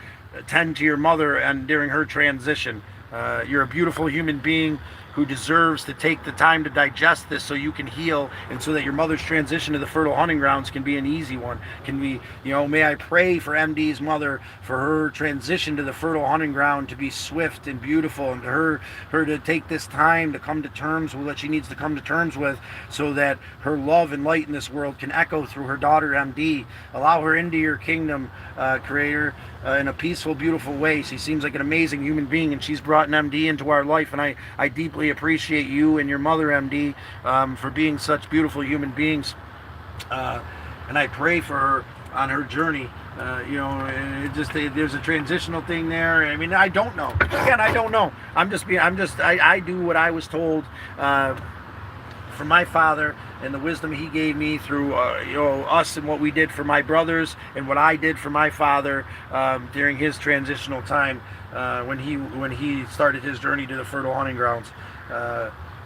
tend to your mother and during her transition. You're a beautiful human being who deserves to take the time to digest this so you can heal, and so that your mother's transition to the fertile hunting grounds can be an easy one. Can be, you know, may I pray for MD's mother, for her transition to the fertile hunting ground to be swift and beautiful, and to her to take this time to come to terms with what she needs to come to terms with, so that her love and light in this world can echo through her daughter, MD. Allow her into your kingdom, Creator, in a peaceful, beautiful way. She seems like an amazing human being, and she's brought an MD into our life, and I deeply appreciate you and your mother, MD, for being such beautiful human beings, and I pray for her on her journey. You know, and there's a transitional thing there. I mean, I don't know. Again, I don't know. I do what I was told from my father and the wisdom he gave me through you know, us and what we did for my brothers and what I did for my father during his transitional time when he started his journey to the fertile hunting grounds.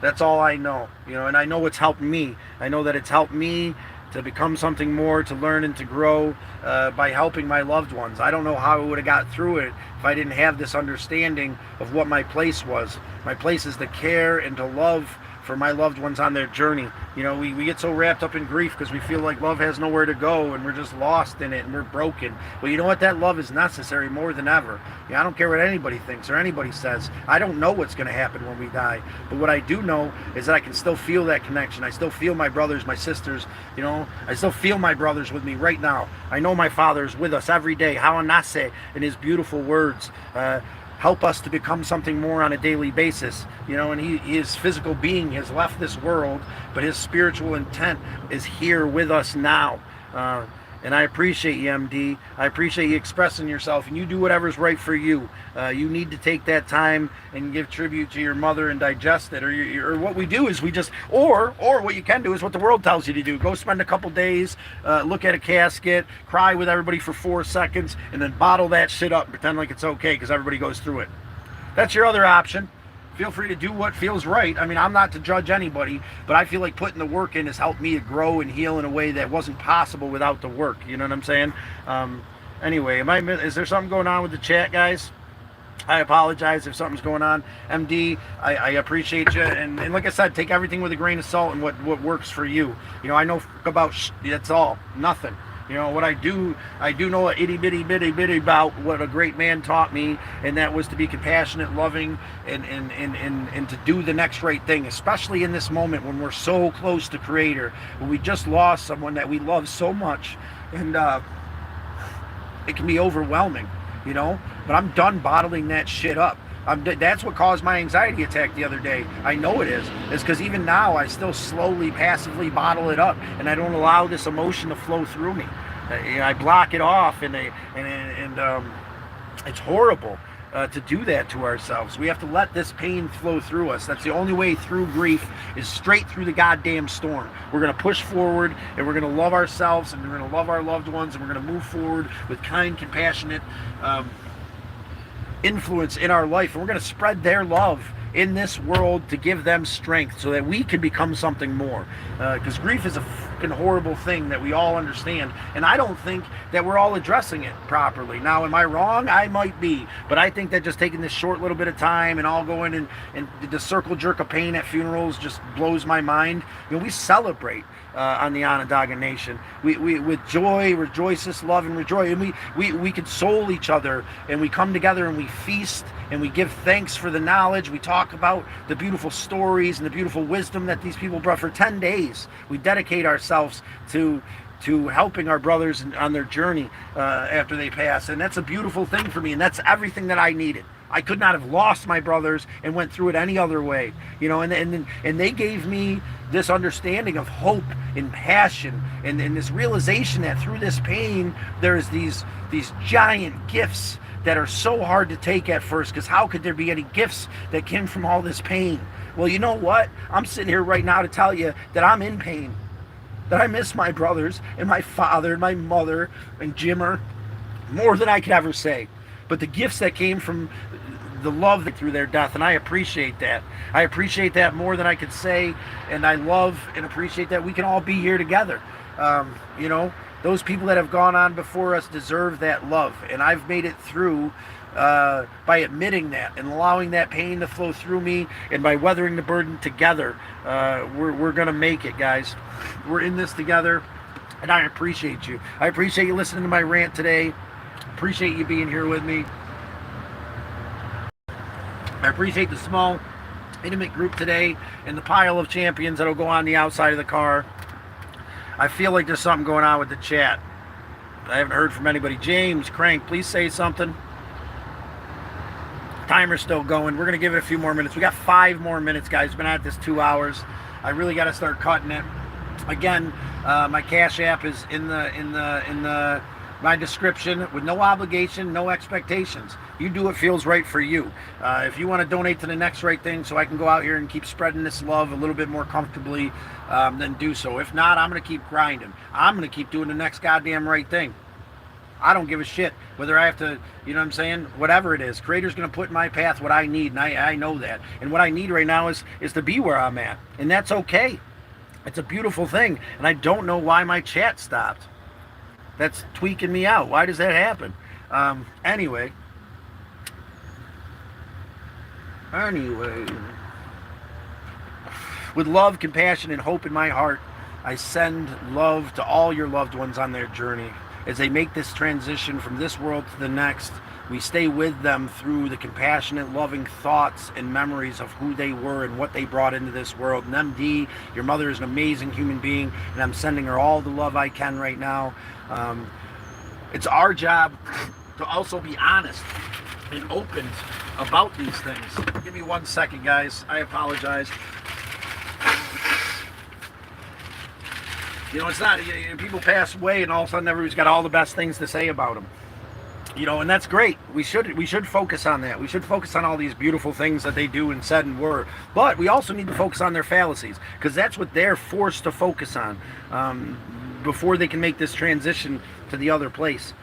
That's all I know, you know, and I know it's helped me. I know that it's helped me to become something more, to learn and to grow by helping my loved ones. I don't know how I would have got through it if I didn't have this understanding of what my place was. My place is to care and to love for my loved ones on their journey. You know, we get so wrapped up in grief because we feel like love has nowhere to go and we're just lost in it and we're broken. Well, you know what? That love is necessary more than ever. Yeah, I don't care what anybody thinks or anybody says. I don't know what's going to happen when we die. But what I do know is that I can still feel that connection. I still feel my brothers, my sisters, you know, I still feel my brothers with me right now. I know my Father is with us every day. Hawanase in his beautiful words. Help us to become something more on a daily basis, you know, and his physical being has left this world, but his spiritual intent is here with us now. And I appreciate you, MD. I appreciate you expressing yourself, and you do whatever's right for you. You need to take that time and give tribute to your mother and digest it. Or what we do is we just, or what you can do is what the world tells you to do. Go spend a couple days, look at a casket, cry with everybody for 4 seconds, and then bottle that shit up and pretend like it's okay because everybody goes through it. That's your other option. Feel free to do what feels right. I mean, I'm not to judge anybody, but I feel like putting the work in has helped me to grow and heal in a way that wasn't possible without the work. You know what I'm saying? Anyway, is there something going on with the chat, guys? I apologize if something's going on. MD, I appreciate you. And like I said, take everything with a grain of salt and what works for you. You know, I know about that's all. Nothing. You know, what I do know a itty bitty about what a great man taught me, and that was to be compassionate, loving, and to do the next right thing, especially in this moment when we're so close to Creator, when we just lost someone that we love so much, and it can be overwhelming, you know, but I'm done bottling that shit up. That's what caused my anxiety attack the other day. I know it is. It's because even now I still slowly, passively bottle it up, and I don't allow this emotion to flow through me. I block it off, and it's horrible to do that to ourselves. We have to let this pain flow through us. That's the only way through grief, is straight through the goddamn storm. We're going to push forward, and we're going to love ourselves, and we're going to love our loved ones, and we're going to move forward with kind, compassionate influence in our life, and we're going to spread their love in this world to give them strength so that we can become something more, because grief is fucking horrible thing that we all understand. And I don't think that we're all addressing it properly. Now, am I wrong? I might be. But I think that just taking this short little bit of time and all going and the circle jerk of pain at funerals just blows my mind. You know, we celebrate on the Onondaga Nation. We with joy, rejoices, love, and rejoice. And we console each other, and we come together and we feast and we give thanks for the knowledge. We talk about the beautiful stories and the beautiful wisdom that these people brought. For 10 days, we dedicate ourselves to helping our brothers on their journey after they pass. And that's a beautiful thing for me, and that's everything that I needed. I could not have lost my brothers and went through it any other way, you know, and they gave me this understanding of hope and passion and this realization that through this pain there's these giant gifts that are so hard to take at first, because how could there be any gifts that came from all this pain? Well, you know what? I'm sitting here right now to tell you that I'm in pain, that I miss my brothers and my father and my mother and Jimmer more than I could ever say. But the gifts that came from the love through their death, and I appreciate that. I appreciate that more than I could say, and I love and appreciate that we can all be here together. You know, those people that have gone on before us deserve that love, and I've made it through by admitting that and allowing that pain to flow through me, and by weathering the burden together. We're gonna make it, guys. We're in this together, and I appreciate you. I appreciate you listening to my rant today. Appreciate you being here with me. I appreciate the small, intimate group today and the pile of champions that'll go on the outside of the car. I feel like there's something going on with the chat. I haven't heard from anybody. James, Crank, please say something. Timer's still going. We're going to give it a few more minutes. We got 5 more minutes, guys. We've been at this 2 hours. I really got to start cutting it. Again, my Cash App is in my description, with no obligation, no expectations. You do what feels right for you. If you want to donate to the next right thing so I can go out here and keep spreading this love a little bit more comfortably, then do so. If not, I'm going to keep grinding. I'm going to keep doing the next goddamn right thing. I don't give a shit whether I have to, you know what I'm saying? Whatever it is, Creator's going to put in my path what I need, and I know that. And what I need right now is to be where I'm at, and that's okay. It's a beautiful thing, and I don't know why my chat stopped. That's tweaking me out. Why does that happen? Anyway. With love, compassion, and hope in my heart, I send love to all your loved ones on their journey. As they make this transition from this world to the next, we stay with them through the compassionate, loving thoughts and memories of who they were and what they brought into this world. And MD, your mother is an amazing human being, and I'm sending her all the love I can right now. It's our job to also be honest and open about these things. Give me 1 second, guys. I apologize. You know, it's not, people pass away and all of a sudden everybody's got all the best things to say about them. You know, and that's great. We should focus on that. We should focus on all these beautiful things that they do and said and were. But we also need to focus on their fallacies, because that's what they're forced to focus on before they can make this transition to the other place.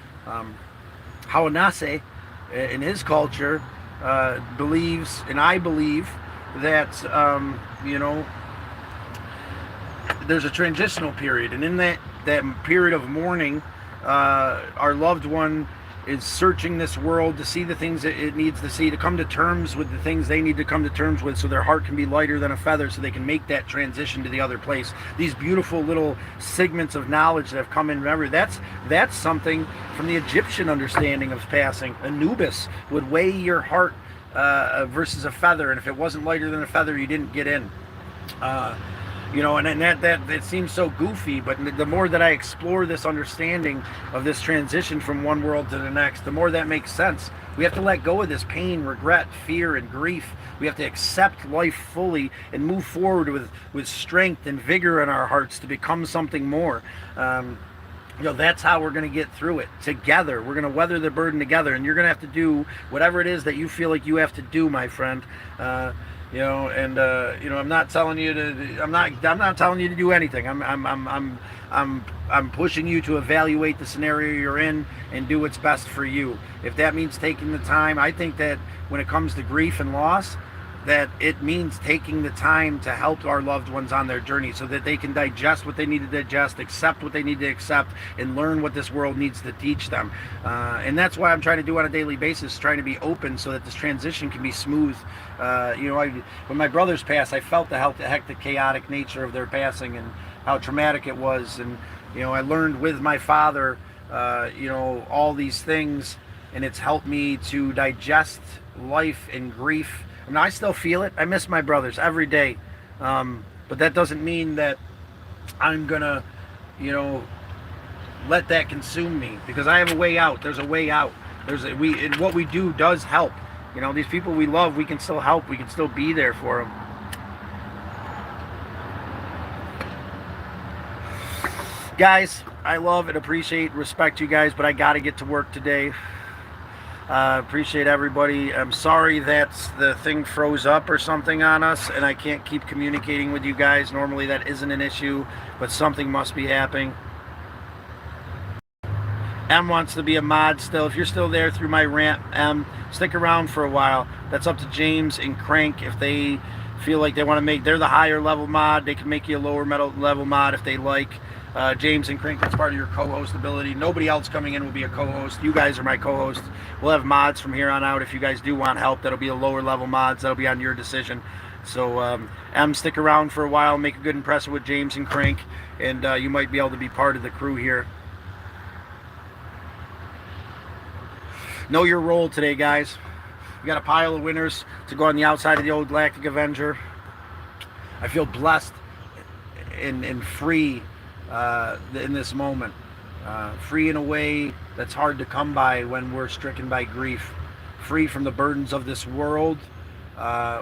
Hawanase, in his culture, believes, and I believe, that, you know, there's a transitional period. And in that period of mourning, our loved one is searching this world to see the things that it needs to see, to come to terms with the things they need to come to terms with, so their heart can be lighter than a feather, so they can make that transition to the other place. These beautiful little segments of knowledge that have come in memory, that's something from the Egyptian understanding of passing. Anubis would weigh your heart versus a feather, and if it wasn't lighter than a feather, you didn't get in. You know, and that it seems so goofy, but the more that I explore this understanding of this transition from one world to the next, the more that makes sense. We have to let go of this pain, regret, fear, and grief. We have to accept life fully and move forward with strength and vigor in our hearts to become something more. You know, that's how we're going to get through it together. We're going to weather the burden together, and you're going to have to do whatever it is that you feel like you have to do, my friend. You know, and you know, I'm not telling you to. I'm not telling you to do anything. I'm pushing you to evaluate the scenario you're in and do what's best for you. If that means taking the time, I think that when it comes to grief and loss, that it means taking the time to help our loved ones on their journey so that they can digest what they need to digest, accept what they need to accept, and learn what this world needs to teach them. And that's why I'm trying to do on a daily basis, trying to be open so that this transition can be smooth. When my brothers passed, I felt the hectic, chaotic nature of their passing and how traumatic it was. And, I learned with my father, all these things, and it's helped me to digest life and grief. I mean, I still feel it. I miss my brothers every day. But that doesn't mean that I'm going to, let that consume me, because I have a way out. There's a way out. And what we do does help. These people we love, we can still help. We can still be there for them. Guys, I love and appreciate, respect you guys, but I got to get to work today. Appreciate everybody. I'm sorry that the thing froze up or something on us and I can't keep communicating with you guys. Normally that isn't an issue, but something must be happening. M wants to be a mod still. If you're still there through my rant, M, stick around for a while. That's up to James and Crank. If they feel like they want to they're the higher level mod, they can make you a lower level mod if they like. James and Crank, that's part of your co-host ability. Nobody else coming in will be a co-host. You guys are my co-hosts. We'll have mods from here on out. If you guys do want help, that'll be a lower level mods. That'll be on your decision. So M, stick around for a while, make a good impression with James and Crank, and you might be able to be part of the crew here. Know your role today, guys. We got a pile of winners to go on the outside of the old Galactic Avenger. I feel blessed and free in this moment. Free in a way that's hard to come by when we're stricken by grief. Free from the burdens of this world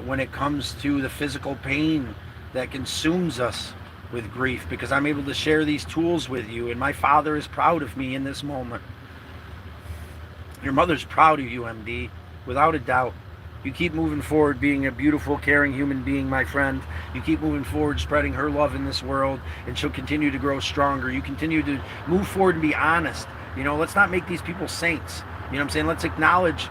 when it comes to the physical pain that consumes us with grief, because I'm able to share these tools with you, and my father is proud of me in this moment. Your mother's proud of you, MD, without a doubt. You keep moving forward, being a beautiful, caring human being, my friend. You keep moving forward, spreading her love in this world, and she'll continue to grow stronger. You continue to move forward and be honest. Let's not make these people saints. You know what I'm saying? Let's acknowledge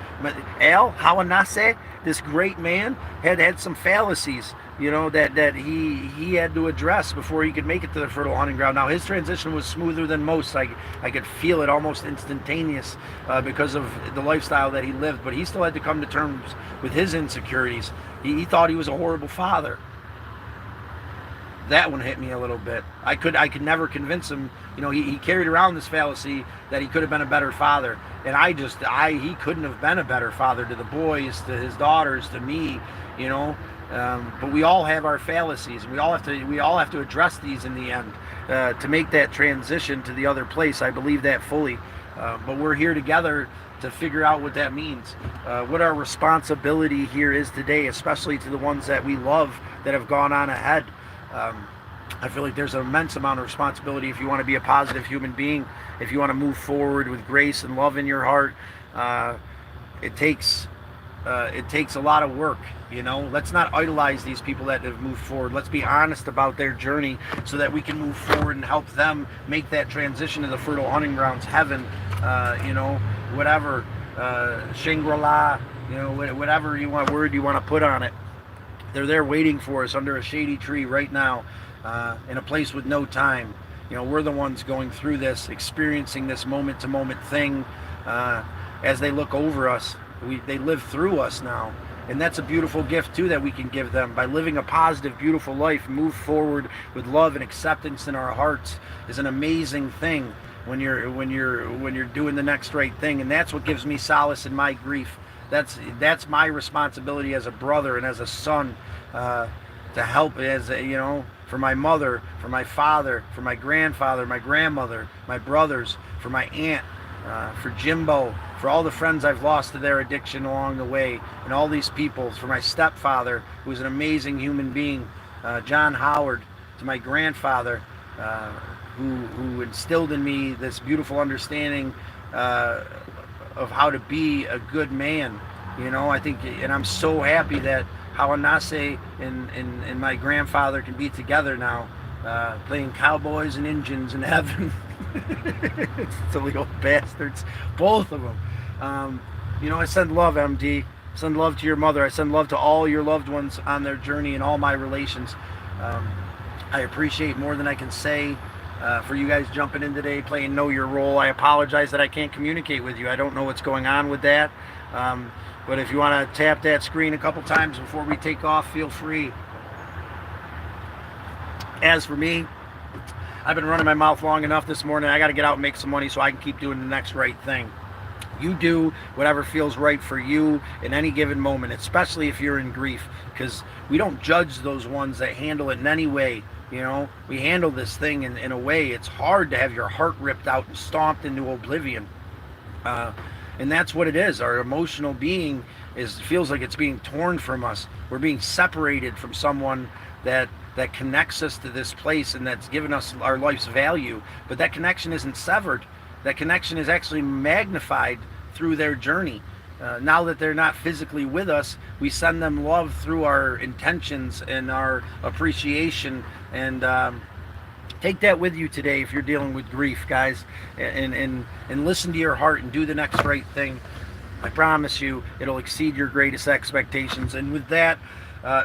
Al Hawanase, this great man, had some fallacies, that he had to address before he could make it to the fertile hunting ground. Now, his transition was smoother than most. I could feel it almost instantaneous because of the lifestyle that he lived, but he still had to come to terms with his insecurities. He thought he was a horrible father. That one hit me a little bit. I could never convince him. He carried around this fallacy that he could have been a better father, and he couldn't have been a better father to the boys, to his daughters, to me. But we all have our fallacies, and we all have to address these in the end to make that transition to the other place. I believe that fully. But we're here together to figure out what that means, what our responsibility here is today, especially to the ones that we love that have gone on ahead. I feel like there's an immense amount of responsibility if you want to be a positive human being, if you want to move forward with grace and love in your heart. It takes a lot of work. Let's not idolize these people that have moved forward. Let's be honest about their journey so that we can move forward and help them make that transition to the fertile hunting grounds, heaven, whatever, Shangri-La, whatever word you want to put on it. They're there waiting for us under a shady tree right now, in a place with no time. We're the ones going through this, experiencing this moment-to-moment thing as they look over us. They live through us now, and that's a beautiful gift too that we can give them by living a positive, beautiful life. Move forward with love and acceptance in our hearts is an amazing thing when you're doing the next right thing, and that's what gives me solace in my grief. That's my responsibility as a brother and as a son, to help for my mother, for my father, for my grandfather, my grandmother, my brothers, for my aunt, for Jimbo, for all the friends I've lost to their addiction along the way, and all these people, for my stepfather, who's an amazing human being, John Howard, to my grandfather, who instilled in me this beautiful understanding of how to be a good man. I think, and I'm so happy that Hawanase and my grandfather can be together now, playing cowboys and Indians in heaven. Silly old bastards, both of them. I send love, MD. Send love to your mother. I send love to all your loved ones on their journey and all my relations. Um, I appreciate more than I can say for you guys jumping in today, playing Know Your Role. I apologize that I can't communicate with you. I don't know what's going on with that. But if you want to tap that screen a couple times before we take off, feel free. As for me, I've been running my mouth long enough this morning. I got to get out and make some money so I can keep doing the next right thing. You do whatever feels right for you in any given moment, especially if you're in grief, because we don't judge those ones that handle it in any way. You know, we handle this thing in a way. It's hard to have your heart ripped out and stomped into oblivion. And that's what it is. Our emotional being feels like it's being torn from us. We're being separated from someone that connects us to this place and that's given us our life's value. But that connection isn't severed. That connection is actually magnified through their journey. Now that they're not physically with us, we send them love through our intentions and our appreciation. And take that with you today if you're dealing with grief, guys. And listen to your heart and do the next right thing. I promise you, it'll exceed your greatest expectations. And with that,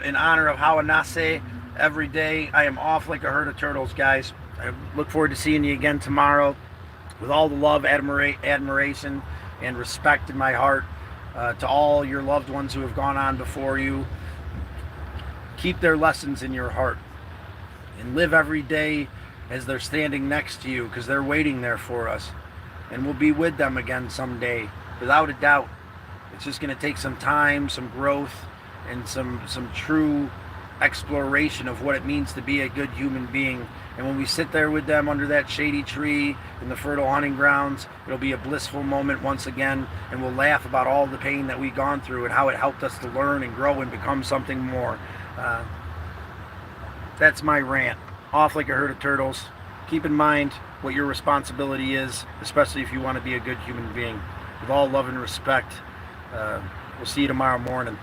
in honor of Hawanase, every day I am off like a herd of turtles, guys. I look forward to seeing you again tomorrow. With all the love, admiration, and respect in my heart to all your loved ones who have gone on before you. Keep their lessons in your heart and live every day as they're standing next to you, because they're waiting there for us. And we'll be with them again someday, without a doubt. It's just going to take some time, some growth, and some true exploration of what it means to be a good human being. And when we sit there with them under that shady tree in the fertile hunting grounds, it'll be a blissful moment once again, and we'll laugh about all the pain that we've gone through and how it helped us to learn and grow and become something more. That's my rant. Off like a herd of turtles. Keep in mind what your responsibility is, especially if you want to be a good human being. With all love and respect, we'll see you tomorrow morning.